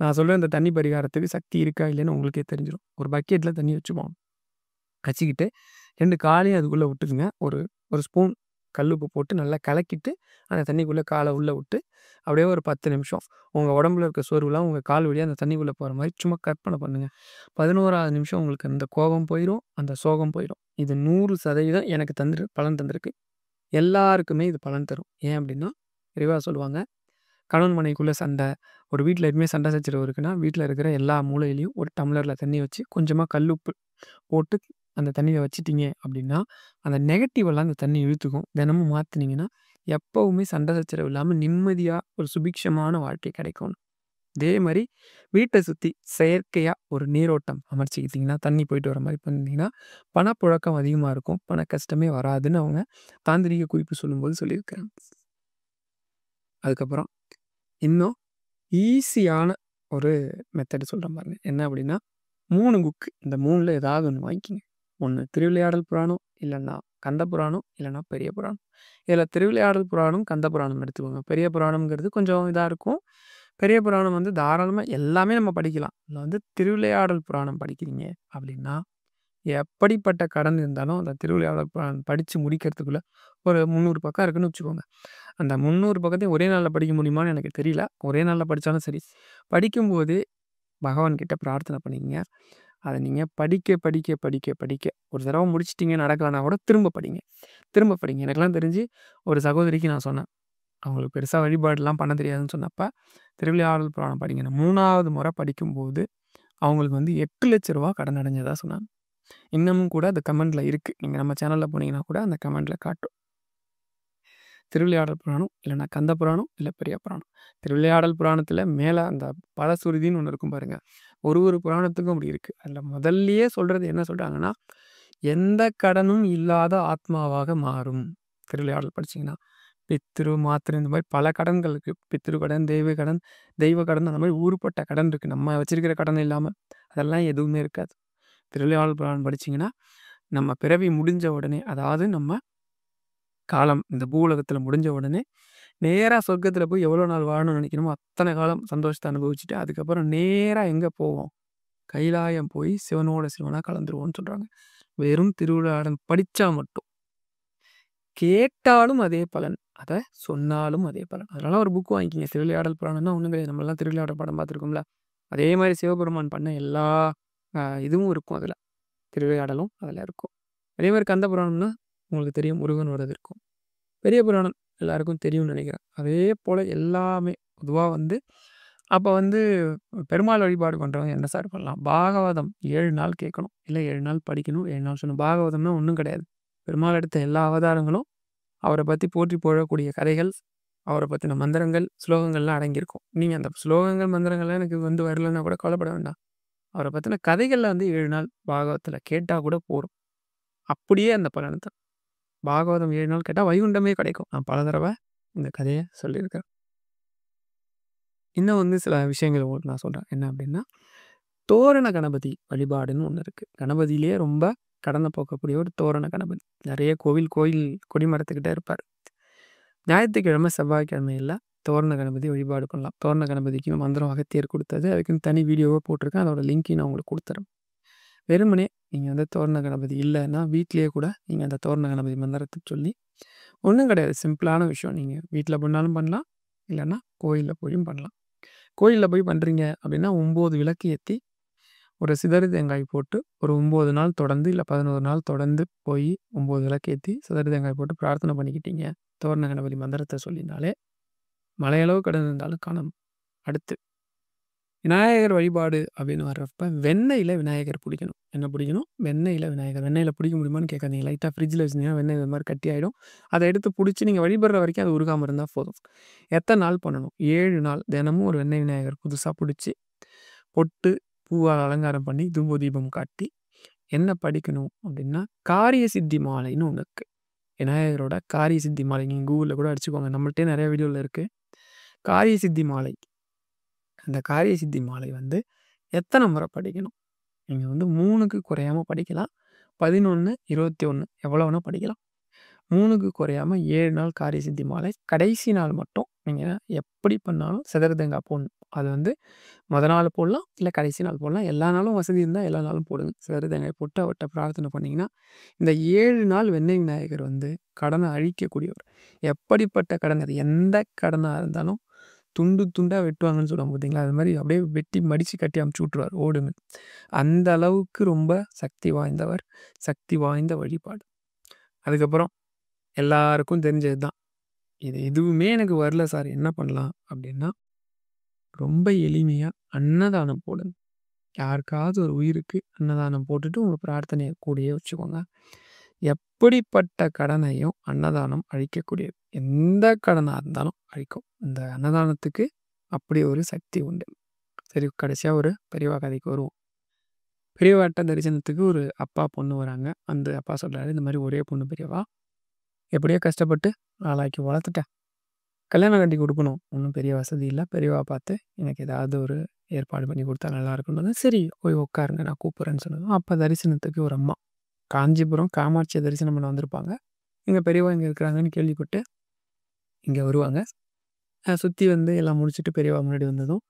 நான் சொல்ற இந்த தண்ணி பரிகாரத்துக்கு சக்தி இருக்கா? இல்லையான்னு உங்களுக்கே தெரிஞ்சிரும். ஒரு பக்கெட்ல தண்ணி வச்சுப்போம். வச்சுக்கிட்டு 2 காலையும் அதுக்குள்ள விட்டுருங்க. ஒரு ஒரு ஸ்பூன் கல்லுப்பு போட்டு நல்லா கலக்கிட்டு, அந்த தண்ணிக்குள்ள கால உள்ள விட்டு, அப்படியே ஒரு 10 நிமிஷம் உங்க உடம்புல இருக்க சோர்வுலாம் உங்க கால் வழியா அந்த தண்ணிக்குள்ள போற மாரி சும்மா கற்பனை பண்ணுங்க. 11வது நிமிஷம் உங்களுக்கு அந்த கோபம் போயிரும், அந்த சோகம் போயிரும். இது 100% எனக்கு பலன் தந்திருக்கு. எல்லாருக்குமே இது பலன் தரும். ஏன் அப்படின்னா, பெரியவா சொல்லுவாங்க, கணவன் மனைவிக்குள்ள சண்டை, ஒரு வீட்ல எப்பவுமே சண்டை சச்சரவு இருக்குன்னா, வீட்ல இருக்கிற எல்லா மூலையிலயும் ஒரு டம்ளர்ல தண்ணி வச்சு, கொஞ்சமா கல்லுப்பு போட்டு அந்த தண்ணீய வச்சுட்டீங்க அப்படின்னா, அந்த நெகட்டிவ் எல்லாம் அந்த தண்ணி இழுத்துக்கும். தினமும் மாத்துனீங்கன்னா, எப்பவுமே சண்டை சச்சரவு இல்லாம நிம்மதியா ஒரு சுபிக்ஷமான வாழ்க்கை கிடைக்கும். அதே மாரி வீட்ட சுத்தி செயற்கையா ஒரு நீரோட்டம் அமைச்சுக்கிட்டீங்கன்னா, தண்ணி போயிட்டு வர மாரி பண்ணிட்டீங்கன்னா, பணப்புழக்கம் அதிகமா இருக்கும். பண கஷ்டமே வராதுன்னு அவங்க தாந்திரீக குறிப்பு சொல்லும்போது சொல்லியிருக்காங்க. அதுக்கப்புறம் இன்னும் ஈஸியான ஒரு மெத்தட் சொல்றேன் பாருங்க. என்ன அப்படின்னா, 3 புக். இந்த 3ல ஏதாவது ஒண்ணு வாங்கிக்கங்க. ஒண்ணு திருவிளையாடல் புராணம், இல்லன்னா கந்த புராணம், இல்லன்னா பெரிய புராணம். இதுல திருவிளையாடல் புராணம், கந்த புராணம் எடுத்துக்கோங்க. பெரிய புராணம்ங்கிறது கொஞ்சம் இதா இருக்கும். பெரிய புராணம் வந்து தாராளமா எல்லாமே நம்ம படிக்கலாம். இதுல வந்து திருவிளையாடல் புராணம் படிக்கிறீங்க அப்படின்னா, எப்படிப்பட்ட கடன் இருந்தாலும் அந்த திருவிளையாடல் புராணம் படிச்சு முடிக்கிறதுக்குள்ள ஒரு 300 பக்கம் இருக்குன்னு வச்சுக்கோங்க. அந்த 300 பக்கத்தையும் ஒரே நாள்ல படிக்க முடியுமான்னு எனக்கு தெரியல. ஒரே நாள்ல படிச்சாலும் சரி. படிக்கும்போது பகவான் கிட்ட பிரார்த்தனை பண்ணிக்கங்க. அத நீங்க படிக்க, படிக்க, படிக்க, படிக்க ஒரு தடவ முடிச்சுட்டீங்க நடக்கலன்னா கூட திரும்ப படிங்க. திரும்ப படிங்க. எனக்கெல்லாம் தெரிஞ்சு ஒரு சகோதரிக்கு நான் சொன்னேன். அவங்களுக்கு பெருசா வழிபாடுலாம் பண்ண தெரியாதுன்னு சொன்னப்ப, திருவிளையாடல் புராணம் படிங்கன்னு 3வது முறை படிக்கும்போது, அவங்களுக்கு வந்து ரூ. 8,00,000 கடன் அடைஞ்சதா சொன்னாங்க. இன்னமும் கூட அது கமெண்ட்ல இருக்கு. நீங்க நம்ம சேனல்ல போனீங்கன்னா கூட அந்த கமெண்ட்ல காட்டும். திருவிளையாடல் புராணம், இல்லன்னா கந்த புராணம், இல்ல பெரிய புராணம். திருவிளையாடல் புராணத்தில மேல அந்த பலசுருதின்னு ஒண்ணு இருக்கும் பாருங்க. ஒரு புராணத்துக்கும் அப்படி இருக்கு. அதில முதல்லயே சொல்றது என்ன சொல்றாங்கன்னா, எந்த கடனும் இல்லாத ஆத்மாவாக மாறும். திருவிளையாடல் படிச்சீங்கன்னா. பித்ரு, மாத்ரு இந்த மாரி பல கடன்கள் இருக்கு. பித்ரு கடன், தெய்வ கடன் அந்த மாரி ஊருப்பட்ட கடன் இருக்கு. நம்ம வச்சிருக்கிற கடன் இல்லாம. அதெல்லாம் எதுவுமே இருக்காது. திருவிளையாடல் புராணம் படிச்சீங்கன்னா, நம்ம பிறவி முடிஞ்ச உடனே அதாவது நம்ம காலம் இந்த பூவுலகத்தில முடிஞ்ச உடனே, நேரா சொர்க்கத்தில போய் எவ்வளோ நாள் வாழணும்னு நெனைக்கிறோமோ, அத்தன காலம் சந்தோஷத்த அனுபவிச்சுட்டு, அதுக்கப்புறம் நேரா எங்க போவோம்? கைலாயம் போய் சிவனோட சிவனா கலந்துருவோம்னு சொல்றாங்க. வெறும் திருவிளையாடல் படிச்சா மட்டும். கேட்டாலும் அதே பலன். அத சொன்னாலும் அதே பலன். அதனால ஒரு புக் வாங்கிக்கங்க. திருவிளையாடல் புராணம்னா ஒண்ணும் கிடையாது. நம்மலாம் திருவிளையாடல் படம் பார்த்துருக்கோம்ல. அதே மாரி சிவபெருமான் பண்ண எல்லா இதுவும் இருக்கும் அதுல. திருவிளையாடலும் அதுல இருக்கும். அதே மாரி கந்த புராணம்னா, உங்களுக்கு தெரியும் முருகனோடது இருக்கும். பெரிய புராணம் எல்லாருக்கும் தெரியும்னு நினைக்கிறேன். அதே போல எல்லாமே பொதுவா வந்து அப்ப வந்து பெருமாள் வழிபாடு பண்றவங்க என்ன சார் பண்ணலாம்? பாகவதம் 7 நாள் கேட்கணும். இல்ல 7 நாள் படிக்கணும், 7 நாள் சொல்லணும். பாகவதம்னா ஒண்ணும் கிடையாது. பெருமாள் எடுத்த எல்லா அவதாரங்களும் அவர பத்தி போற்றி புகழக்கூடிய கதைகள், அவர பத்தின மந்திரங்கள், ஸ்லோகங்கள்லாம் அடங்கியிருக்கும். நீங்க அந்த ஸ்லோகங்கள், மந்திரங்கள்லாம் எனக்கு வந்து வரலன்னா கூட கவலைப்பட வேண்டாம். அவர பத்தின கதைகள்ல வந்து 7 நாள் பாகவத்துல கேட்டா கூட போதும். அப்படியே அந்த பலன தரும். பாகவதம் 7 நாள் கேட்டா வைகுண்டமே கிடைக்கும். நான் பல தடவ இந்த கதைய சொல்லியிருக்கேன். இன்னும் வந்து சில விஷயங்கள் உங்களுக்கு நான் சொல்றேன். என்ன அப்டின்னா, தோரண கணபதி வழிபாடுன்னு ஒண்ணு இருக்கு. கணபதியிலேயே ரொம்ப கடன போக்கக்கூடிய ஒரு தோரண கணபதி. நெறைய கோயில் கொடிமரத்துக்கிட்ட இருப்பாரு. ஞாயித்துக்கிழமை, செவ்வாய்க்கிழமையில தோரண கணபதி வழிபாடு பண்ணலாம். தோரண கணபதிக்கு மந்திரம் அகத்தியர் குடுத்தது. அதுக்குன்னு தனி வீடியோவா போட்டிருக்கேன். அதோட லிங்க்கையும் நான் உங்களுக்கு குடுத்துறேன். வெறுமனே நீங்க வந்து தோரண கணபதி இல்லன்னா, வீட்லயே கூட நீங்க அந்த தோரண கணபதி மந்திரத்த சொல்லி ஒண்ணும் கிடையாது. சிம்பிளான விஷயம். நீங்க வீட்ல பண்ணாலும் பண்ணலாம். இல்லன்னா கோயில்ல போயும் பண்ணலாம். கோயில்ல போய் பண்றீங்க அப்படின்னா, 9 விளக்கு ஏத்தி, ஒரு சிதறு தேங்காய் போட்டு, ஒரு 9 நாள் தொடர்ந்து, இல்ல 11 நாள் தொடர்ந்து போயி 9 விளக்கு ஏத்தி, சிதறு தேங்காய் போட்டு பிரார்த்தனை பண்ணிக்கிட்டீங்க. தோரண கணபதி மந்திரத்த சொல்லினாலே, மலையளவு கடன் இருந்தாலும் காணாம அடுத்து விநாயகர் வழிபாடு அப்படின்னு வர்றப்ப, வெண்ணெயில விநாயகர் புடிக்கணும். என்ன புடிக்கணும்? வெண்ணெயில விநாயகர். வெண்ணெயில புடிக்க முடியுமான்னு கேட்காதீங்க. லைட்டா ஃப்ரிட்ஜ்ல வச்சிருந்தீங்கன்னா, வெண்ணெய் இது மாரி கட்டி ஆயிடும். அத எடுத்து புடிச்சு நீங்க வழிபடுற வரைக்கும் அது உருகாம இருந்தா போதும். எத்தன நாள் பண்ணணும்? 7 நாள். தினமும் ஒரு வெண்ணெய் விநாயகர் புதுசா புடிச்சு, பொட்டு, பூவால் அலங்காரம் பண்ணி தூப தீபம் காட்டி என்ன படிக்கணும் அப்படின்னா, காரிய சித்தி மாலைன்னு ஒண்ணு இருக்கு. விநாயகரோட காரிய சித்தி மாலை நீங்க கூகுள்ல கூட அடிச்சுக்கோங்க. நம்மள்ட்டயே நெறைய வீடியோல இருக்கு. காரிய சித்தி மாலை. அந்த காரிய சித்தி மாலை வந்து எத்தன முறை படிக்கணும்? நீங்க வந்து 3க்கு குறையாம படிக்கலாம். 11, 21 எவ்வளோ வேணா படிக்கலாம். 3க்கு குறையாம 7 நாள் காரிய சித்தி மாலை. கடைசி நாள் மட்டும் நீங்க எப்படி பண்ணாலும் சிதற தேங்காய் போடணும். அது வந்து மொத நாள் போடலாம், இல்ல கடைசி நாள் போடலாம். எல்லா நாளும் வசதி இருந்தா எல்லா நாளும் போடுங்க. சிதற தேங்காய் போட்டு அவர்ட்ட பிரார்த்தனை பண்ணீங்கன்னா, இந்த 7 நாள் வெண்ணெய் விநாயகர் வந்து கடன அழிக்கக்கூடியவர். எப்படிப்பட்ட கடன் அது எந்த கடனா இருந்தாலும் துண்டு துண்டா வெட்டுவாங்கன்னு சொல்லுவாங்க பார்த்தீங்களா? அது மாரி அப்படியே வெட்டி மடிச்சு கட்டி அனுப்பிச்சு விட்டுருவாரு ஓடுன்னு. அந்த அளவுக்கு ரொம்ப சக்தி வாய்ந்தவர். சக்தி வாய்ந்த வழிபாடு. அதுக்கப்புறம் எல்லாருக்கும் தெரிஞ்சது தான். இது எதுவுமே எனக்கு வரல சார் என்ன பண்ணலாம்? அப்படின்னா, ரொம்ப எளிமையா அன்னதானம் போடுங்க. யாருக்காவது ஒரு உயிருக்கு அன்னதானம் போட்டுட்டு உங்க பிரார்த்தனைய கூடயே வச்சுக்கோங்க. எப்படிப்பட்ட கடனையும் அன்னதானம் அழிக்கக்கூடியது. எந்த கடனா இருந்தாலும் அழிக்கும். இந்த அன்னதானத்துக்கு அப்படி ஒரு சக்தி உண்டு. சரி கடைசியா ஒரு பெரியவா கதைக்கு வருவோம். பெரியவாட்ட தரிசனத்துக்கு ஒரு அப்பா, பொண்ணு வராங்க. அந்த அப்பா சொல்றாரு, "இந்த மாரி ஒரே பொண்ணு பெரியவா. எப்படியோ கஷ்டப்பட்டு ஆளாக்கி வளர்த்துட்டேன். கல்யாணம் கட்டி குடுக்கணும். ஒண்ணும் பெரிய வசதி இல்ல. பெரியவா பார்த்து எனக்கு ஏதாவது ஒரு ஏற்பாடு பண்ணி குடுத்தா நல்லாயிருக்கும்னது." "சரி போய் உட்காருங்க. நான் கூப்பிடுறேன்னு" சொன்னதும், அப்ப தரிசனத்துக்கு ஒரு அம்மா. காஞ்சிபுரம் காமாட்சிய தரிசனம் பண்ண வந்திருப்பாங்க. எங்க பெரியவா இங்க இருக்கிறாங்கன்னு கேள்விப்பட்டு இங்க வருவாங்க. சுத்தி வந்து எல்லாம் முடிச்சுட்டு பெரியவா முன்னாடி வந்ததும்,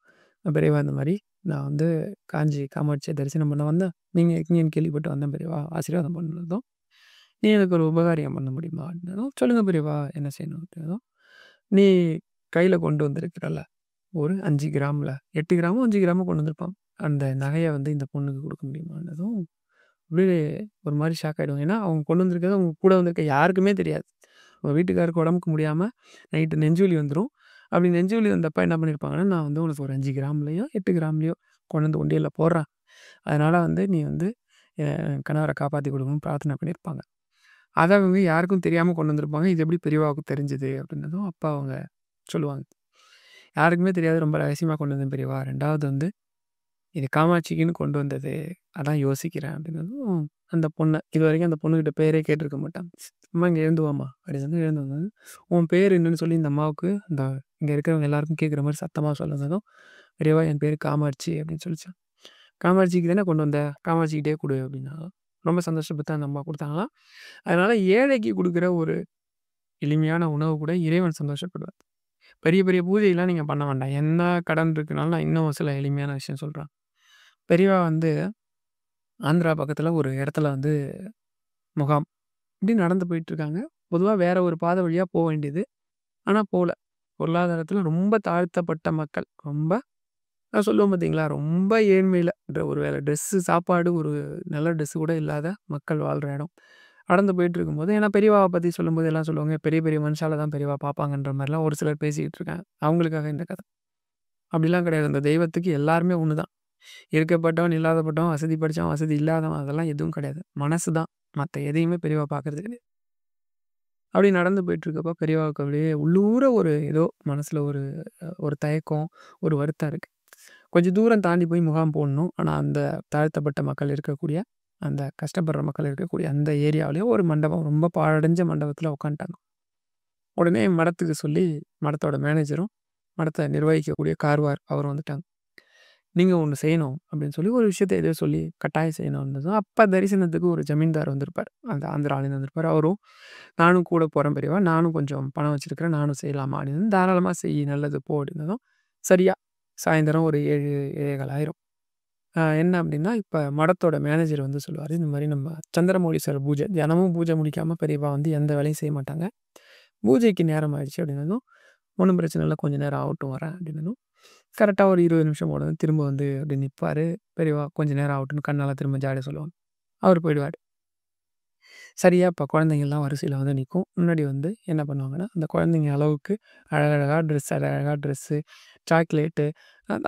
பெரியவா இந்த மாரி நான் வந்து காஞ்சி காமாட்சிய தரிசனம் பண்ண வந்தேன். நீங்க இருக்கீங்கன்னு கேள்விப்பட்டு வந்தேன் பெரியவா. ஆசீர்வாதம் பண்ணதும், "நீ எனக்கு ஒரு உபகாரியம் பண்ண முடியுமா?" அப்படின்னதும், "சொல்லுங்க பெரியவா என்ன செய்யணும்?" அப்படின்னதும், "நீ கையில கொண்டு வந்திருக்கிறல்ல, ஒரு 5 கிராம்ல 8 கிராமோ, 5 கிராமோ கொண்டு வந்திருப்பான். அந்த நகைய வந்து இந்த பொண்ணுக்கு குடுக்க முடியுமான்னதும்" அப்படியே ஒரு மாரி ஷாக் ஆயிடுவாங்க. ஏன்னா, அவங்க கொண்டு வந்திருக்கிறது அவங்க கூட வந்திருக்க யாருக்குமே தெரியாது. அவங்க வீட்டுக்காருக்கு உடம்புக்கு முடியாம நைட்டு நெஞ்சுவலி வந்துரும். அப்படி நெஞ்சுவலி வந்தப்ப என்ன பண்ணியிருப்பாங்கன்னா, நான் வந்து உனக்கு ஒரு 5 கிராம்லயோ, 8 கிராம்லயோ கொண்டு வந்து உண்டியல்ல போடுறேன். அதனால வந்து நீ வந்து கணவர காப்பாத்தி குடுக்கணும்னு பிரார்த்தனை பண்ணியிருப்பாங்க. அத அவங்க யாருக்கும் தெரியாம கொண்டு வந்திருப்பாங்க. இது எப்படி பெரியவாவுக்கு தெரிஞ்சது? அப்படின்னதும் அப்ப அவங்க சொல்லுவாங்க. யாருக்குமே தெரியாது. ரொம்ப ரகசியமா கொண்டு வந்தேன் பெரியவா. 2வது வந்து இது காமாட்சிக்குன்னு கொண்டு வந்தது. அதான் யோசிக்கிறேன் அப்படின்னதும், அந்த பொண்ண இதுவரைக்கும் அந்த பொண்ணுகிட்ட பேரே கேட்டுருக்க மாட்டாங்க. "அம்மா இங்க எழுந்து வாம்மா" அப்படின்னு எழுந்து வந்தது. உன் பேர் என்னன்னு சொல்லி இந்த அம்மாவுக்கு இந்த இங்க இருக்கிறவங்க எல்லாருக்கும் கேட்குற மாரி சத்தமா சொன்னதும், "பெரியவா என் பேரு காமாட்சி" அப்படின்னு சொல்லிச்சாம். "காமாட்சிக்கு தானே கொண்டு வந்த? காமாட்சிக்கிட்டயே குடு" அப்படின்னாங்களாம். ரொம்ப சந்தோஷப்பட்டு அந்த அம்மா குடுத்தாங்களாம். அதனால ஏழைக்கு குடுக்குற ஒரு எளிமையான உணவு கூட இறைவன் சந்தோஷப்படுவார். பெரிய பெரிய பூஜைலாம் நீங்க பண்ண வேண்டாம். என்ன கடன் இருக்குனாலும் நான் இன்னும் சில எளிமையான விஷயம் சொல்றேன். பெரியவா வந்து ஆந்திரா பக்கத்துல ஒரு இடத்துல வந்து முகாம். இப்படி நடந்து போயிட்டுருக்காங்க. பொதுவா வேற ஒரு பாதை வழியா வேண்டியது. ஆனா போல. பொருளாதாரத்துல ரொம்ப தாழ்த்தப்பட்ட மக்கள். ரொம்ப நான் சொல்லுவேன் பார்த்தீங்களா, ரொம்ப ஏழ்மையில ஒரு வேள ட்ரெஸ்ஸு, சாப்பாடு ஒரு நல்ல ட்ரெஸ்ஸு கூட இல்லாத மக்கள் வாழ்ற இடம். நடந்து போயிட்டுருக்கும்போது ஏன்னா பெரியவாவ பத்தி சொல்லும்போது எல்லாம் சொல்லுவாங்க, பெரிய பெரிய மனுஷால தான் பெரியவா பார்ப்பாங்கன்ற மாரிலாம் ஒரு சிலர் பேசிக்கிட்டு இருக்காங்க. அவங்களுக்காக இந்த கதை. அப்படிலாம் கிடையாது. அந்த தெய்வத்துக்கு எல்லாருமே ஒண்ணு தான். இருக்கப்பட்டவன், இல்லாதப்பட்டவன், வசதி படைச்சவன், வசதி இல்லாதவன் அதெல்லாம் எதுவும் கிடையாது. மனசு தான். மத்த எதையுமே பெரியவா பார்க்கறது கிடையாது. அப்படி நடந்து போயிட்டுருக்கப்ப பெரியவாவுக்கு அப்படியே உள்ளூர ஒரு ஏதோ மனசுல ஒரு ஒரு தயக்கம், ஒரு வருத்தம் இருக்கு. கொஞ்சம் தூரம் தாண்டி போய் முகாம் போடணும். ஆனா அந்த தாழ்த்தப்பட்ட மக்கள் இருக்கக்கூடிய, அந்த கஷ்டப்படுற மக்கள் இருக்கக்கூடிய அந்த ஏரியாவிலேயே ஒரு மண்டபம் ரொம்ப பாழடைஞ்ச மண்டபத்தில உட்காந்துட்டாங்க. உடனே மடத்துக்கு சொல்லி மடத்தோட மேனேஜரும், மடத்த நிர்வகிக்கக்கூடிய கார்வார் அவரும் வந்துட்டாங்க. நீங்க ஒண்ணு செய்யணும் அப்படின்னு சொல்லி ஒரு விஷயத்த ஏதோ சொல்லி கட்டாயம் செய்யணும்னதும், அப்ப தரிசனத்துக்கு ஒரு ஜமீன்தார் வந்திருப்பார். அந்த ஆந்திராலேருந்து வந்திருப்பாரு. அவரும் நானும் கூட போறேன் பெரியவா. நானும் கொஞ்சம் பணம் வச்சிருக்கிறேன். நானும் செய்யலாமா அப்படின்னு, தாராளமா செய் நல்லது போ அப்படின்னதும், சரியா சாயந்தரம் ஒரு 7, 7:15 ஆயிரும். என்ன அப்படின்னா, இப்ப மடத்தோட மேனேஜர் வந்து சொல்லுவாரு, இந்த மாரி நம்ம சந்திரமௌலீஸ்வரர் பூஜை. தினமும் பூஜை முடிக்காம பெரியப்பா வந்து எந்த வேலையும் செய்ய மாட்டாங்க. பூஜைக்கு நேரம் ஆயிடுச்சு அப்படின்னதும், ஒண்ணும் பிரச்சனை இல்ல. கொஞ்ச நேரம் ஆகட்டும் வரேன் அப்படின்னதும், கரெக்ட்டா ஒரு 20 நிமிஷம் போனதும் திரும்ப வந்து அப்படி நிப்பாரு. பெரியவா கொஞ்ச நேரம் ஆகட்டும்னு கண்ணால திரும்ப ஜாலியா சொல்லுவாங்க. அவரு போயிடுவாரு. சரியா இப்ப குழந்தைங்கலாம் வரிசையில வந்து நிக்கும். முன்னாடி வந்து என்ன பண்ணுவாங்கன்னா, அந்த குழந்தைங்க அளவுக்கு அழகழகா ட்ரெஸ் அழகழகா ட்ரெஸ்ஸு, சாக்லேட்டு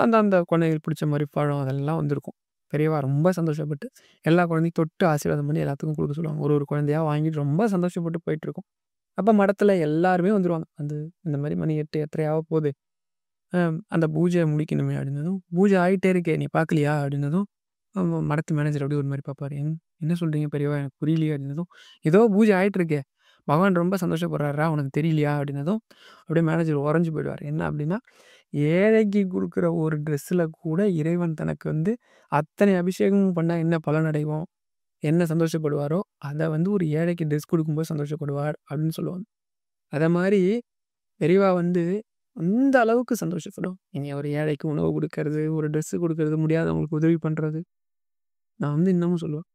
அந்த அந்த குழந்தைங்களுக்கு பிடிச்ச மாரி பழம் அதெல்லாம் வந்திருக்கும். பெரியவா ரொம்ப சந்தோஷப்பட்டு எல்லா குழந்தையும் தொட்டு ஆசீர்வாதம் பண்ணி எல்லாத்துக்கும் குடுக்க சொல்லுவாங்க. ஒரு ஒரு குழந்தையா வாங்கிட்டு ரொம்ப சந்தோஷப்பட்டு போயிட்டுருக்கும். அப்ப மடத்துல எல்லாருமே வந்துருவாங்க. வந்து இந்த மாரி மணி 8, 8:30 ஆக போது. அந்த பூஜை முடிக்கணுமே அப்படின்னதும், "பூஜை ஆயிட்டே இருக்கே நீ பார்க்கலையா?" அப்படின்னதும், மடத்து மேனேஜர் அப்படியே ஒரு மாரி பார்ப்பாரு. என்ன சொல்றீங்க பெரியவா? எனக்கு புரியலையே" அப்படின்னதும், "ஏதோ பூஜை ஆயிட்டு இருக்கே. பகவான் ரொம்ப சந்தோஷப்படுறாருடா. உனக்கு தெரியலையா?" அப்படின்னதும், அப்படியே மேனேஜர் உறைஞ்சு போயிடுவாரு. என்ன அப்படின்னா, ஏழைக்கு குடுக்குற ஒரு ட்ரெஸ்ஸில கூட இறைவன் தனக்கு வந்து அத்தனை அபிஷேகமும் பண்ணா என்ன பலன் அடைவோம்? என்ன சந்தோஷப்படுவாரோ, அத வந்து ஒரு ஏழைக்கு ட்ரெஸ் குடுக்கும்போது சந்தோஷப்படுவார் அப்படின்னு சொல்லுவாங்க. அத மாரி பெரியவா வந்து அந்த அளவுக்கு சந்தோஷப்படும். இனி ஒரு ஏழைக்கு உணவு குடுக்கறது, ஒரு ட்ரெஸ் குடுக்கறது, முடியாதவங்களுக்கு உதவி பண்றது. நான் வந்து இன்னமும் சொல்லுவேன்.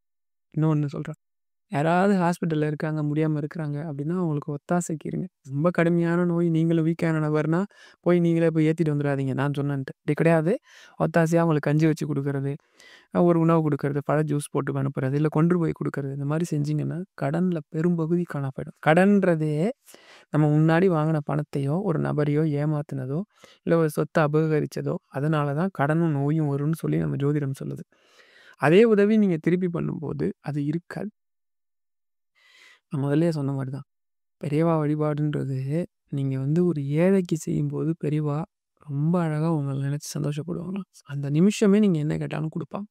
இன்னொன்னு சொல்றேன். யாராவது ஹாஸ்பிட்டல்ல இருக்காங்க, முடியாம இருக்கிறாங்க அப்படின்னா, அவங்களுக்கு ஒத்தாசைக்கு இருங்க. ரொம்ப கடுமையான நோய், நீங்களும் வீக்கான நபர்னா, போய் நீங்களே போய் ஏத்திட்டு வந்துராதீங்க. நான் சொன்னேன்ட்டு. அப்படி கிடையாது. ஒத்தாசையா அவங்களுக்கு கஞ்சி வச்சு குடுக்கறது, ஒரு உணவு குடுக்கறது, பழ ஜூஸ் போட்டு அனுப்புறது, இல்ல கொண்டு போய் குடுக்கறது. இந்த மாரி செஞ்சீங்கன்னா, கடன்ல பெரும்பகுதி காணாம போயிடும். கடன்றதே நம்ம முன்னாடி வாங்குன பணத்தையோ, ஒரு நபரையோ ஏமாத்துனதோ, இல்ல ஒரு சொத்த அபகரிச்சதோ, அதனால தான் கடனும், நோயும் வரும்னு சொல்லி நம்ம ஜோதிடம் சொல்லுது. அதே உதவி நீங்க திருப்பி பண்ணும்போது, அது இருக்காது. நான் முதல்லயே சொன்ன மாரி தான். பெரியவா வழிபாடுன்றது, நீங்க வந்து ஒரு ஏழைக்கு செய்யும்போது, பெரியவா ரொம்ப அழகா உங்கள நினைச்சு சந்தோஷப்படுவாங்களாம். அந்த நிமிஷமே நீங்க என்ன கேட்டாலும் குடுப்பாங்க.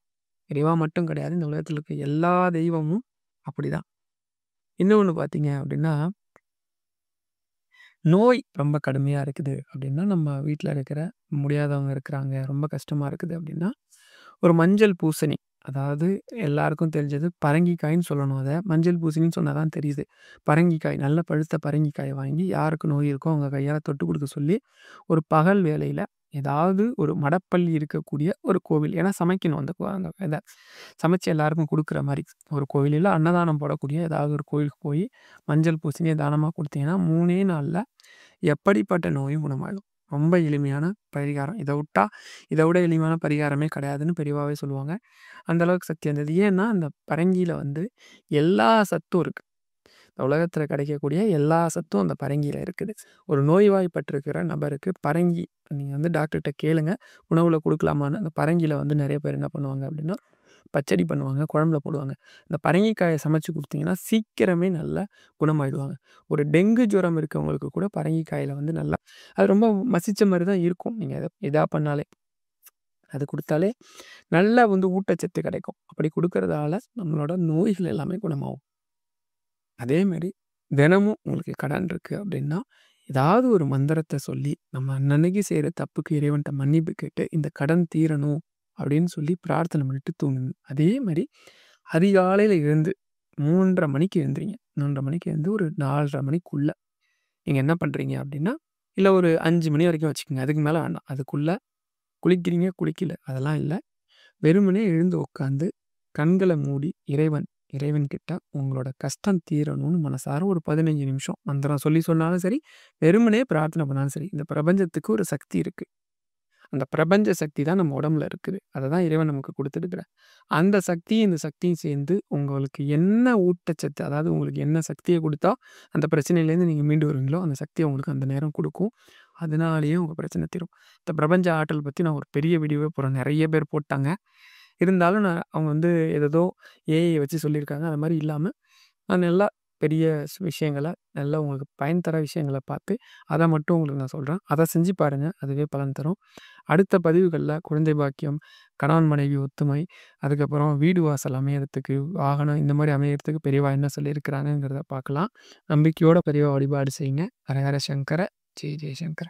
பெரியவா மட்டும் கிடையாது. இந்த உலகத்தில இருக்க எல்லா தெய்வமும் அப்படிதான். இன்னொன்னு பார்த்தீங்க அப்படின்னா, நோய் ரொம்ப கடுமையா இருக்குது அப்படின்னா, நம்ம வீட்ல இருக்கிற முடியாதவங்க இருக்கிறாங்க, ரொம்ப கஷ்டமா இருக்குது அப்படின்னா, ஒரு மஞ்சள் பூசணி, அதாவது எல்லாருக்கும் தெரிஞ்சது பரங்கிக்காய்ன்னு சொல்லணும் அத. மஞ்சள் பூசணின்னு சொன்னா தான் தெரியுது. பரங்கிக்காய், நல்ல பழுத்த பரங்கிக்காய வாங்கி யாருக்கு நோய் இருக்கோ அவங்க கையால தொட்டு குடுக்க சொல்லி, ஒரு பகல் வேளையில ஏதாவது ஒரு மடப்பள்ளி இருக்கக்கூடிய ஒரு கோவில். ஏன்னா சமைக்கணும் அந்த இத. சமைச்சு எல்லாருக்கும் குடுக்குற மாரி ஒரு கோவில், இல்ல அன்னதானம் போடக்கூடிய ஏதாவது ஒரு கோயிலுக்கு போயி, மஞ்சள் பூசணிய தானமா குடுத்தீங்கன்னா, 3 நாள்ல எப்படிப்பட்ட நோயும் குணமாயிடும். ரொம்ப எளிமையான பரிகாரம். இத விட எளிமையான பரிகாரமே கிடையாதுன்னு பெரியவாவே சொல்லுவாங்க. அந்த அளவுக்கு சக்தி வாய்ந்தது. ஏன்னா, அந்த பரங்கியில வந்து எல்லா சத்தும் இருக்கு. இந்த உலகத்தில கிடைக்கக்கூடிய எல்லா சத்தும் அந்த பரங்கியில இருக்குது. ஒரு நோய்வாய்ப்பட்டிருக்கிற நபருக்கு பரங்கி நீங்க வந்து டாக்டர்ட்ட கேளுங்க. உணவுல குடுக்கலாமான்னு. அந்த பரங்கியில வந்து நெறைய பேர் என்ன பண்ணுவாங்க அப்டின்னா, பச்சடி பண்ணுவாங்க. குழம்புல போடுவாங்க. இந்த பரங்கிக்காய சமைச்சு குடுத்தீங்கன்னா, சீக்கிரமே நல்லா குணமாயிடுவாங்க. ஒரு டெங்கு ஜுரம் இருக்கவங்களுக்கு கூட பரங்கிக்காயில வந்து நல்லா அது ரொம்ப மசிச்ச மாரி தான் இருக்கும். நீங்க எதா பண்ணாலே. அது குடுத்தாலே நல்லா வந்து ஊட்டச்சத்து கிடைக்கும். அப்படி குடுக்கறதால நம்மளோட நோய்கள் எல்லாமே குணமாகும். அதே மாரி தினமும் உங்களுக்கு கடன் இருக்கு அப்படின்னா, ஏதாவது ஒரு மந்திரத்த சொல்லி, நம்ம அன்னன்னைக்கு செய்ற தப்புக்கு இறைவன்ட்ட மன்னிப்பு கேட்டு, இந்த கடன் தீரணும் அப்படின்னு சொல்லி பிரார்த்தனை பண்ணிட்டு தூங்குங்க. அதே மாரி அதிகாலையில எழுந்து 3:30 மணிக்கு எழுந்திரிங்க. 3:30 மணிக்கு எழுந்து ஒரு 4:30 மணிக்குள்ள நீங்க என்ன பண்றீங்க அப்படின்னா, இல்ல ஒரு 5 மணி வரைக்கும் வச்சுக்கங்க. அதுக்கு மேல வேண்டாம். அதுக்குள்ள குளிக்கிறீங்க, குளிக்கல அதெல்லாம் இல்ல. வெறுமனே எழுந்து உட்காந்து, கண்கள மூடி இறைவன் கிட்ட உங்களோட கஷ்டம் தீரணும்னு மனசார ஒரு 15 நிமிஷம் மந்திரம் சொல்லி சொன்னாலும் சரி, வெறுமனே பிரார்த்தனை பண்ணாலும் சரி. இந்த பிரபஞ்சத்துக்கு ஒரு சக்தி இருக்கு. அந்த பிரபஞ்ச சக்தி தான் நம்ம உடம்புல இருக்குது. அத தான் இறைவன் நமக்கு குடுத்துருக்கிறார். அந்த சக்தியும், இந்த சக்தியும் சேர்ந்து உங்களுக்கு என்ன ஊட்டச்சத்து, அதாவது உங்களுக்கு என்ன சக்திய குடுத்தா, அந்த பிரச்சனையிலேருந்து நீங்க மீண்டு வருவீங்களோ, அந்த சக்திய உங்களுக்கு அந்த நேரம் குடுக்கும். அதனாலேயே உங்க பிரச்சனை தீரும். இந்த பிரபஞ்ச ஆற்றல் பத்தி நான் ஒரு பெரிய வீடியோவே போடுறேன். நெறைய பேர் போட்டாங்க. இருந்தாலும் அவங்க வந்து ஏதேதோ ஏஐ வச்சு சொல்லியிருக்காங்க. அது மாரி இல்லாம, நான் நல்லா பெரிய விஷயங்கள, நல்லா உங்களுக்கு பயன் தர விஷயங்கள பார்த்து, அத மட்டும் உங்களுக்கு நான் சொல்றேன். அத செஞ்சு பாருங்க. அதுவே பலன் தரும். அடுத்த பதிவுகள்ல குழந்தை பாக்கியம், கணவன் மனைவி ஒத்துமை, அதுக்கப்புறம் வீடு வாசல் அமையறதுக்கு, வாகனம் இந்த மாரி அமையறதுக்கு பெரியவா என்ன சொல்லியிருக்கிறாங்கங்கிறத பார்க்கலாம். நம்பிக்கையோட பெரியவா வழிபாடு செய்யுங்க. ஹர ஹர சங்கர ஜெய ஜெய சங்கர.